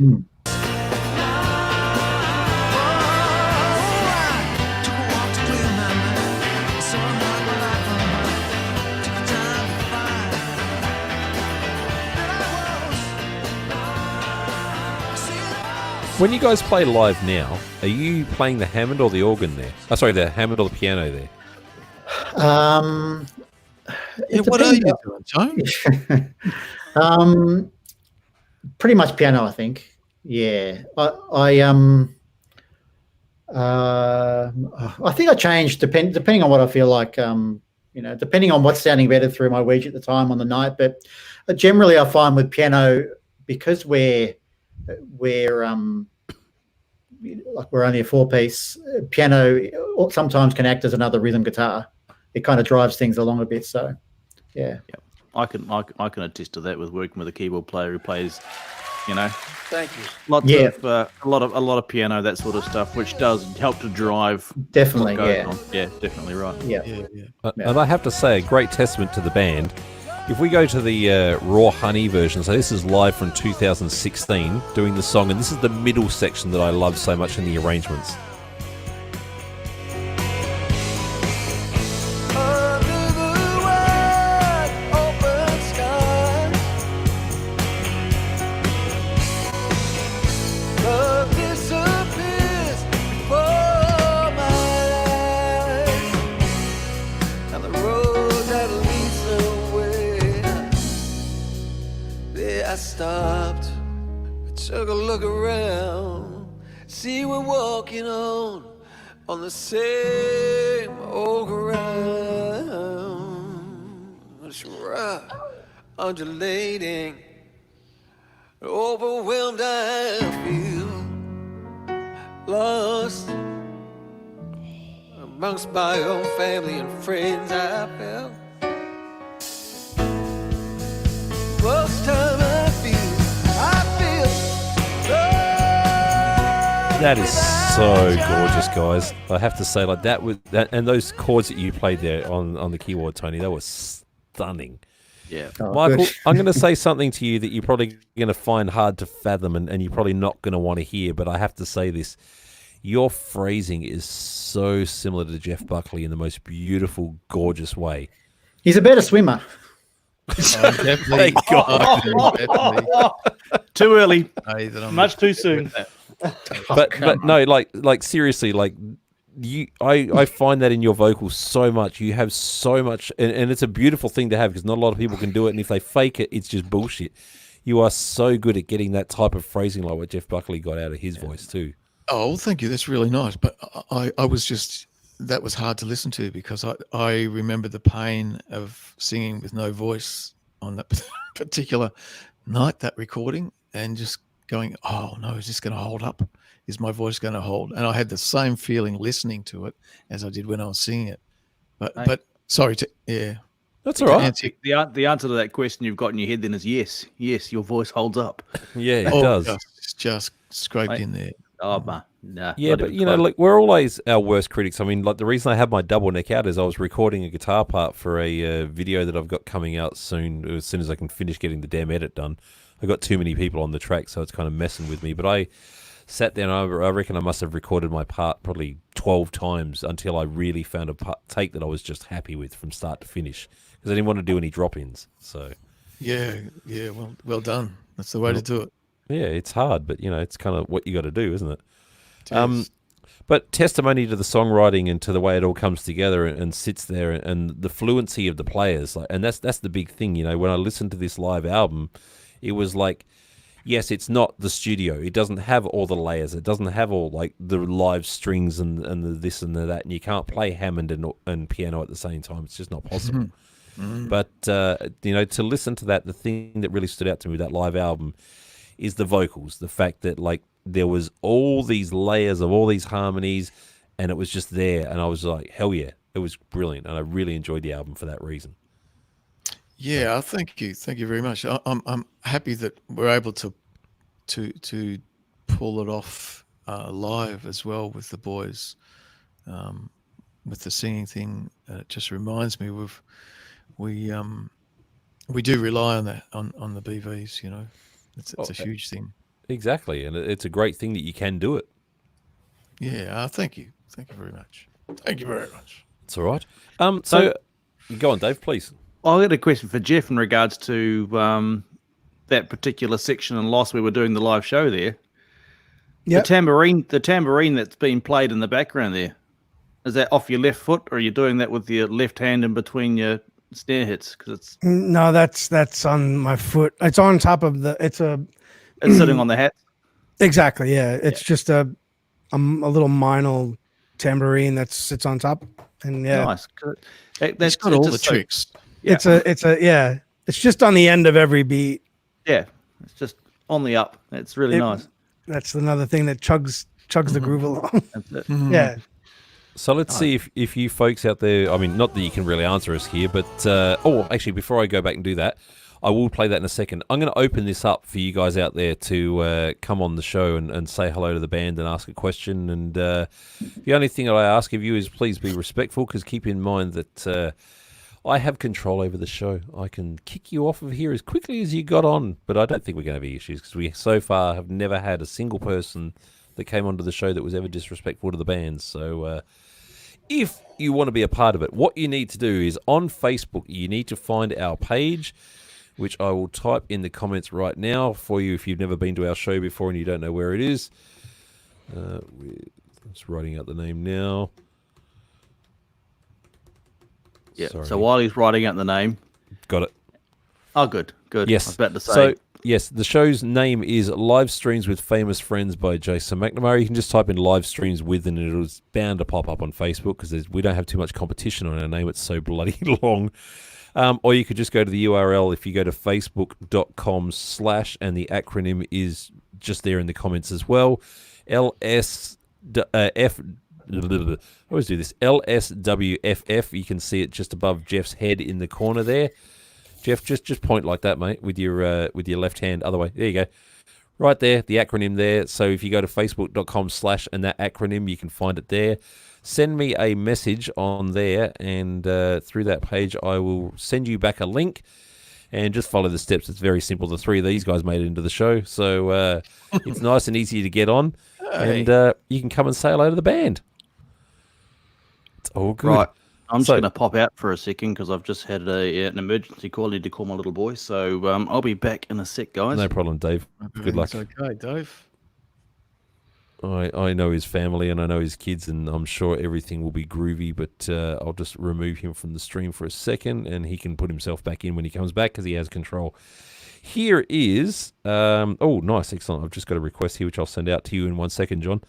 When you guys play live now, are you playing the Hammond or the organ there? Oh, sorry, the Hammond or the piano there? What are you doing, Tone? Pretty much piano, I think. Yeah, I think I changed depending on what I feel like. Depending on what's sounding better through my wedge at the time on the night. But generally, I find with piano, because we're only a 4-piece, piano sometimes can act as another rhythm guitar. It kind of drives things along a bit. So, yeah. I can attest to that with working with a keyboard player who plays, Thank you. lots of a lot of piano, that sort of stuff, which does help to drive. Definitely, on. Yeah, definitely right. Yeah. And I have to say, a great testament to the band. If we go to the Raw Honey version, so this is live from 2016, doing the song, and this is the middle section that I love so much in the arrangements. see we're walking on the same old ground. It's rough, undulating, overwhelmed I feel, lost amongst my own family and friends I felt. Most time I feel That is so gorgeous, guys. I have to say, like that was that, and those chords that you played there on the keyboard, Tony, that was stunning. Yeah. Michael, good. I'm going to say something to you that you're probably going to find hard to fathom, and you're probably not going to want to hear, but I have to say this. Your phrasing is so similar to Jeff Buckley in the most beautiful, gorgeous way. He's a better swimmer. Definitely. Thank God. Definitely. Too early. Say that I'm- Much too soon. But no, like seriously, like I find that in your vocals so much. You have so much, and it's a beautiful thing to have because not a lot of people can do it. And if they fake it, it's just bullshit. You are so good at getting that type of phrasing like what Jeff Buckley got out of his voice too. Oh, well, thank you. That's really nice. But I was just, that was hard to listen to because I remember the pain of singing with no voice on that particular night, that recording, and just going, oh no, is this going to hold up? Is my voice going to hold? And I had the same feeling listening to it as I did when I was singing it. But sorry to, yeah. That's all right. Answer, The answer to that question you've got in your head then is yes. Yes, your voice holds up. Yeah, it does. Just scraped Mate. in there. Oh, man. Nah, Yeah, not but even you know, close. like we're always our worst critics. I mean, like the reason I have my double neck out is I was recording a guitar part for a video that I've got coming out soon. As soon as I can finish getting the damn edit done, I got too many people on the track, so it's kind of messing with me. But I sat there and I reckon I must have recorded my part probably 12 times until I really found a take that I was just happy with from start to finish because I didn't want to do any drop-ins. So Yeah. Well done. That's the way to do it. yeah, it's hard, but you know, it's kind of what you got to do, isn't it? Yes. But testimony to the songwriting and to the way it all comes together and sits there and the fluency of the players, like, and that's the big thing. You know, when I listened to this live album, it was like, yes, it's not the studio. It doesn't have all the layers. It doesn't have all like the live strings and the this and the that. And you can't play Hammond and piano at the same time. It's just not possible. But you know, to listen to that, the thing that really stood out to me with that live album is the vocals. The fact that like there was all these layers of all these harmonies, and it was just there. And I was like, hell yeah, it was brilliant, and I really enjoyed the album for that reason. Yeah, thank you very much. I'm happy that we're able to pull it off live as well with the boys, with the singing thing. It just reminds me we do rely on that on the BVs. You know, it's a huge thing. Exactly, and it's a great thing that you can do it. Yeah, thank you very much. Thank you very much. It's all right. So go on, Dave, please. I got a question for Jeff in regards to that particular section in Lost where we're doing the live show there. Yep. The tambourine that's being played in the background there, is that off your left foot, or are you doing that with your left hand in between your snare hits? Because it's No, that's on my foot. It's on top of it's sitting on the hat. exactly, yeah. It's just a little minor tambourine that sits on top. And yeah. Nice. That's got all the tricks. Yeah. It's just on the end of every beat. Yeah, it's just on the up. It's really nice. That's another thing that chugs the groove along. That's it. Yeah. So let's see if you folks out there, I mean, not that you can really answer us here, but, actually, before I go back and do that, I will play that in a second. I'm going to open this up for you guys out there to come on the show and say hello to the band and ask a question. And the only thing that I ask of you is please be respectful, because keep in mind that I have control over the show. I can kick you off of here as quickly as you got on, but I don't think we're going to have any issues because we so far have never had a single person that came onto the show that was ever disrespectful to the band. So if you want to be a part of it, what you need to do is on Facebook, you need to find our page, which I will type in the comments right now for you if you've never been to our show before and you don't know where it is. I'm just writing out the name now. Yeah. Sorry. So while he's writing out the name, Got it. oh, good. Yes. I was about to say. So yes, the show's name is Live Streams with Famous Friends by Jason McNamara. You can just type in Live Streams with and it's bound to pop up on Facebook because we don't have too much competition on our name. It's so bloody long. Or you could just go to the URL if you go to facebook.com/ and the acronym is just there in the comments as well. LSF. I always do this. LSWFF. You can see it just above Jeff's head in the corner there. Jeff, just point like that, mate, with your left hand. Other way. There you go. Right there, the acronym there. So if you go to facebook.com/ and that acronym, you can find it there. Send me a message on there, and through that page, I will send you back a link. And just follow the steps. It's very simple. The three of these guys made it into the show. So it's nice and easy to get on. Hey. And you can come and say hello to the band. It's all good. Right. I'm just going to pop out for a second because I've just had an emergency call. I need to call my little boy. So I'll be back in a sec, guys. No problem, Dave. Good luck. Okay, Dave. I know his family and I know his kids, and I'm sure everything will be groovy, but I'll just remove him from the stream for a second, and he can put himself back in when he comes back because he has control. Here is... oh, nice. Excellent. I've just got a request here, which I'll send out to you in 1 second, John.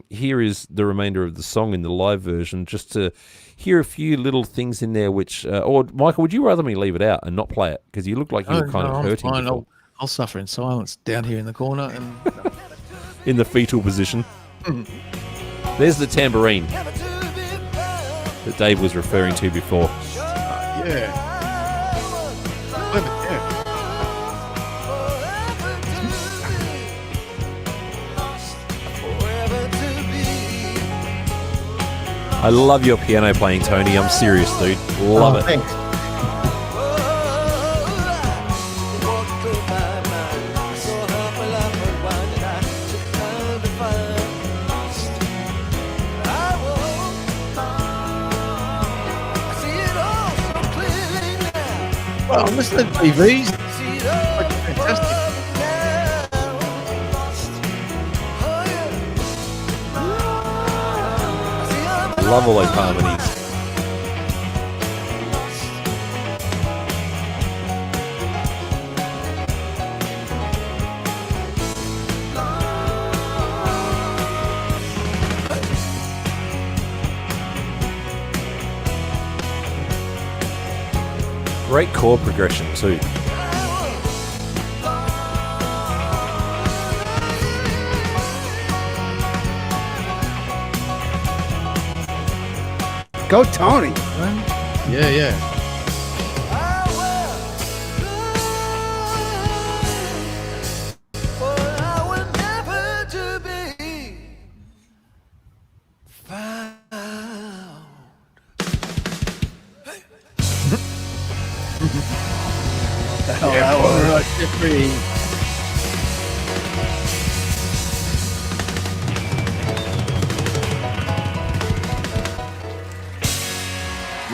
Here is the remainder of the song in the live version, just to hear a few little things in there which... or, Michael, would you rather me leave it out and not play it? Because you look like you were kind of hurting. I'll suffer in silence down here in the corner. And in the fetal position. There's the tambourine that Dave was referring to before. Yeah. I love your piano playing, Tony. I'm serious, dude. Love it. Thanks. Well, I'm listening to TVs. Fantastic. Love all those harmonies. Great chord progression too. Go Tony. Yeah. Jeffrey.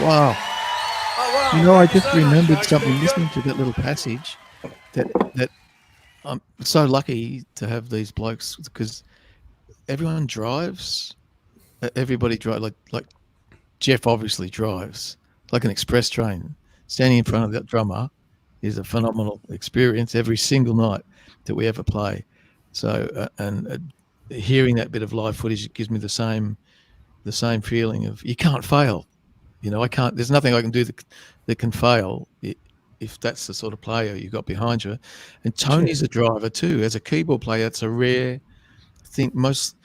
Wow. You know, I just remembered something listening to that little passage that I'm so lucky to have these blokes because everyone drives. Everybody drives. Like Jeff obviously drives like an express train. Standing in front of that drummer is a phenomenal experience every single night that we ever play. So, hearing that bit of live footage, it gives me the same feeling of you can't fail. You know, there's nothing I can do that can fail if that's the sort of player you got behind you. And Tony's a driver too. As a keyboard player, it's a rare thing. Most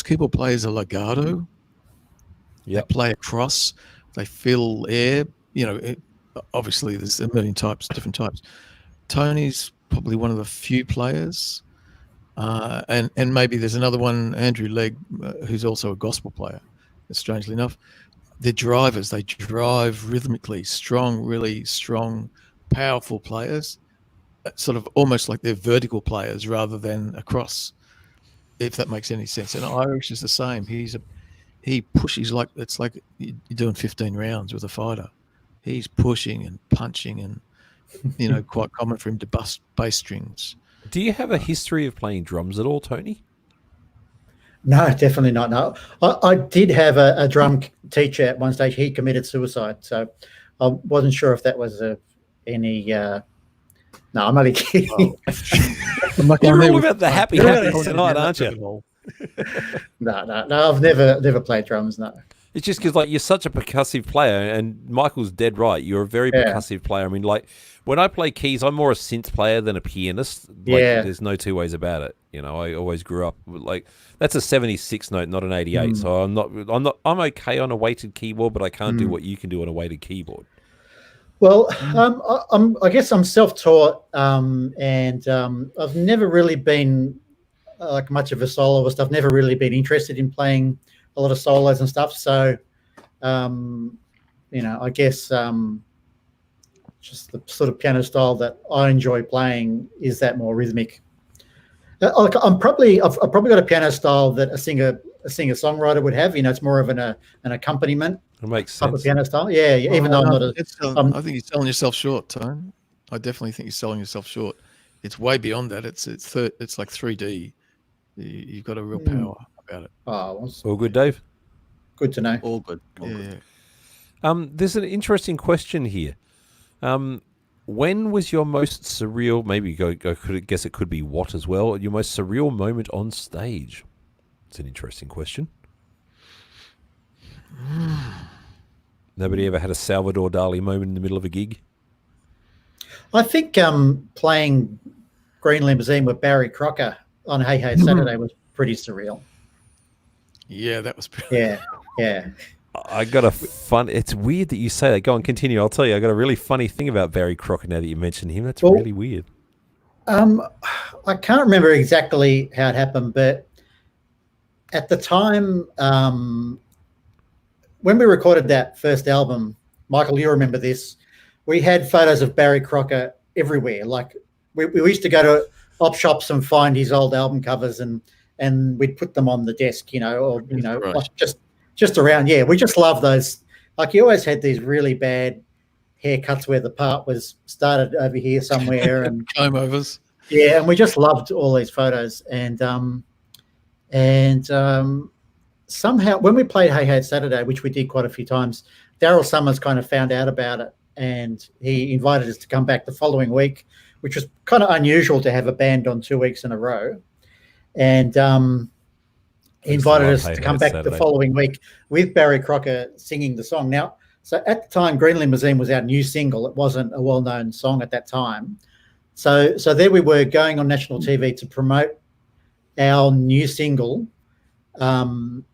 keyboard players are legato. They play across. They fill air. You know, obviously there's a million different types. Tony's probably one of the few players. And maybe there's another one, Andrew Legg, who's also a gospel player, strangely enough. They're drivers. They drive rhythmically, strong, really strong, powerful players, sort of almost like they're vertical players rather than across, if that makes any sense. And Irish is the same. He pushes like it's like you're doing 15 rounds with a fighter. He's pushing and punching and, you know, quite common for him to bust bass strings. Do you have a history of playing drums at all, Tony? No, definitely not. No, I did have a drum teacher at one stage. He committed suicide, so I wasn't sure if that was any No, I'm only kidding. You're all about the happy tonight, aren't you? No. I've never played drums. No. It's just because, like, you're such a percussive player, and Michael's dead right. You're a very percussive player. I mean, like, when I play keys, I'm more a synth player than a pianist. Like, there's no two ways about it. You know, I always grew up with, like, that's a 76 note, not an 88. So I'm okay on a weighted keyboard, but I can't do what you can do on a weighted keyboard. Well, I guess I'm self-taught, and I've never really been like much of a soloist. I've never really been interested in playing a lot of solos and stuff. So, I guess just the sort of piano style that I enjoy playing is that more rhythmic. I've probably got a piano style that a singer-songwriter would have. It's more of an accompaniment. It makes type sense. of piano style. Yeah, even though I'm not I think you're selling yourself short, Tone. I definitely think you're selling yourself short. It's way beyond that. It's like 3D. You've got a real power about it. Oh, All good, Dave? Good to know. All good. There's an interesting question here. When was your most surreal, maybe guess it could be what as well, your most surreal moment on stage? It's an interesting question. Nobody ever had a Salvador Dali moment in the middle of a gig? I think playing Green Limousine with Barry Crocker on Hey Hey Saturday was pretty surreal. Yeah, that was pretty. Yeah. I got it's weird that you say that. Go on, continue. I'll tell you, I got a really funny thing about Barry Crocker now that you mentioned him. That's really weird. I can't remember exactly how it happened, but at the time, when we recorded that first album, Michael, you remember this, we had photos of Barry Crocker everywhere. Like we used to go to op shops and find his old album covers and we'd put them on the desk, like just around. Yeah, we just love those. Like he always had these really bad haircuts where the part was started over here somewhere and comb overs. Yeah, and we just loved all these photos. And somehow when we played Hey Hey Saturday, which we did quite a few times, Daryl Summers kind of found out about it and he invited us to come back the following week, which was kind of unusual to have a band on 2 weeks in a row. And he invited us to come back the following week with Barry Crocker singing the song. Now, so at the time, Green Limousine was our new single. It wasn't a well-known song at that time. So there we were going on national TV to promote our new single, and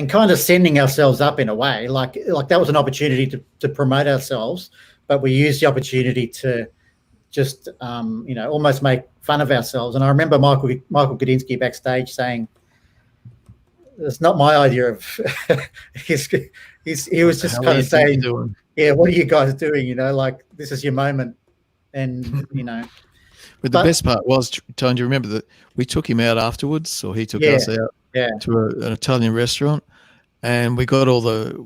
kind of sending ourselves up in a way, like that was an opportunity to promote ourselves, but we used the opportunity to just almost make fun of ourselves. And I remember Michael Gudinski backstage saying, "It's not my idea of." he was just kind of saying, "Yeah, what are you guys doing? Like this is your moment." And But the best part was, Tone, do you remember that we took him out afterwards, or he took us out to an Italian restaurant, and we got all the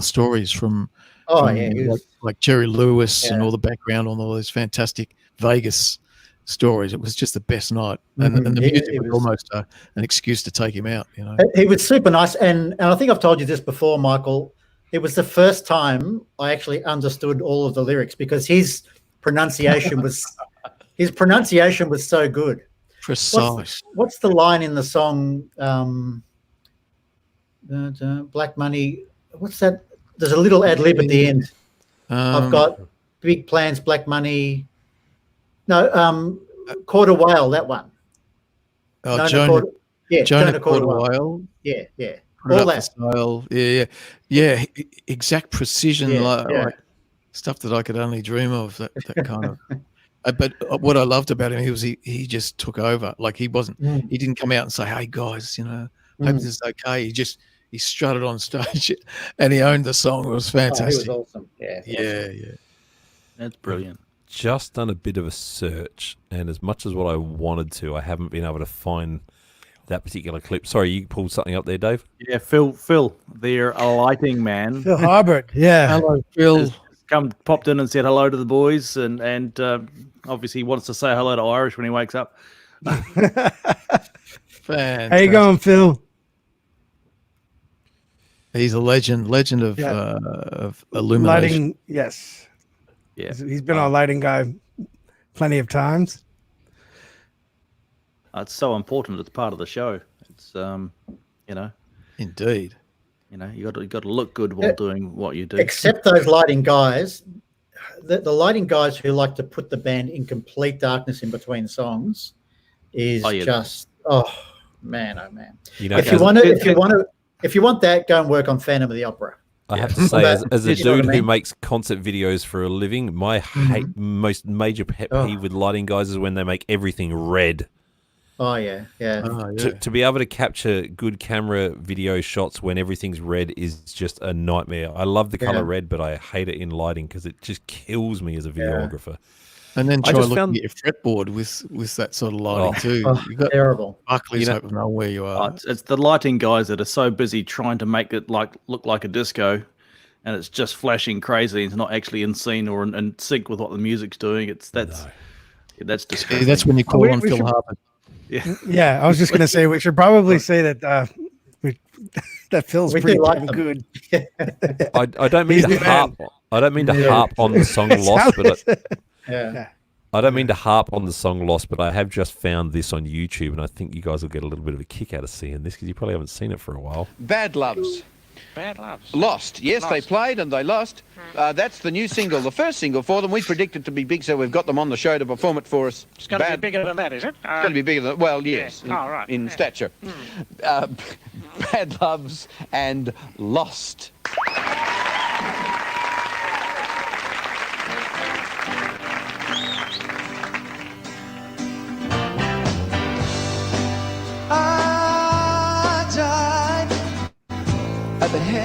stories from like Jerry Lewis and all the background on all those fantastic Vegas stories. It was just the best night, and the music was almost an excuse to take him out. He was super nice, and I think I've told you this before, Michael. It was the first time I actually understood all of the lyrics because his pronunciation was so good. Precise. What's the line in the song? Black Money. What's that? There's a little ad lib at the end. I've got big plans, Black Money. No, Quarter Whale. That one. Oh, Jonah Quarter Whale. Yeah. All that style. Yeah. Exact precision, like stuff that I could only dream of. That kind of. But what I loved about him, he just took over. Like he wasn't. He didn't come out and say, "Hey guys, hope this is okay." He strutted on stage and he owned the song. It was fantastic. He was awesome. Yeah. That's brilliant. Just done a bit of a search, and as much as what I wanted to, I haven't been able to find that particular clip. Sorry, you pulled something up there, Dave? Yeah, Phil, their lighting man. Phil Harbert, yeah. Hello, Phil. Popped in and said hello to the boys, and obviously he wants to say hello to Irish when he wakes up. Fantastic. How you going, Phil? He's a legend of illumination. Lighting, yes. Yeah. He's been our lighting guy plenty of times. It's so important. It's part of the show. It's you know, Indeed. you got to look good while doing what you do. Except those lighting guys, the lighting guys who like to put the band in complete darkness in between songs is just man. If you want that, go and work on Phantom of the Opera. I have to say, as a dude who makes concert videos for a living, my most major pet peeve with lighting guys is when they make everything red. Oh yeah. To be able to capture good camera video shots when everything's red is just a nightmare. I love the color red, but I hate it in lighting because it just kills me as a videographer. And then try looking at your fretboard with that sort of lighting too. You got terrible. Buckley's hope of knowing where you are. It's the lighting guys that are so busy trying to make it look like a disco, and it's just flashing crazy. It's not actually in scene or in sync with what the music's doing. That's disgusting. That's when you call on Phil Harper. Yeah, I was just gonna say we should probably say that that Phil's pretty damn good. I don't mean to harp. I don't mean to harp on the song Lost, but I don't mean to harp on the song Lost, but I have just found this on YouTube, and I think you guys will get a little bit of a kick out of seeing this because you probably haven't seen it for a while. Badloves. Badloves. Lost. Yes, they played and they lost. That's the new single, the first single for them. We predicted to be big, so we've got them on the show to perform it for us. It's going to be bigger than that, is it? It's going to be bigger than, well, yes, in stature. Badloves and Lost.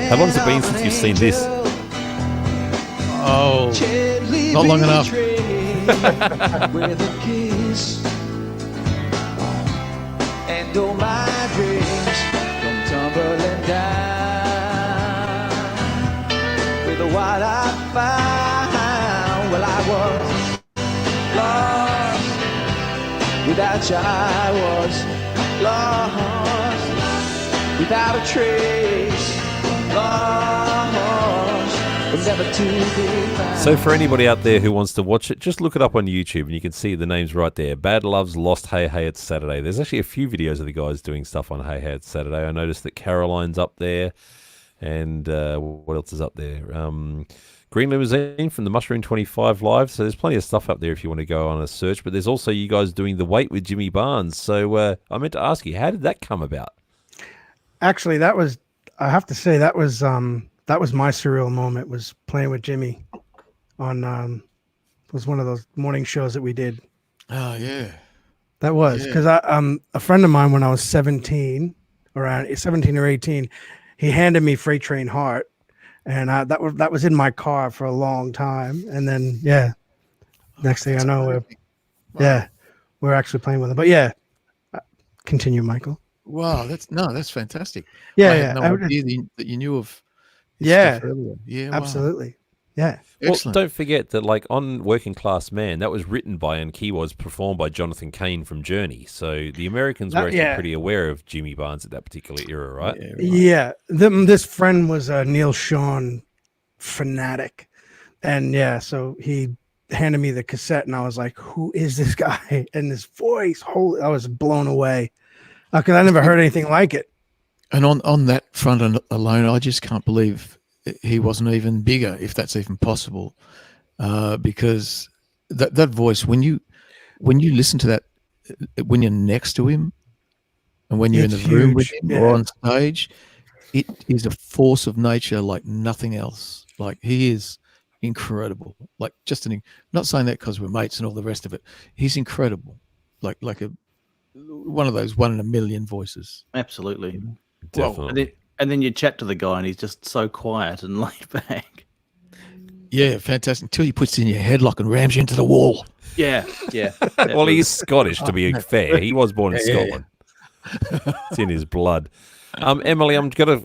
How long's it been since you've seen this? Oh, not long enough. With a kiss, and all my dreams come tumbling down. With a white I found, well, I was lost. Without you, I was lost. Without a trace. So for anybody out there who wants to watch it, just look it up on YouTube and you can see the names right there. Badloves, Lost, Hey Hey It's Saturday. There's actually a few videos of the guys doing stuff on Hey Hey It's Saturday. I noticed that Caroline's up there, and what else is up there? Green Limousine from the Mushroom 25 Live. So there's plenty of stuff up there if you want to go on a search. But there's also you guys doing The Wait with Jimmy Barnes. So I meant to ask you, how did that come about? Actually, I have to say that was my surreal moment, was playing with Jimmy on was one of those morning shows that we did. Oh yeah, that was because a friend of mine when I was 17, around 17 or 18, he handed me Freight Train Heart, and that was in my car for a long time, and then next thing I know we're actually playing with him. But continue, Michael. Wow, that's fantastic. Yeah, I had no idea that you knew of. Yeah, absolutely. Yeah. Well, don't forget that, like, on Working Class Man, that was written by and keywords performed by Jonathan Cain from Journey. So the Americans were actually pretty aware of Jimmy Barnes at that particular era, right? Yeah. This friend was a Neil Sean fanatic, and so he handed me the cassette, and I was like, "Who is this guy?" And this voice, I was blown away. Because I never heard anything like it. And on that front alone, I just can't believe he wasn't even bigger, if that's even possible. Because that voice, when you listen to that, when you're next to him, and when you're in the room with him or on stage, it is a force of nature like nothing else. Like, he is incredible. Like, not saying that because we're mates and all the rest of it. He's incredible. Like one of those 1 in a million voices. Absolutely. Definitely. Well, and then you chat to the guy and he's just so quiet and laid back. Yeah, fantastic. Until he puts it in your headlock and rams you into the wall. Yeah. Well, he's Scottish, to be fair. He was born in Scotland. It's in his blood. Emma, I've got to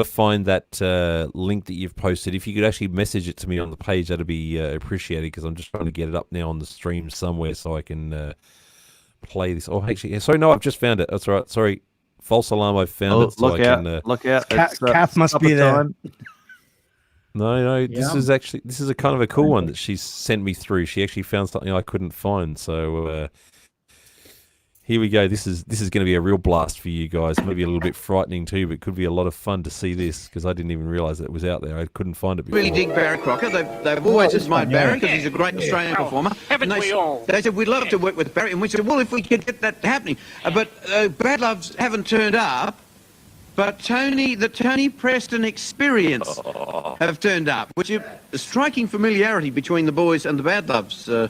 find that link that you've posted. If you could actually message it to me on the page, that'd be appreciated, because I'm just trying to get it up now on the stream somewhere so I can play this. Oh, actually, sorry, no, I've just found it. That's all right. Sorry, false alarm. I found it. So look out! Kath must be there. Time. No, this Yeah. is a kind of a cool one that she sent me through. She actually found something I couldn't find. So here we go. This is going to be a real blast for you guys. Maybe a little bit frightening too, but it could be a lot of fun to see this because I didn't even realise that it was out there. I couldn't find it before. Really dig Barry Crocker. They've always admired Barry because he's a great Australian performer. haven't And we all? They said, we'd love to work with Barry. And we said, well, if we could get that happening. But Badloves haven't turned up. But the Tony Preston Experience have turned up, which is a striking familiarity between the boys and the Badloves.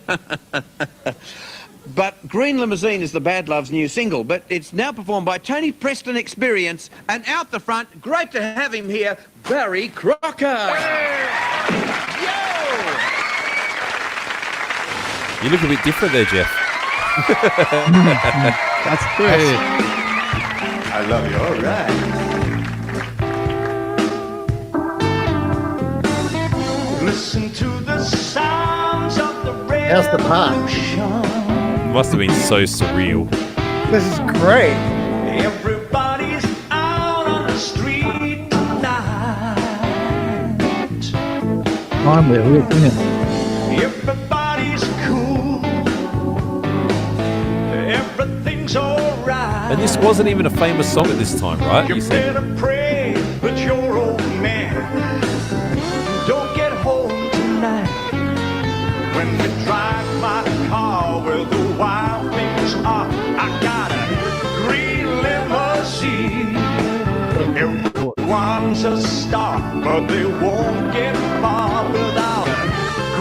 But Green Limousine is the Badloves' new single, but it's now performed by Tony Preston Experience, and out the front, great to have him here, Barry Crocker. Yo! You look a bit different there, Jeff. That's great. I love you. All right. Listen to the sounds of the How's the part? Must have been so surreal. This is great. Everybody's out on the street tonight. Finally, a real thing. Everybody's cool. Everything's alright. And this wasn't even a famous song at this time, right? You You said. better pray that your old man don't get home tonight. When we drive my car where the wild things are, I got a green limousine. Everyone's a star, but they won't get far without a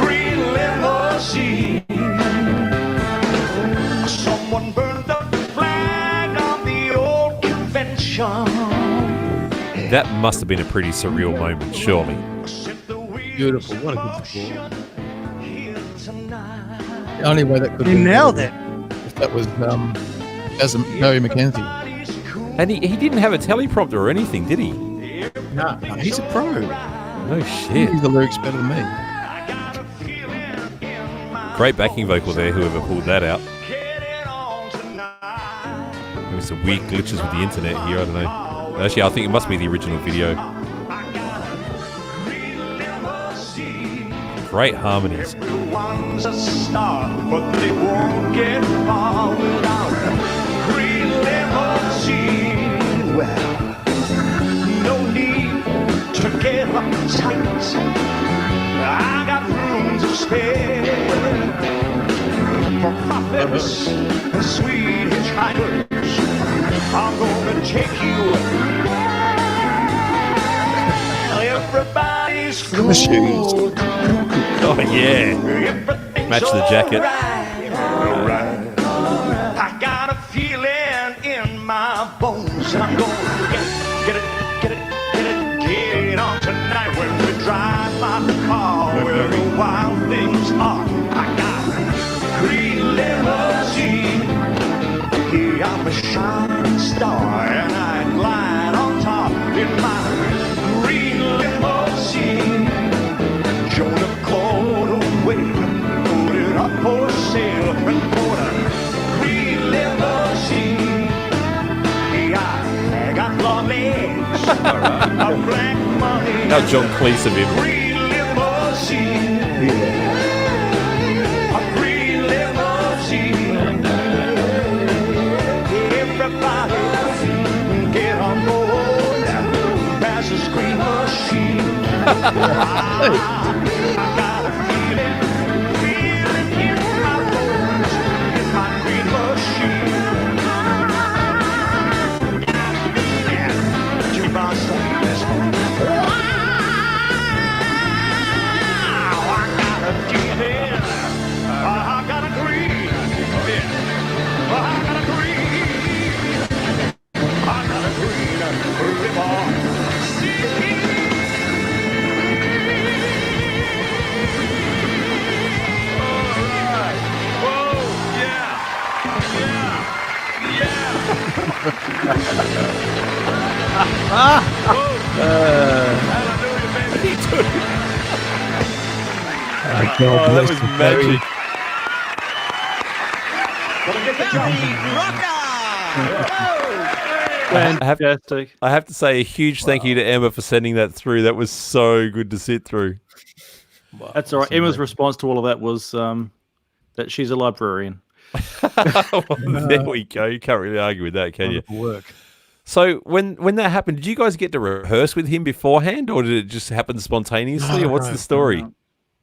green limousine. Someone burned the flag on the old convention. That must have been a pretty surreal moment, surely. Beautiful. What a good score. The only way that could You be nailed it. if that was as Barry McKenzie. And he didn't have a teleprompter or anything, did he? No. No, he's a pro. No shit. He's the lyrics better than me. Great backing vocal there, whoever pulled that out. Maybe some weird glitches with the internet here, I don't know. Actually, I think it must be the original video. Great harmonies. Everyone's a star, but they won't get far without a green limousine. Well, no need to get uptight. I got room to spare for prophets and sweet hitchhikers. I'm gonna take you. Everybody's cool. The shoes. Oh, yeah. Match the jacket. I got a feeling in my bones. I'm gonna get it on tonight when we drive my car where the wild things are. I got a green limousine. Yeah, I'm a shining star and I glide on top in my green limousine. Jonah called away, put it up for sale, and for a green limousine. Yeah, I got long legs, a black money, How John Cleese of him. green limousine. A green limousine. Everybody get on board, pass this green machine. I got a feeling in my bones, in my green machine. Yeah, Jimmy Boston, this one. Wow, I got a feeling, I got a green, yeah, I got a green, I got a green ribbon. Oh, that was magic. Fantastic. I have to say a huge thank you to Emma for sending that through. That was so good to sit through. Wow, That's all right. Emma's response to all of that was that she's a librarian. Well, there we go. You can't really argue with that, can you? Work. So when that happened, did you guys get to rehearse with him beforehand, or did it just happen spontaneously, or what's the story?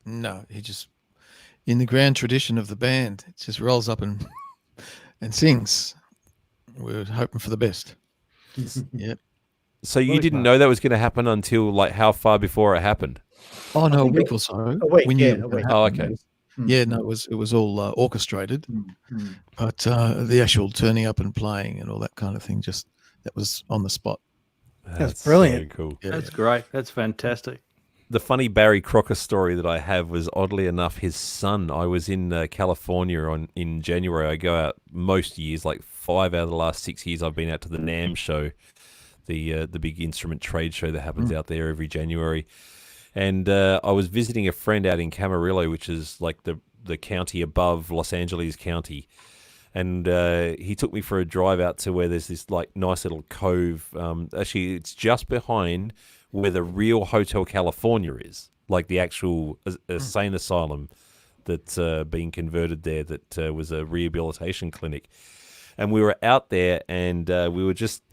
No, he just, in the grand tradition of the band, it just rolls up and sings. We're hoping for the best. Yep. So you didn't know that was going to happen until like how far before it happened? Oh no, a week or so. A week, We knew yeah, it was a gonna week. Oh, happen. okay. Yeah, no, it was all orchestrated, but the actual turning up and playing and all that kind of thing, just that was on the spot. That's brilliant. So cool. Yeah, That's great. That's fantastic. The funny Barry Crocker story that I have was, oddly enough, his son. I was in California in January. I go out most years, like 5 out of the last 6 years. I've been out to the NAMM show, the big instrument trade show that happens out there every January. And I was visiting a friend out in Camarillo, which is like the county above Los Angeles County. And he took me for a drive out to where there's this like nice little cove. Actually, it's just behind where the real Hotel California is, like the actual insane asylum that's being converted there, that was a rehabilitation clinic. And we were out there, and we were just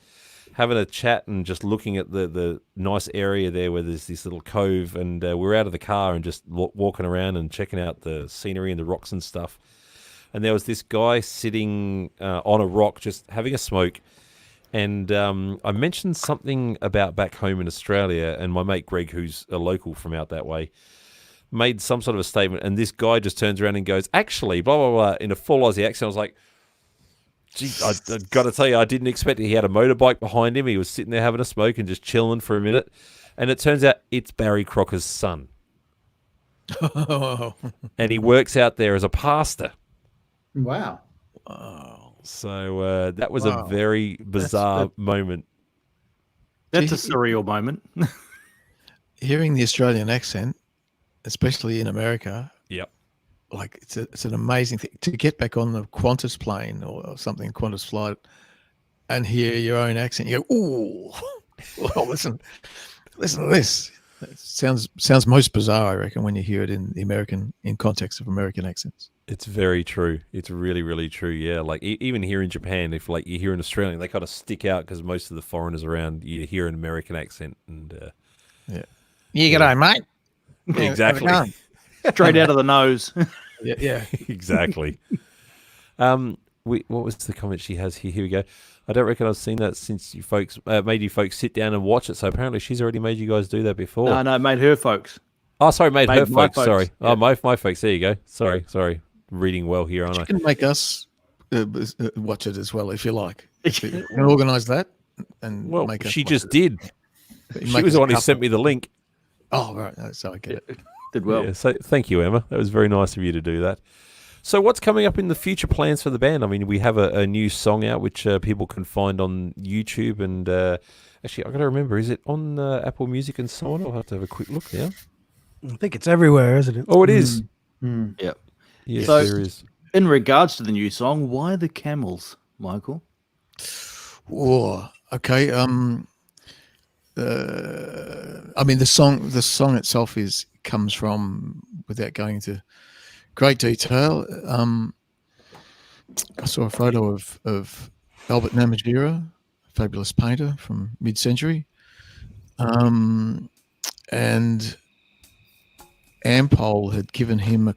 having a chat and just looking at the nice area there where there's this little cove, and we're out of the car and just walking around and checking out the scenery and the rocks and stuff. And there was this guy sitting on a rock just having a smoke. And I mentioned something about back home in Australia, and my mate Greg, who's a local from out that way, made some sort of a statement, and this guy just turns around and goes, actually, blah, blah, blah, in a full Aussie accent. I was like, gee, I've got to tell you, I didn't expect it. He had a motorbike behind him. He was sitting there having a smoke and just chilling for a minute. And it turns out it's Barry Crocker's son. And he works out there as a pastor. Wow. So that was a very bizarre moment. That's a surreal moment. hearing the Australian accent, especially in America, Yep. like it's an amazing thing to get back on the Qantas plane or something, Qantas flight, and hear your own accent. You go, ooh, well, listen to this. It sounds most bizarre, I reckon, when you hear it in context of American accents. It's very true. It's really, really true. Yeah, like even here in Japan, if like you hear an Australian, they kind of stick out because most of the foreigners around, you hear an American accent, and You get on, mate. exactly, Straight out of the nose. Yeah. exactly. What was the comment she has here? Here we go. I don't reckon I've seen that since you folks made you folks sit down and watch it. So apparently she's already made you guys do that before. No, made her folks. Oh, sorry, made her my folks. Sorry. Yeah. Oh, my folks. There you go. Sorry. Reading well here, aren't You I? can make us watch it as well if you like. You can organise that and Well, make us she watch just it. did. You She make was us the a one who couple. sent me the link. Oh, right. No, so I get it. Did well. Yeah, so thank you, Emma. That was very nice of you to do that. So what's coming up in the future plans for the band? I mean, we have a new song out which people can find on YouTube, and actually, I got to remember, is it on Apple Music and so on? I'll have to have a quick look now. I think it's everywhere, isn't it? Oh, it is. Yep. Yes, So- there is. In regards to the new song, why the camels, Michael? Oh, okay. I mean, the song itself comes from, without going into great detail. I saw a photo of Albert Namatjira, a fabulous painter from mid-century, and Ampol had given him a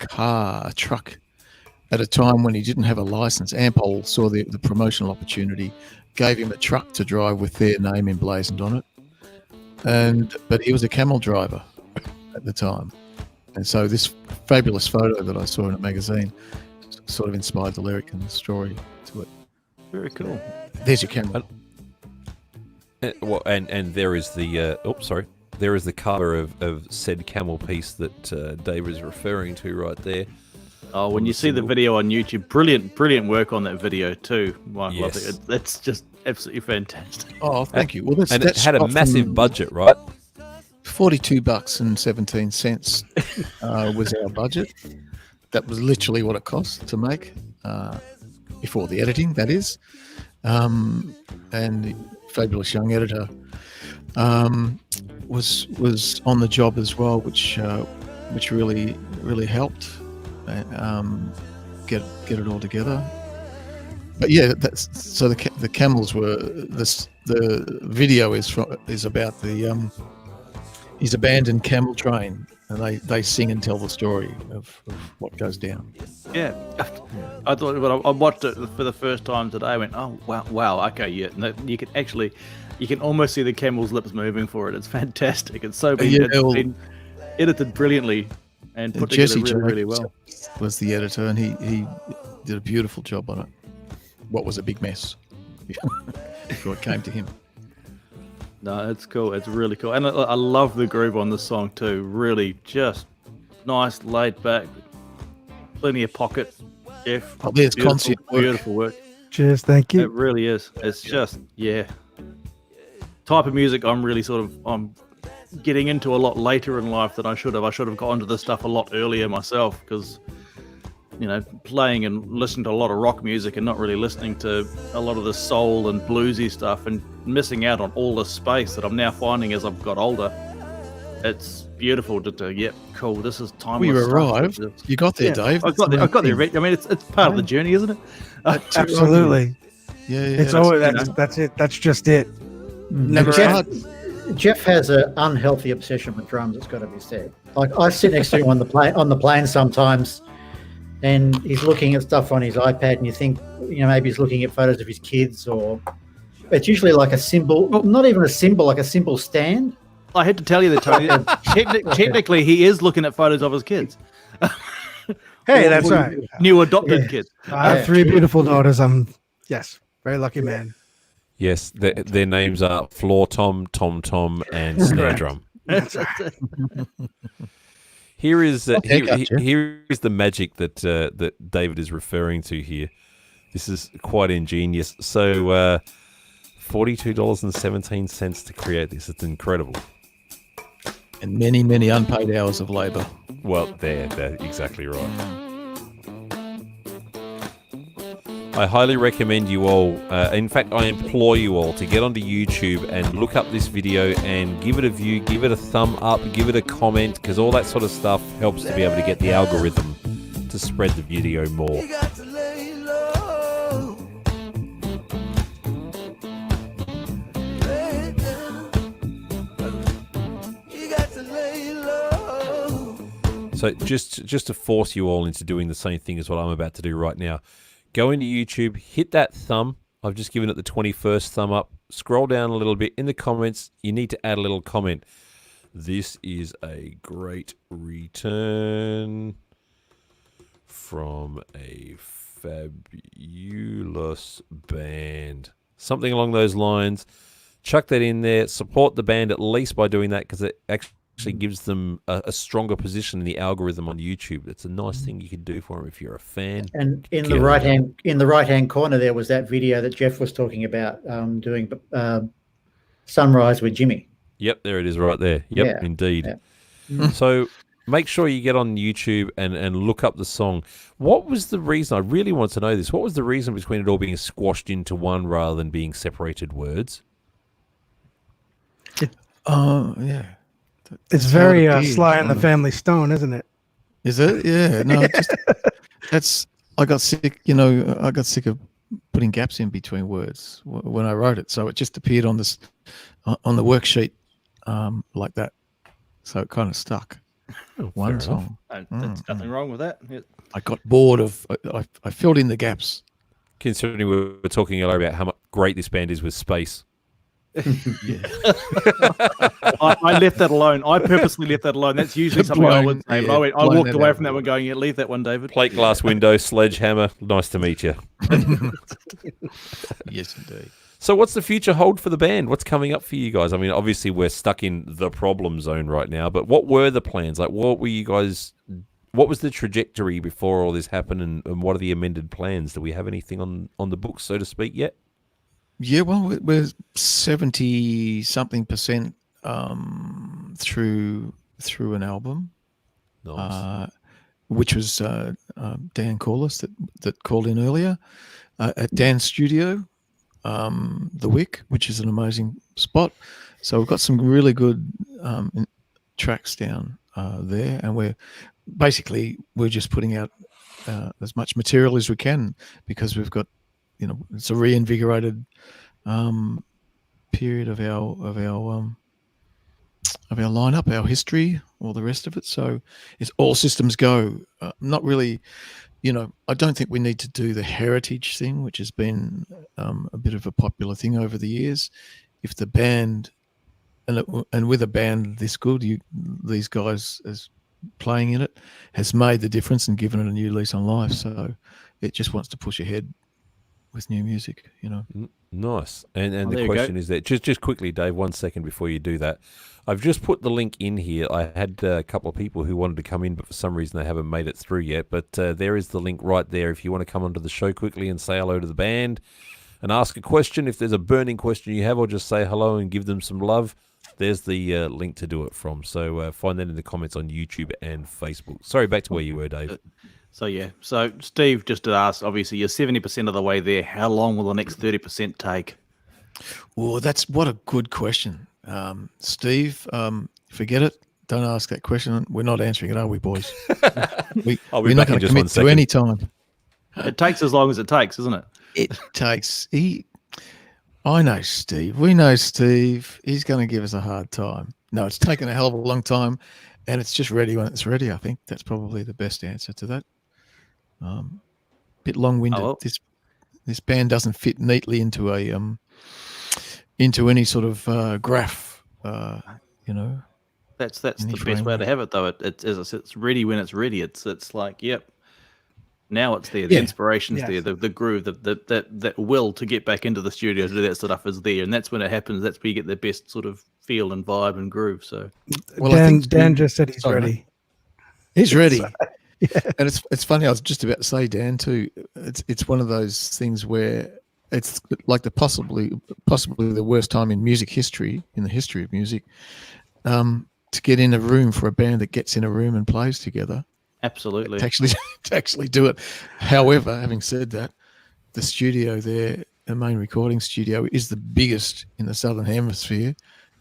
truck, at a time when he didn't have a license. Ampol saw the promotional opportunity, gave him a truck to drive with their name emblazoned on it, but he was a camel driver at the time, and so this fabulous photo that I saw in a magazine sort of inspired the lyric and the story to it. Very cool. There's your camel. And there is the there is the cover of said camel piece that Dave is referring to right there. Oh, when you see the video on YouTube, brilliant work on that video too, Michael. I think that's just absolutely fantastic. Oh, thank you. Well, And it had a massive budget, right? $42.17 was our budget. That was literally what it cost to make, before the editing, that is. And fabulous young editor, was on the job as well, which really helped get it all together. But yeah, so the camels were this. The video is about the his abandoned camel train, and they sing and tell the story of what goes down. Yeah, I thought when I watched it for the first time today, I went, "Oh wow, okay, yeah." No, you can almost see the camel's lips moving for it. It's fantastic. It's been edited brilliantly and put together really well. Was the editor, and he did a beautiful job on it. What was a big mess before it came to him. No, it's cool. It's really cool, and I love the groove on this song too. Really, just nice, laid back, plenty of pocket. Jeff, oh, there's beautiful work. Cheers, thank you. It really is. It's just type of music I'm getting into a lot later in life than I should have. I should have got into this stuff a lot earlier myself, because playing and listening to a lot of rock music and not really listening to a lot of the soul and bluesy stuff, and missing out on all the space that I'm now finding as I've got older. It's beautiful to cool. This is timeless. Well, you arrived. You got there, Dave. I got there. I mean, it's part of the journey, isn't it? Absolutely. Yeah. It's always that's it. That's just it. Never Jeff has an unhealthy obsession with drums. It's got to be said. Like, I sit next to him on the plane sometimes, and he's looking at stuff on his iPad, and you think, maybe he's looking at photos of his kids, or it's usually like a symbol, not even a symbol, like a simple stand. I had to tell you that, Tony. Technically, he is looking at photos of his kids. Hey, that's right. New adopted kids. I have 3 beautiful daughters. I'm very lucky man. Yes, their names are Floor Tom, Tom Tom, and Snare Drum. That's right. Here is the magic that David is referring to here. This is quite ingenious. So, $42.17 to create this. It's incredible. And many, many unpaid hours of labour. Well, they're exactly right. I highly recommend you all, in fact, I implore you all to get onto YouTube and look up this video and give it a view, give it a thumb up, give it a comment, because all that sort of stuff helps to be able to get the algorithm to spread the video more. So just to force you all into doing the same thing as what I'm about to do right now, go into YouTube, hit that thumb. I've just given it the 21st thumb up. Scroll down a little bit. In the comments, you need to add a little comment. This is a great return from a fabulous band. Something along those lines. Chuck that in there. Support the band at least by doing that, because it actually gives them a stronger position in the algorithm on YouTube. It's a nice thing you can do for them if you're a fan. And in the right hand corner there was that video that Jeff was talking about, doing Sunrise with Jimmy. Yep, there it is right there. Yep, indeed. Yeah. So make sure you get on YouTube and look up the song. What was the reason? I really want to know this. What was the reason between it all being squashed into one rather than being separated words? Yeah. It's very Sly and the Family Stone, isn't it? Is it? Yeah. No, I got sick. I got sick of putting gaps in between words when I wrote it, so it just appeared on the worksheet like that. So it kind of stuck. One song. There's nothing wrong with that. I got bored of. I filled in the gaps. Considering we were talking earlier about how great this band is with space. I left that alone. I purposely left that alone. That's usually something I would say. But I walked away from that one going, leave that one, David. Plate glass window, sledgehammer. Nice to meet you. Yes, indeed. So what's the future hold for the band? What's coming up for you guys? I mean, obviously we're stuck in the problem zone right now, but what were the plans? Like, what were you guys... What was the trajectory before all this happened, and what are the amended plans? Do we have anything on the books, so to speak, yet? Yeah, well, we're 70-something% through an album, nice. Which was Dan Corliss that called in earlier at Dan's studio. the Wick, which is an amazing spot. So we've got some really good tracks down there, and we're just putting out as much material as we can, because we've got, it's a reinvigorated period of our lineup, our history, all the rest of it. So it's all systems go. Not really, I don't think we need to do the heritage thing, which has been a bit of a popular thing over the years. If the band and with a band this good, these guys as playing in it has made the difference and given it a new lease on life. So it just wants to push ahead with new music, Nice. And Well, the there you question go. is that just quickly, Dave, 1 second before you do that, I've just put the link in here. I had a couple of people who wanted to come in, but for some reason they haven't made it through yet. But there is the link right there if you want to come onto the show quickly and say hello to the band and ask a question. If there's a burning question you have, or just say hello and give them some love, there's the link to do it from. So find that in the comments on YouTube and Facebook. Sorry, back to where you were, Dave. So Steve just asked, obviously you're 70% of the way there. How long will the next 30% take? Well, that's what a good question. Steve, forget it. Don't ask that question. We're not answering it, are we, boys? I'll be We're not back in going to just 1 commit to second. any time. It takes as long as it takes, isn't it? It takes. I know Steve. We know Steve. He's going to give us a hard time. No, it's taken a hell of a long time, and it's just ready when it's ready. I think that's probably the best answer to that. Bit long-winded. Oh, well. This band doesn't fit neatly into any sort of graph. That's Any the best way framework. to have it, though. It's as I said, it's ready when it's ready. It's like, yep. Now it's there. The Yeah. inspiration's Yes. there. The groove, that will to get back into the studio to do that stuff is there, and that's when it happens. That's where you get the best sort of feel and vibe and groove. So Well, I think Dan Steve- just said he's Sorry, ready. He's ready. And it's funny. I was just about to say, Dan, too. It's one of those things where it's like the possibly the worst time in music history, in the history of music, to get in a room for a band that gets in a room and plays together. absolutely, To actually do it. However, having said that, the studio there, the main recording studio, is the biggest in the Southern Hemisphere,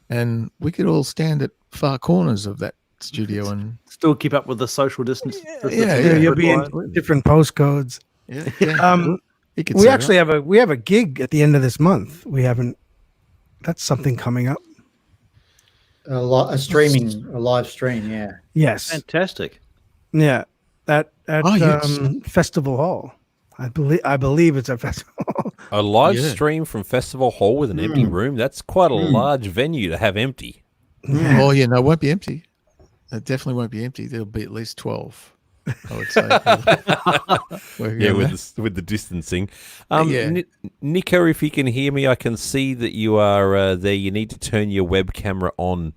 and we could all stand at far corners of that studio and still keep up with the social distance. You'll be in absolutely. different postcodes. Yeah. He could We say actually that. have a gig at the end of this month. We haven't. That's something coming up. A live stream, yeah. Yes. Fantastic. Yeah. At yes. Festival Hall. I believe it's a festival. A live Yeah. stream from Festival Hall with an empty room? That's quite a large venue to have empty. Oh yeah, no, it won't be empty. It definitely won't be empty. There'll be at least 12, I would say. Yeah, with the distancing. Yeah. Nico, if you can hear me, I can see that you are there. You need to turn your web camera on.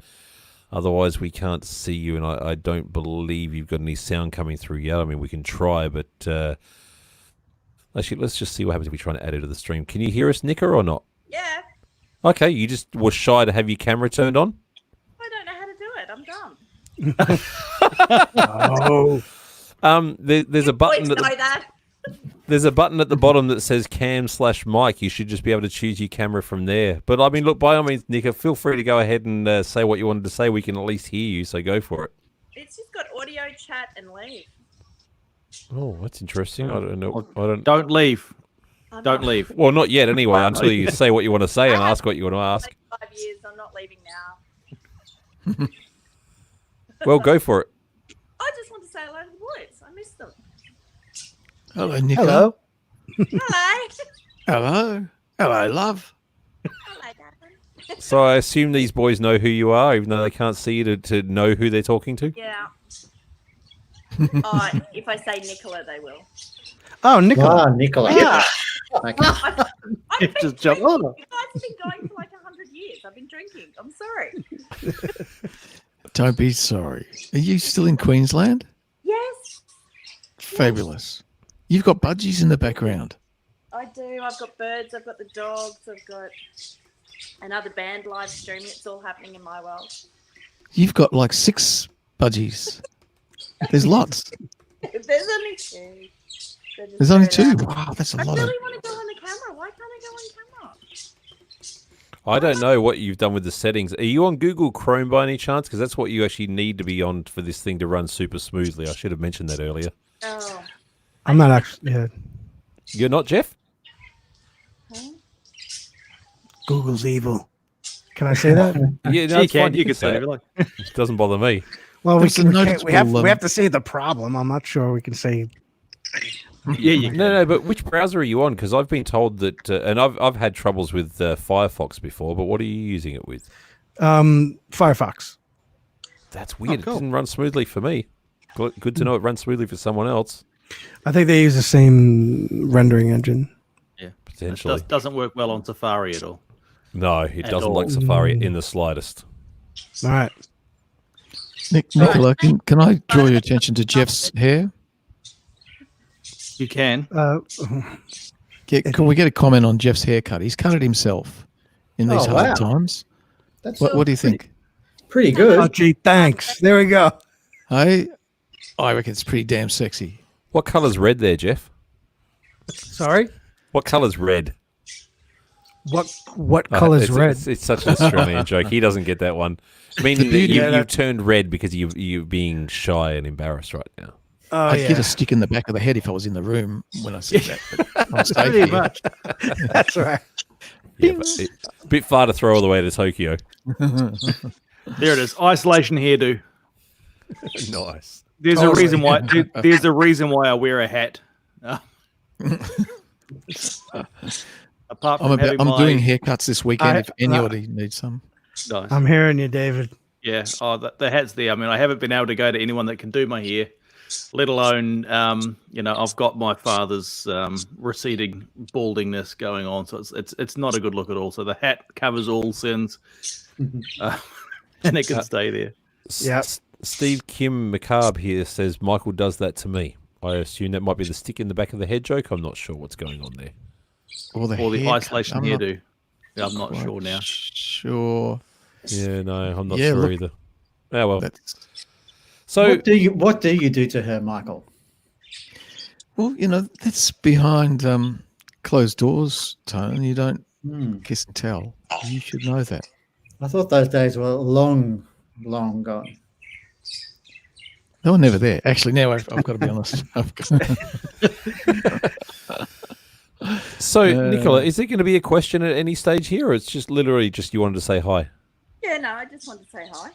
Otherwise, we can't see you, and I don't believe you've got any sound coming through yet. I mean, we can try, but actually, let's just see what happens if we try and add it to the stream. Can you hear us, Nico, or not? Yeah, Okay, you just were shy to have your camera turned on? I don't know how to do it. I'm dumb. There's a button Boys at know the, that. there's a button at the bottom that says cam/mic. You should just be able to choose your camera from there. But I mean, look, by all means, Nico, feel free to go ahead and say what you wanted to say. We can at least hear you, so go for it. It's just got audio, chat, and leave. Oh, that's interesting. I don't know. Don't leave. I'm Don't not- leave. Well, not yet anyway, until you say what you want to say and ask what you want to ask. Like 5 years. I'm not leaving now. Well, go for it. I just want to say hello to the boys. I miss them. Hello, Nico. Hello. Hello. Hello. Hello, love. Hello, darling. So I assume these boys know who you are, even though they can't see you to know who they're talking to? Yeah. Oh, if I say Nicola, they will. Oh, Nicola. Ah, Nicola. Yeah. Okay. I've been Just jump- drinking. oh. You guys have been going for like 100 years. I've been drinking. I'm sorry. Don't be sorry. Are you still in Queensland? Yes, Fabulous. You've got budgies in the background. I do. I've got birds. I've got the dogs. I've got another band live streaming. It's all happening in my world. You've got like 6 budgies. There's lots. There's only 2. There's only 2. Out. Wow, that's a I lot really of. want to go on the camera. Why can't I go on camera? I don't know what you've done with the settings. Are you on Google Chrome by any chance? Because that's what you actually need to be on for this thing to run super smoothly. I should have mentioned that earlier. Oh. I'm not actually. Yeah. You're not, Jeff? Google's evil. Can I say that? Yeah, no, You it's fine. can. You can say it. it if you like. It doesn't bother me. Well, we That's a can. noticeable, We have to say the problem. I'm not sure we can say. Yeah, you can. No, but which browser are you on? Because I've been told that, and I've had troubles with Firefox before. But what are you using it with? Firefox. That's weird. cool. It didn't run smoothly for me. Good to know it runs smoothly for someone else. I think they use the same rendering engine. Yeah, Potentially. It doesn't work well on Safari at all. No, it At doesn't all. like Safari in the slightest. All right. Nicola, can I draw your attention to Jeff's hair? You can. Can we get a comment on Jeff's haircut? He's cut it himself in these Oh, hard wow. times. That's What do you think? pretty good. Oh, gee, thanks. There we go. I reckon it's pretty damn sexy. What colour's red there, Jeff? Sorry. What colour's red? What color's it's, red? It's such an Australian joke. He doesn't get that one. Meaning that beauty- you've turned red because you're being shy and embarrassed right now. Oh, I'd yeah. get a stick in the back of the head if I was in the room when I said that. But on stage Pretty here, much. That's right. Yeah, but a bit far to throw all the way to Tokyo. There it is. Isolation hairdo. Nice. There's Totally. a reason why. There's a reason why I wear a hat. Apart from having I'm my, doing haircuts this weekend I- if anybody needs some. Nice. I'm hearing you, David. Yeah. Oh, the hat's there. I mean, I haven't been able to go to anyone that can do my hair, let alone, I've got my father's receding baldingness going on, so it's not a good look at all. So the hat covers all sins, and it can stay there. Yep. Steve Kim McCarb here says Michael does that to me. I assume that might be the stick in the back of the head joke. I'm not sure what's going on there. Or the haircut. isolation I'm not hairdo. Yeah, I'm not quite sure now. Sure. Yeah, no, I'm not Yeah, sure look- either. Oh well. That's, So What do you do to her, Michael? well, that's behind closed doors, Tone. You don't kiss and tell. You should know that. I thought those days were long, long gone. They were never there. Actually, now I've got to be honest. So, Nicola, is there going to be a question at any stage here, or it's just literally just you wanted to say hi? Yeah, no, I just wanted to say hi.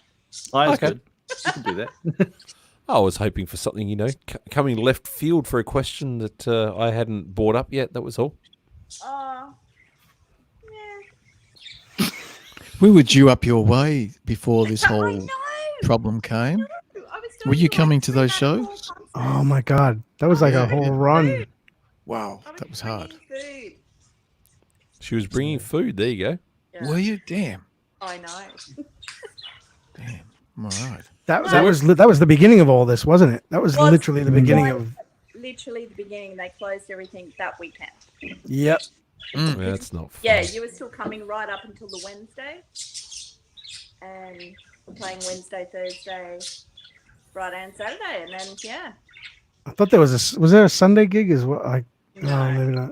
That's Okay. good. You can do that. I was hoping for something, coming left field for a question that I hadn't brought up yet. That was all. Yeah. We were due up your way before this I whole know. problem came. I was Were you doing coming to like those 3 or 4 shows? concerts. Oh my God, that was like a whole run. Wow, I that was hard. bringing food. She was bringing food. There you go. Yeah, Were you? Damn. I know. Damn. All right. That was the beginning of all this, wasn't it? That was Was- literally the beginning of. Literally the beginning. They closed everything that weekend. Yep. Yeah, that's not fun. Yeah, you were still coming right up until the Wednesday, and we're playing Wednesday, Thursday, Friday, and Saturday, and then yeah. I thought there was there a Sunday gig as well? No, No. maybe not.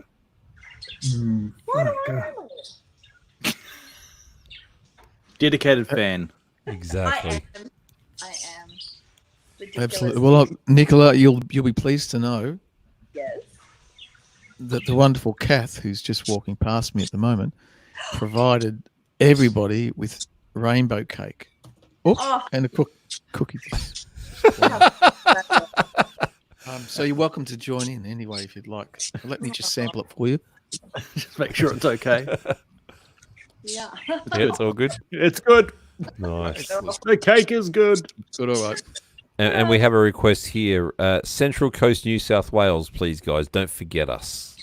Why do Oh, I God. remember this? Dedicated fan. Exactly. I am. Ridiculous. Absolutely. Well, Nicola, you'll be pleased to know Yes. that the wonderful Kath, who's just walking past me at the moment, provided everybody with rainbow cake. Oh. And a cookie. So you're welcome to join in anyway if you'd like. Let me just sample it for you. Just make sure it's okay. Yeah. Yeah, it's all good. It's good. Nice. The cake is good. Good, all right. And we have a request here. Central Coast, New South Wales, please, guys. Don't forget us.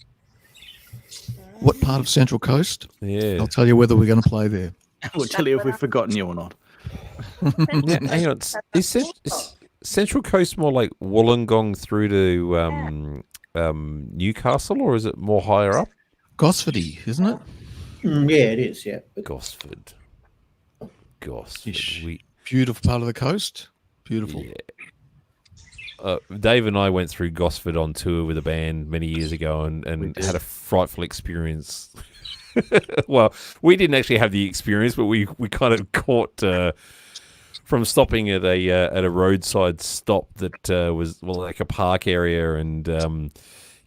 What part of Central Coast? Yeah. I'll tell you whether we're going to play there. We'll tell you if we've forgotten you or not. Yeah, hang on. Is Central Coast more like Wollongong through to Newcastle, or is it more higher up? Gosfordy, isn't it? Yeah, it is. Yeah. Gosford. Ish. We, Beautiful part of the coast. Beautiful. yeah. Dave and I went through Gosford on tour with a band many years ago and had a frightful experience. Well, we didn't actually have the experience, but we kind of caught from stopping at a roadside stop that was like a park area, and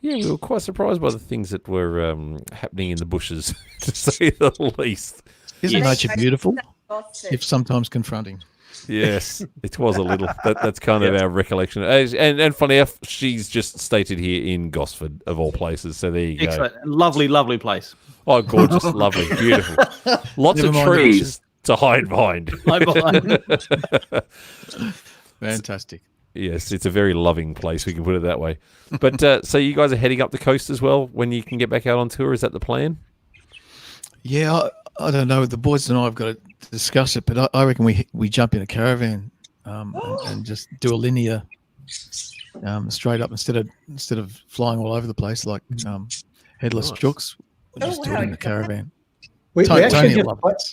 yeah, we were quite surprised by the things that were happening in the bushes, to say the least. Isn't nature beautiful, Gosford. if sometimes confronting? Yes, it was a little. That's kind of our recollection. And funny enough, she's just stated here in Gosford, of all places. So there you go. Excellent. Lovely, lovely place. Oh, gorgeous, lovely, beautiful. Lots Never of mind the trees bushes. to hide behind. Fantastic. Yes, it's a very loving place. We can put it that way. But so you guys are heading up the coast as well when you can get back out on tour. Is that the plan? Yeah, I don't know. The boys and I have got to discuss it, but I reckon we jump in a caravan and just do a linear straight up instead of flying all over the place like headless chooks. We'll just do it in a caravan. We Tony actually will love this.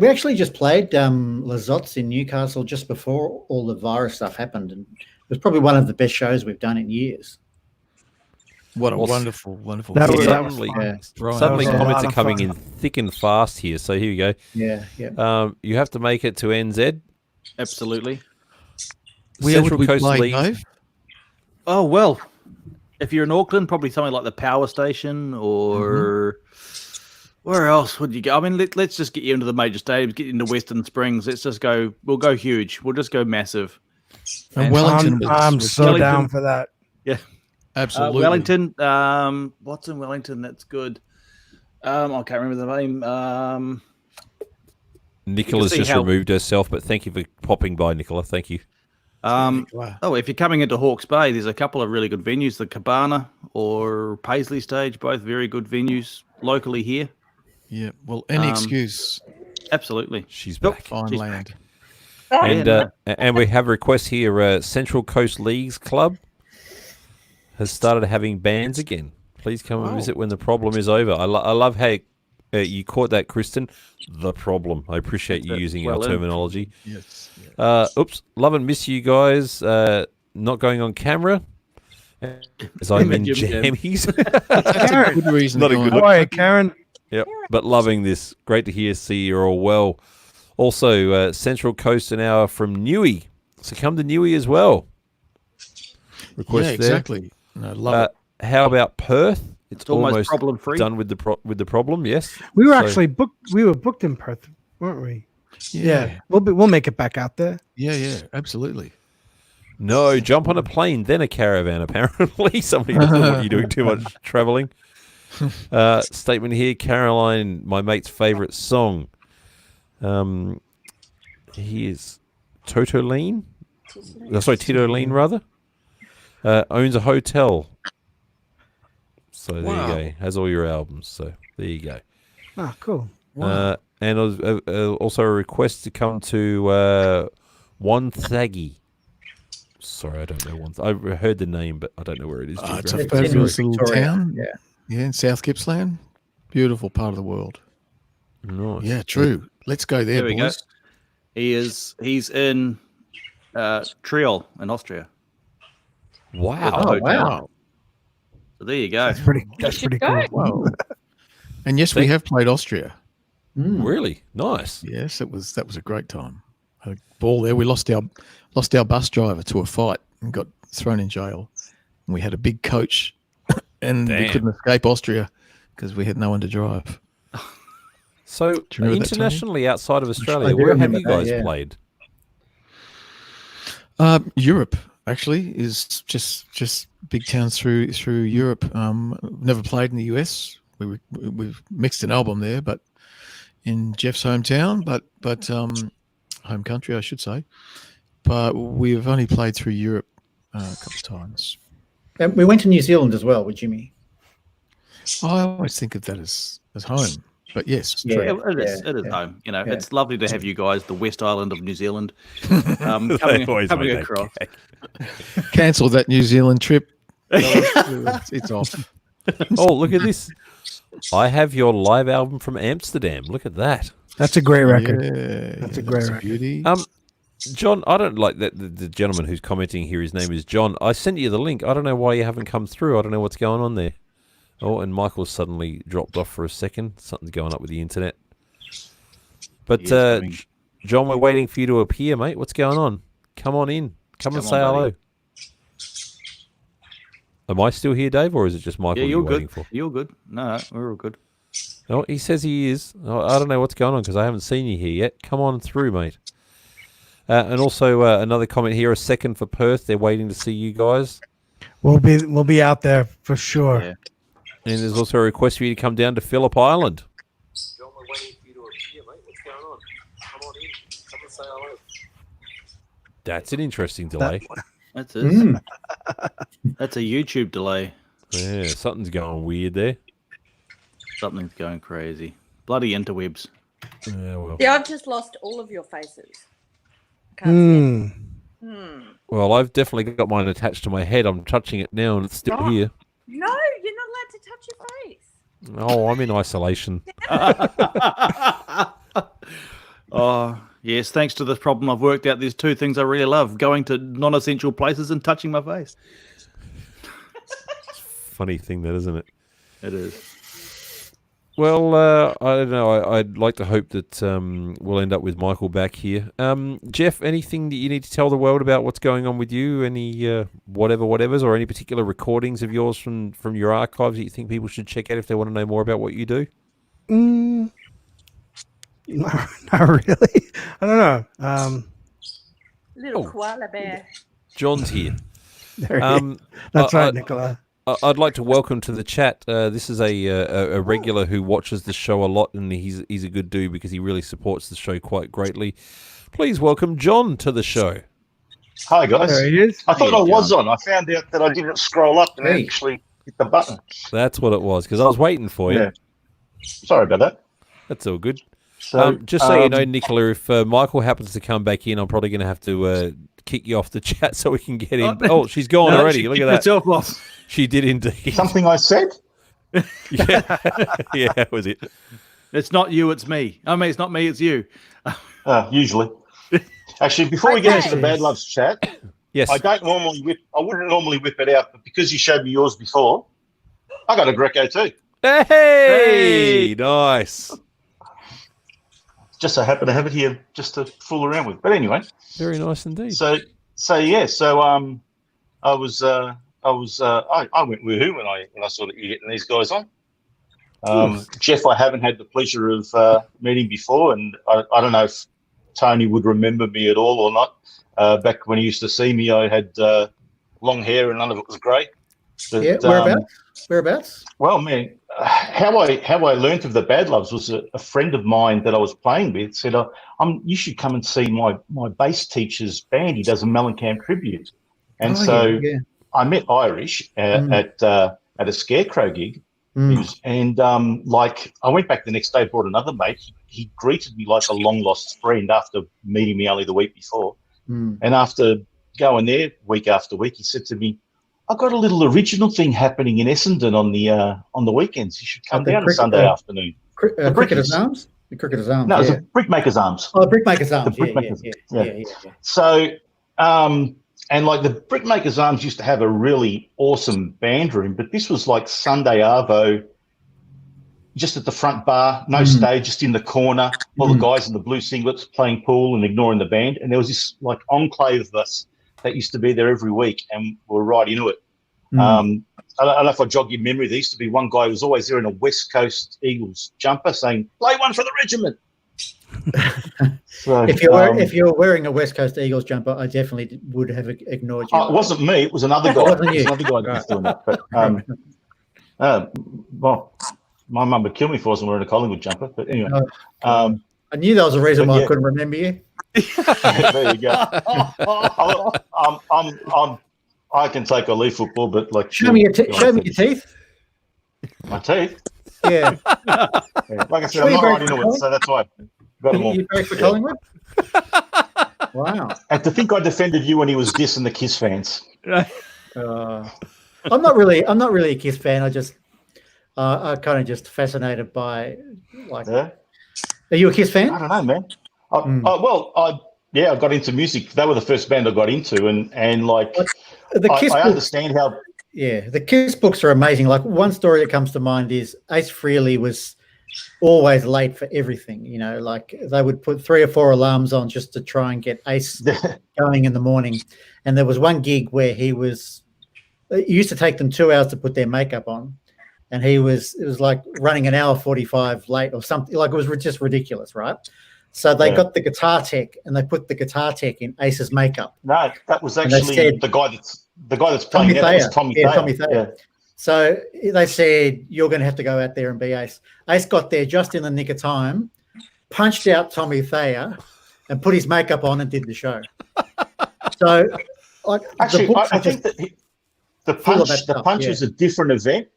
we actually just played Lazot's in Newcastle just before all the virus stuff happened, and it was probably one of the best shows we've done in years. What a Awesome. wonderful. That was- Suddenly, fun. Brian. suddenly That was a comments lot are of coming fun. in thick and fast here. So here we go. Yeah. You have to make it to NZ. Absolutely. Where Central would we Coast play, League. Dave? Oh, well, if you're in Auckland, probably something like the Power Station or where else would you go? I mean, let's just get you into the major stadiums, get you into Western Springs. Let's just go. We'll go huge. We'll just go massive. And Wellington I'm was so Wellington. down for that. Yeah. absolutely. Wellington. What's in Wellington? That's good. I can't remember the name. Nicola's see just how- removed herself, but thank you for popping by, Nicola. Thank you. Wow. Oh, if you're coming into Hawke's Bay, there's a couple of really good venues. The Cabana or Paisley Stage, both very good venues locally here. Yeah. Well, any Um, excuse. Absolutely. She's Nope. back. Fine she's land. And we have a request here. Central Coast Leagues Club has started having bands again. Please come and visit when the problem is over. I love how you caught that, Kristen. The problem. I appreciate you using our well in. terminology. Yes. Oops. Love and miss you guys. Not going on camera. As I'm in Jim Jam. jammies. That's a good reason. Not a to good go How are you, Karen? Yep, but loving this. Great to hear. See you're all well. Also, Central Coast an hour from Newey, so come to Newey as well. Request Yeah, exactly. No, love it. there. How about Perth? It's almost almost problem-free. done with the problem. Yes, We were So- actually booked. We were booked in Perth, weren't we? Yeah. We'll make it back out there. Yeah, absolutely. No, jump on a plane, then a caravan. Apparently, somebody doesn't want you doing too much traveling. Statement here, Caroline, my mate's favorite song. Here's Titoline. Sorry, Titoline rather. Owns a hotel. So there you go. Has all your albums. So there you go. Ah, cool. And also a request to come to Wonthaggi. Sorry, I don't know one. I heard the name, but I don't know where it is. It's a geographically. It's in fabulous little Victoria, town. yeah. Yeah, in South Gippsland. Beautiful part of the world. Nice. Yeah, true. Let's go there, There we go. boys. He's in Triel in Austria. Wow. Oh, wow. So there you go. That's pretty cool. Wow. And yes, we have played Austria. Really nice. Yes, that was a great time. Had a ball there. We lost our bus driver to a fight and got thrown in jail. And we had a big coach, and we Damn. couldn't escape Austria because we had no one to drive. So Do you remember that, Tony? internationally, outside of Australia, I do where have remember you that, guys yeah. played? Europe actually is just big towns through Europe. Never played in the US. We've mixed an album there, but in Jeff's hometown, but home country, I should say. But we've only played through Europe a couple of times. And we went to New Zealand as well with Jimmy. I always think of that as home, but yes, Yeah. true. It is home. You know, Yeah. it's lovely to have you guys, the West Island of New Zealand, They coming always make that across. gag. Cancel that New Zealand trip. It's off. Oh, look at this. I have your live album from Amsterdam. Look at that. That's a great record. Yeah, That's a great record. beauty. John, I don't like that. The gentleman who's commenting here, his name is John. I sent you the link. I don't know why you haven't come through. I don't know what's going on there. Oh, and Michael's suddenly dropped off for a second. Something's going up with the internet. But John, we're waiting for you to appear, mate. What's going on? Come on in. Come and say hello. Am I still here, Dave, or is it just Michael you're waiting for? You're good. No, we're all good. Oh, he says he is. Oh, I don't know what's going on because I haven't seen you here yet. Come on through, mate. And also another comment here, a second for Perth. They're waiting to see you guys. We'll be out there for sure. Yeah. And there's also a request for you to come down to Phillip Island. John, we're waiting for you to appear, mate. What's going on? Come on in. Come and say hello. That's an interesting delay. That's it. That's a YouTube delay. Yeah, something's going weird there. Something's going crazy. Bloody interwebs. Yeah, well. Yeah, I've just lost all of your faces. Can't see it. Well, I've definitely got mine attached to my head. I'm touching it now and it's still here. No, you're not allowed to touch your face. Oh, I'm in isolation. Oh, yes. Thanks to this problem, I've worked out there's two things I really love: going to non-essential places and touching my face. Funny thing that, isn't it? It is. Well, I don't know. I'd like to hope that we'll end up with Michael back here. Jeff, anything that you need to tell the world about what's going on with you? Any whatevers, or any particular recordings of yours from your archives that you think people should check out if they want to know more about what you do? Not really. I don't know. Little koala bear. John's here. That's right, Nicola. I'd like to welcome to the chat. This is a regular who watches the show a lot, and he's a good dude because he really supports the show quite greatly. Please welcome John to the show. Hi, guys. There he is. I thought I was on. I found out that I didn't scroll up and actually hit the button. That's what it was, because I was waiting for you. Yeah. Sorry about that. That's all good. So, just so you know, Nicola, if Michael happens to come back in, I'm probably going to have to kick you off the chat so we can get him. Oh, she's gone already. Look at that. She did indeed. Something I said? Yeah, was it? It's not you, it's me. I mean, it's not me, it's you. Usually. Actually, before we get into the Badloves chat, yes, I wouldn't normally whip it out, but because you showed me yours before, I got a Greco too. Hey! Nice. Just so happen to have it here just to fool around with. But anyway. Very nice indeed. I went woohoo when I saw that you're getting these guys on. Jeff, I haven't had the pleasure of meeting before, and I don't know if Tony would remember me at all or not. Back when he used to see me, I had long hair and none of it was grey. But, whereabouts? Well, man, how I learnt of the Badloves was a friend of mine that I was playing with said, you should come and see my bass teacher's band. He does a Mellencamp tribute. And I met Irish at a Scarecrow gig. And I went back the next day, brought another mate. He greeted me like a long-lost friend after meeting me only the week before. And after going there week after week, he said to me, I've got a little original thing happening in Essendon on the weekends. You should come down on Sunday afternoon. The Cricketers' Arms? The Cricketers' Arms. No, it's a Brickmakers' Arms. Oh, Brickmakers' Arms. Yeah. So, and like the Brickmakers' Arms used to have a really awesome band room, but this was like Sunday Arvo, just at the front bar, no stage, just in the corner, all the guys in the blue singlets playing pool and ignoring the band. And there was this like enclave of us that used to be there every week, and we were right into it. I don't know if I jog your memory. There used to be one guy who was always there in a West Coast Eagles jumper saying, play one for the regiment. So, if you're wearing a West Coast Eagles jumper, I definitely would have ignored you. It wasn't me. It was another guy. It was another guy that was doing that. But, well, my mum would kill me if I wasn't wearing a Collingwood jumper. But anyway. I knew that was a reason why I couldn't remember you. There you go. I can take or leave football, but like show me your teeth. My teeth. Yeah. Like I said, I'm not right into it, so that's why. Got them all. You break for Collingwood? Wow. And to think I defended you when he was dissing the Kiss fans. I'm not really a Kiss fan. I kind of just fascinated by like. Yeah. Are you a Kiss fan? I don't know, man. I got into music. They were the first band I got into, and like the Kiss I understand how. the Kiss books are amazing. Like one story that comes to mind is Ace Frehley was always late for everything. You know, like they would put 3 or 4 alarms on just to try and get Ace going in the morning. And there was one gig where it used to take them 2 hours to put their makeup on. And it was like running an hour 45 late or something. Like it was just ridiculous, right? So they got the guitar tech and they put the guitar tech in Ace's makeup. No, that was actually the guy that's playing that was Tommy Thayer. Tommy Thayer. Yeah. So they said, you're going to have to go out there and be Ace. Ace got there just in the nick of time, punched out Tommy Thayer and put his makeup on and did the show. So like, actually, I think that the punch was a different event.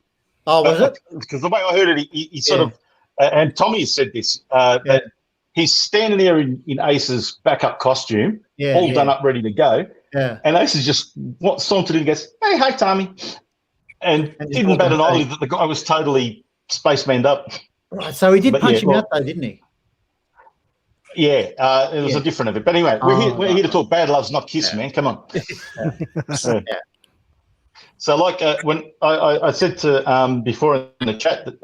Oh, was it? Because the way I heard it, he sort of, and Tommy has said this, that he's standing there in Ace's backup costume, all done up, ready to go. Yeah. And Ace is just sauntered in and goes, "Hey, hi, Tommy." And didn't bat an eyelid that the guy was totally spacemaned up. Right. So he did punch him out, though, didn't he? Yeah. It was a different event. But anyway, we're here to talk Bad Loves, not Kiss, man. Come on. So like when I said to before in the chat that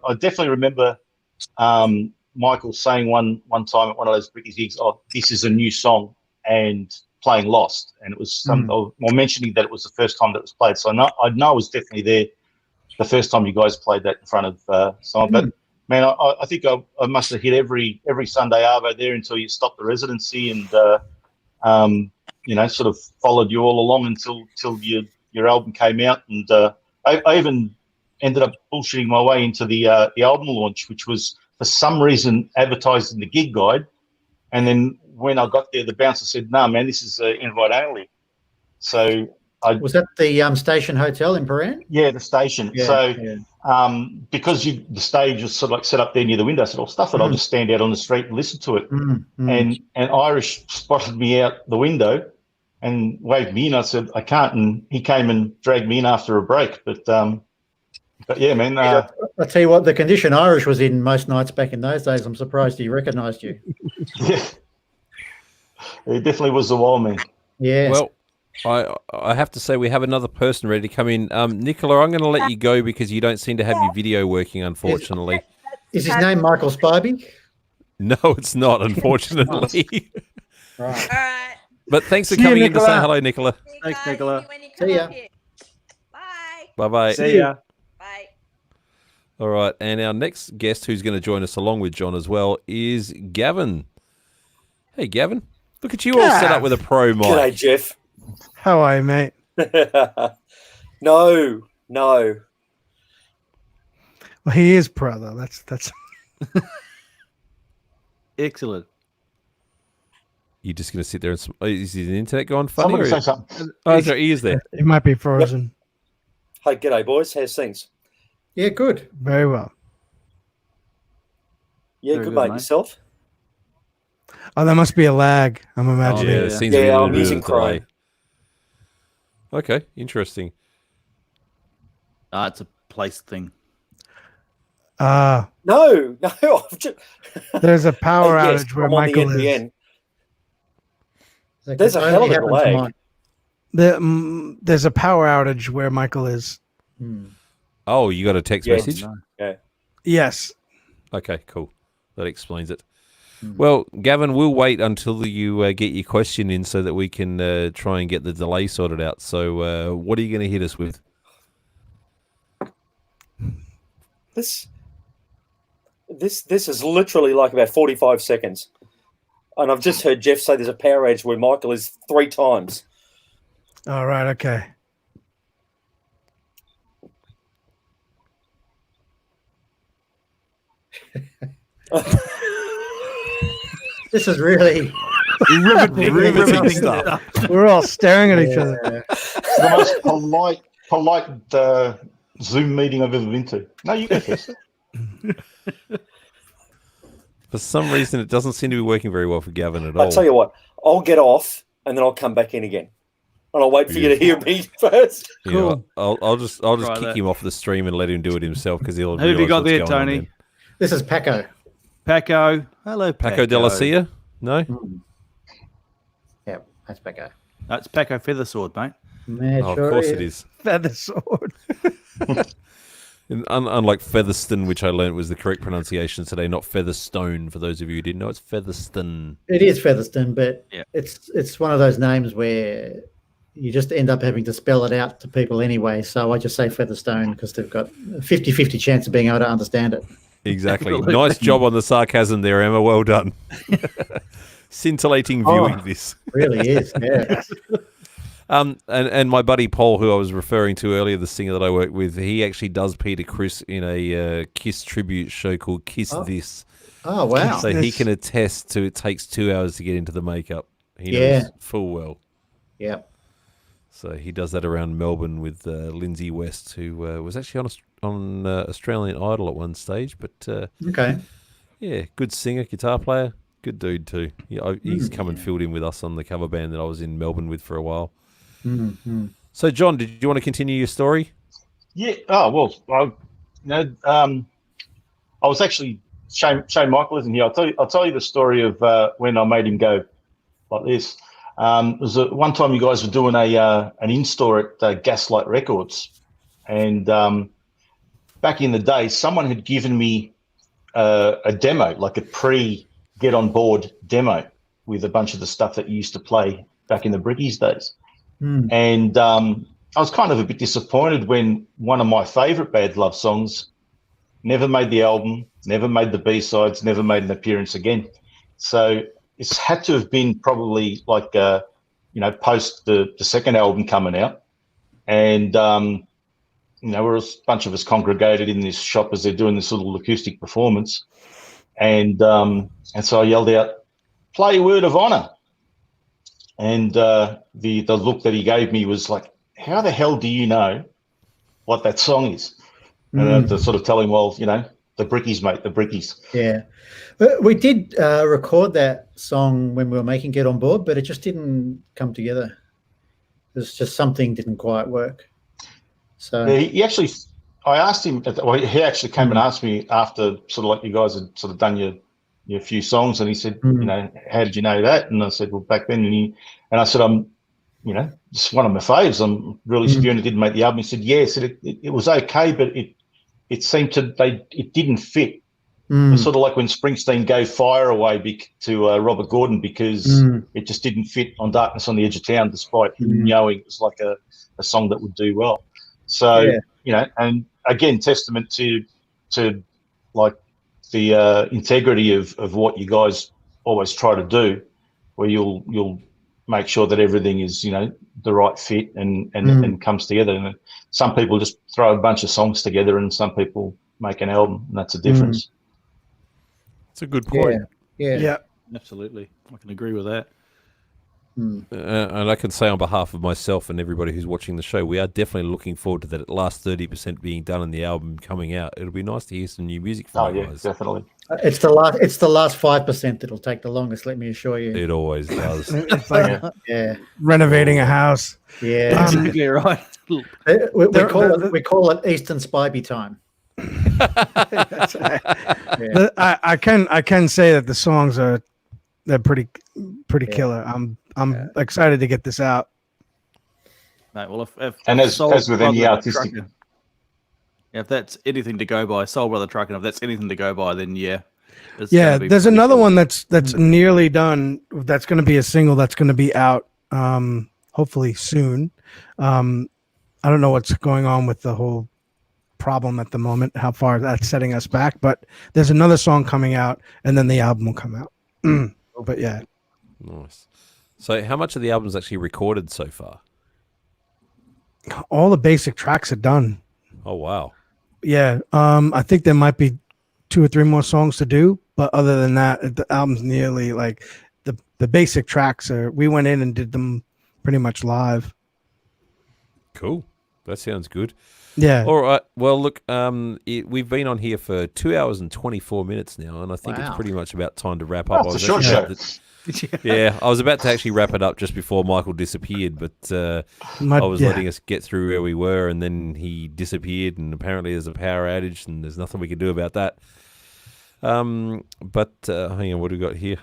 I definitely remember Michael saying one time at one of those British gigs, "Oh, this is a new song," and playing Lost, and it was or mentioning that it was the first time that it was played. So I know I was definitely there the first time you guys played that in front of someone. But man, I think I must have hit every Sunday arvo there until you stopped the residency, and sort of followed you all along until your album came out, and I even ended up bullshitting my way into the album launch, which was for some reason advertised in the gig guide, and then when I got there, the bouncer said, "No, man, this is invite only." So was that the Station Hotel in Paran? Yeah, the station. Yeah, because the stage was sort of like set up there near the window, I said, "Well, stuff it, I'll just stand out on the street and listen to it." And Irish spotted me out the window and waved me in. I said, "I can't," and he came and dragged me in after a break. But yeah, man. I'll tell you what, the condition Irish was in most nights back in those days, I'm surprised he recognised you. Yeah. It definitely was a while, man. Yeah. Well, I have to say we have another person ready to come in. Nicola, I'm going to let you go because you don't seem to have your video working, unfortunately. Is his name Michael Spivey? No, it's not, unfortunately. Right. All right. But thanks for coming in to say hello, Nicola. Thanks, Nicola. See ya. Bye. Bye-bye. See ya. Bye. All right, and our next guest who's going to join us along with John as well is Gavin. Hey, Gavin. Look at you all set up with a pro mic. G'day, Jeff. How are you, mate? No. Well, he is pro, though. That's Excellent. You're just going to sit there and... Is the internet going funny? Somebody say something. Oh, sorry, he is there. it might be frozen. Hey, g'day, boys. How's things? Yeah, good. Very well. Yeah, Very good, good, mate. mate. Yourself? Oh, there must be a lag. I'm imagining. Yeah, yeah. it seems to be a Yeah, little I'm bit using of a delay. Chrome. Okay, interesting. It's a place thing. Uh, No. I've just... there's a power Yes, outage where I'm on the Michael is. NBN. There's a hell of a lag. There's a power outage where Michael is. Oh, you got a text Yeah. message? Yeah. Yes. Okay, cool. That explains it. Well, Gavin, we'll wait until you get your question in so that we can try and get the delay sorted out. So what are you going to hit us with? This is literally like about 45 seconds. And I've just heard Jeff say there's a power outage where Michael is 3 times. All right. Okay. This is really Riveting stuff. We're all staring at each other. It's the most polite Zoom meeting I've ever been to. No, you go first. For some reason, it doesn't seem to be working very well for Gavin at all. I'll tell you what, I'll get off and then I'll come back in again. And I'll wait for you to hear me first. You know, I'll just Try kick that. him off the stream and let him do it himself because he'll. Who have you realise got what's there, going on Tony? then. This is Paco. Paco. Hello, Paco de la Cia? No? Yeah, that's Paco. That's Paco Feathersword, mate. Man, Oh, sure of course it is. Feather sword. Unlike Featherstone, which I learned was the correct pronunciation today, not Featherstone. For those of you who didn't know, it's Featherstone. It is Featherstone, but Yeah. it's one of those names where you just end up having to spell it out to people anyway. So I just say Featherstone because they've got a 50-50 chance of being able to understand it. Exactly. Nice job on the sarcasm there, Emma. Well done. Scintillating viewing this. Really is, yeah. And my buddy Paul, who I was referring to earlier, the singer that I work with, he actually does Peter Criss in a Kiss tribute show called Kiss This. Oh, wow. So he can attest to it takes 2 hours to get into the makeup. He knows full well. Yeah. So he does that around Melbourne with Lindsay West, who was actually on Australian Idol at one stage. But Okay. yeah, good singer, guitar player, good dude too. He's come and filled in with us on the cover band that I was in Melbourne with for a while. Mm-hmm. So, John, did you want to continue your story? Yeah. Oh well, I was actually Shane Michael isn't here. I'll tell you the story of when I made him go like this. It was one time you guys were doing an in-store at Gaslight Records, and back in the day, someone had given me a demo, like a pre-get on board demo with a bunch of the stuff that you used to play back in the Brickies days. And I was kind of a bit disappointed when one of my favourite Badloves songs never made the album, never made the B-sides, never made an appearance again. So it's had to have been probably like, post the second album coming out. And, we're a bunch of us congregated in this shop as they're doing this little acoustic performance. And so I yelled out, "Play Word of Honor." And the look that he gave me was like, "How the hell do you know what that song is?" And I had to sort of tell him, "Well, the Brickies, mate, the Brickies." Yeah. We did record that song when we were making Get On Board, but it just didn't come together. There's just something didn't quite work. So Yeah, he actually, I asked him, he actually came and asked me after sort of like you guys had sort of done your few songs, and he said, "How did you know that?" And I said, "Well, back then," and I said, "I'm, it's one of my faves. I'm really spewing it didn't make the album." He said, "Yeah," he said it was okay, but it seemed it didn't fit. It's sort of like when Springsteen gave Fire away to Robert Gordon because it just didn't fit on Darkness on the Edge of Town, despite him knowing it was like a song that would do well. So, and again, testament to like the integrity of what you guys always try to do, where you'll make sure that everything is, the right fit and comes together. And some people just throw a bunch of songs together and some people make an album, and that's the difference. It's a good point. Yeah. Absolutely. I can agree with that. And I can say on behalf of myself and everybody who's watching the show, we are definitely looking forward to that last 30% being done and the album coming out. It'll be nice to hear some new music from you guys. Definitely. it's the last 5% that'll take the longest, let me assure you. It always does. It's like Yeah. renovating a house. Yeah. Exactly right. We call it Eastern Spivey time. I can say that the songs they're pretty killer. I'm excited to get this out. Mate, well, if And as with any artistic, if that's anything to go by, Soul Brother Truckin', if that's anything to go by, then yeah. There's another one that's nearly done. That's going to be a single that's going to be out hopefully soon. I don't know what's going on with the whole problem at the moment, how far that's setting us back, but there's another song coming out and then the album will come out. But yeah. Nice. So how much of the album's actually recorded so far? All the basic tracks are done. Oh, wow. Yeah. I think there might be 2 or 3 more songs to do, but other than that, the album's nearly like the basic tracks we went in and did them pretty much live. Cool. That sounds good. Yeah. All right. Well, look, we've been on here for 2 hours and 24 minutes now, and I think it's pretty much about time to wrap up. That's a short show. Yeah, I was about to actually wrap it up just before Michael disappeared, but I was letting us get through where we were, and then he disappeared, and apparently there's a power outage, and there's nothing we can do about that. But hang on, what do we got here?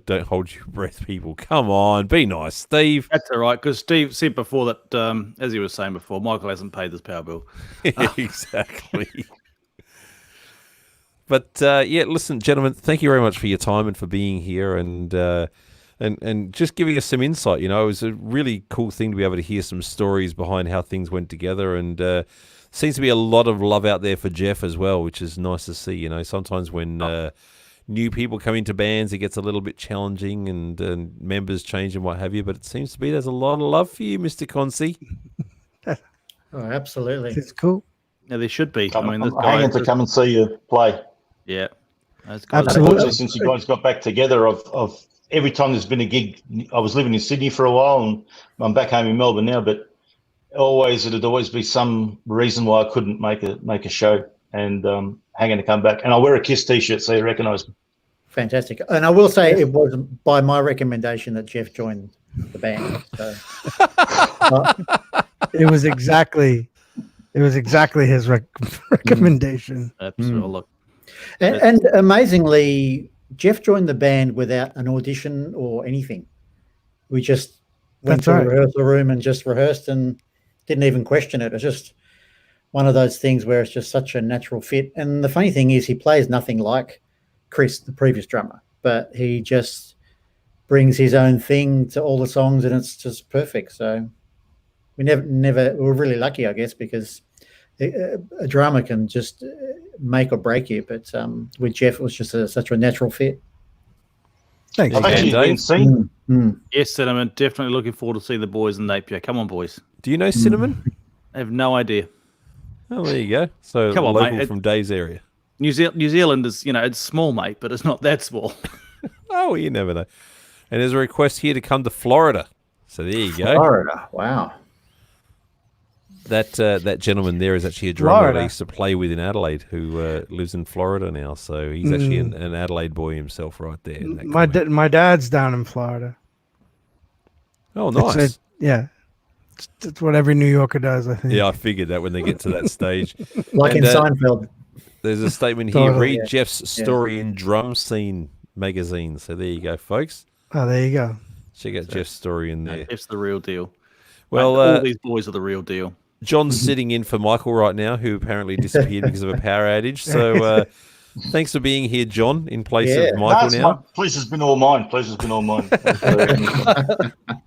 Don't hold your breath, people. Come on, be nice, Steve. That's all right, because Steve said before that, as he was saying before, Michael hasn't paid this power bill. Exactly. But yeah, listen, gentlemen, thank you very much for your time and for being here and just giving us some insight. You know, it was a really cool thing to be able to hear some stories behind how things went together, and seems to be a lot of love out there for Jeff as well, which is nice to see. You know, sometimes when new people come into bands, it gets a little bit challenging and members change and what have you, but it seems to be there's a lot of love for you, Mr. Concy. Oh, absolutely. It's cool. Yeah, there should be. I'm this hanging to come and see you play. Yeah. Those guys- Absolutely. Unfortunately, since you guys got back together, I've every time there's been a gig, I was living in Sydney for a while, and I'm back home in Melbourne now, but it'd always be some reason why I couldn't make a show, and hanging to come back. And I'll wear a KISS t-shirt so you recognise me. Fantastic. And I will say it was by my recommendation that Jeff joined the band. So. It was exactly his recommendation. Absolutely. Look, And amazingly, Jeff joined the band without an audition or anything. We just went That's to right. the rehearsal room and just rehearsed and didn't even question it. It's just one of those things where it's just such a natural fit. And the funny thing is he plays nothing like Chris, the previous drummer, but he just brings his own thing to all the songs and it's just perfect. So we're really lucky, I guess, because a drummer can just make or break you. But with Jeff, it was just such a natural fit. Thanks. I've actually been seen. yes, Cinnamon. Definitely looking forward to see the boys in Napier. Come on, boys. Do you know Cinnamon? I have no idea. Oh, there you go. So Come on, local mate. from Dave's area. New Zealand is, it's small, mate, but it's not that small. Oh, you never know. And there's a request here to come to Florida. So there you go. Florida, wow. That gentleman there is actually a drummer Florida. that I used to play with in Adelaide, who lives in Florida now. So he's actually an Adelaide boy himself, right there. in that comment. My dad's down in Florida. Oh, nice. Yeah. It's what every New Yorker does, I think. Yeah, I figured that when they get to that stage. Like And, in Seinfeld. There's a statement here. Totally, Read yeah. Jeff's story in Drum Scene magazine. So there you go, folks. Oh, there you go. Check out Jeff's story in there. It's the real deal. Well, Mate, all these boys are the real deal. John's sitting in for Michael right now, who apparently disappeared because of a power outage. So thanks for being here, John, in place of Michael now. Pleasure's been all mine.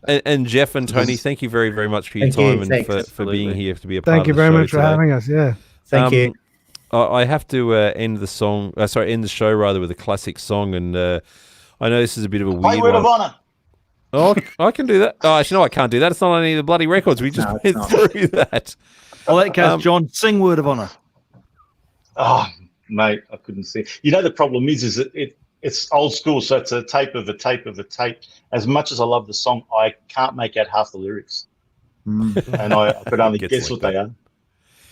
And Jeff and Tony, thank you very, very much for your Thank you. time Thanks. and for being here to be a part Thank you of the very show much for today. having us. Yeah. Thank you. I have to end the show rather with a classic song, and I know this is a bit of a My weird word of one. honour. Oh, I can do that. Oh, actually, no, I can't do that. It's not on any of the bloody records. We just No, it's went not. through that. Well, that goes, John. Sing Word of Honour. Oh, mate, I couldn't see. You know, the problem is that it's old school, so it's a tape of a tape of a tape. As much as I love the song, I can't make out half the lyrics, and I could only Gets guess like what that.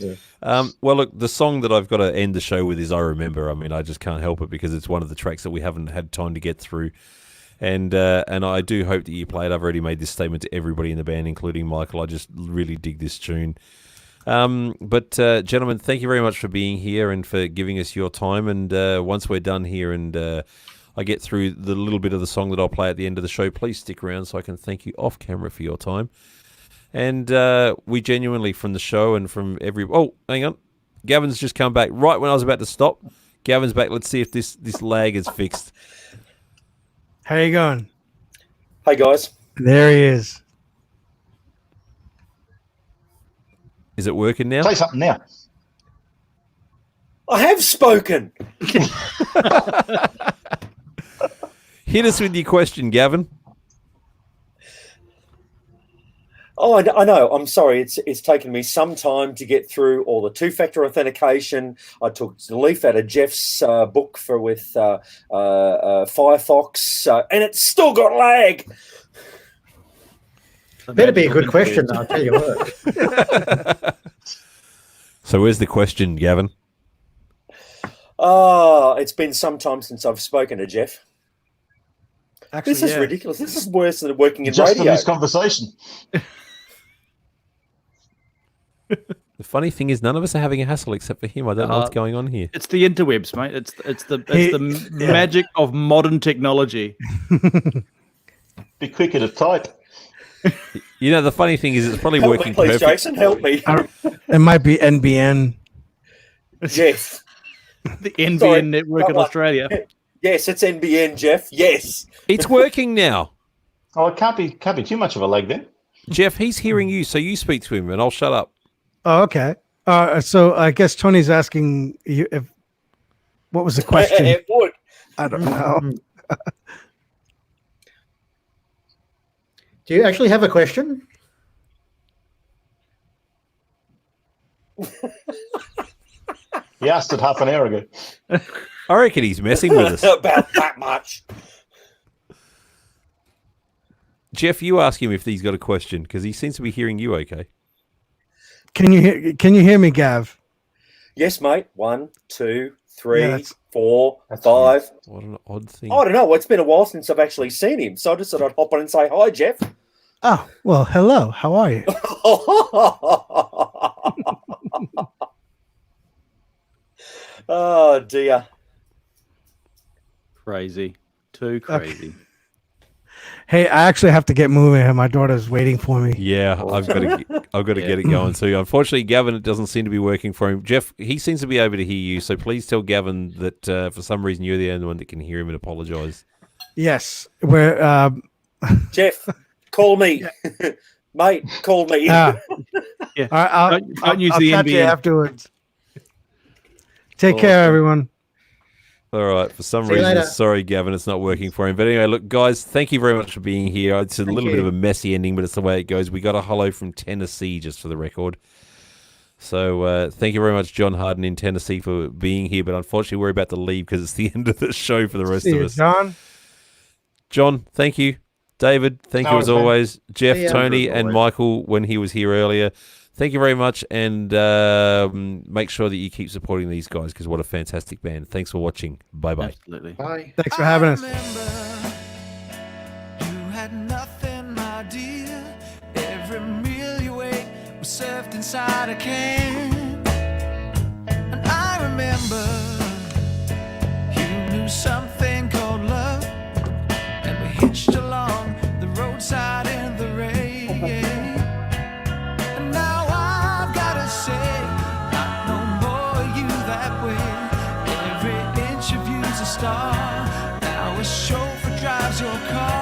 they are. Well, look, the song that I've got to end the show with is I Remember. I mean, I just can't help it because it's one of the tracks that we haven't had time to get through. And I do hope that you play it. I've already made this statement to everybody in the band, including Michael. I just really dig this tune. But gentlemen, thank you very much for being here and for giving us your time. And once we're done here and I get through the little bit of the song that I'll play at the end of the show, please stick around so I can thank you off camera for your time. And we genuinely, from the show and from every... Oh, hang on. Gavin's just come back right when I was about to stop. Gavin's back. Let's see if this lag is fixed. How you going? Hey, guys. There he is. Is it working now? Say something now. I have spoken. Hit us with your question, Gavin. Oh, I know. I'm sorry. It's taken me some time to get through all the two-factor authentication. I took the leaf out of Jeff's book with Firefox, and it's still got lag. Better be a good question, I'll tell you what. So where's the question, Gavin? Oh, it's been some time since I've spoken to Jeff. Actually, This is yeah. ridiculous. This is worse than working in Just for radio. this conversation. The funny thing is, none of us are having a hassle except for him. I don't know what's going on here. It's the interwebs, mate. It's the magic of modern technology. Be quicker to type. You know, the funny thing is, it's probably Help me, working please, perfect. Jason. Help me. It might be NBN. Yes. The NBN Sorry, network in come on. Australia. Yes, it's NBN, Jeff. Yes. It's working now. Oh, it can't be too much of a lag then. Jeff, he's hearing you, so you speak to him, and I'll shut up. Oh, okay. So I guess Tony's asking you what was the question? It would. I don't know. Do you actually have a question? He asked it half an hour ago. I reckon he's messing with us. About that much. Jeff, you ask him if he's got a question, because he seems to be hearing you okay. Can you hear me, Gav? Yes, mate. 1, 2, 3, Yeah, 4, 5. What an odd thing. I don't know. It's been a while since I've actually seen him, so I just thought I'd hop on and say hi, Jeff. Oh, well, hello. How are you? Oh dear. Crazy. Too crazy. Hey, I actually have to get moving here. My daughter's waiting for me. Yeah, I've got to get it going too. Unfortunately, Gavin, it doesn't seem to be working for him. Jeff, he seems to be able to hear you, so please tell Gavin that for some reason you're the only one that can hear him, and apologise. Yes, we're Jeff, call me. Mate, call me. Yeah. I'll use I'll the chat to you NBN. afterwards. Take care, everyone. All right, for some See you reason, later. sorry, Gavin, it's not working for him. But anyway, look, guys, thank you very much for being here. It's a little bit of a messy ending, but it's the way it goes. We got a hello from Tennessee, just for the record. So thank you very much, John Harden in Tennessee, for being here. But unfortunately, we're about to leave because it's the end of the show for the rest See of you, us. John. John, thank you. David, thank you No, as man. always. Jeff, See ya. Tony, As and always. Michael when he was here earlier. Thank you very much, and make sure that you keep supporting these guys because what a fantastic band. Thanks for watching. Bye-bye. Absolutely. Bye. Thanks for having us. You had nothing, my dear. Every meal you ate was served inside a can. And I remember you knew something called love, and we hitched along the roadside in the rain. And now I've gotta say, not no more you that way. Every inch of you's a star. Now a chauffeur drives your car.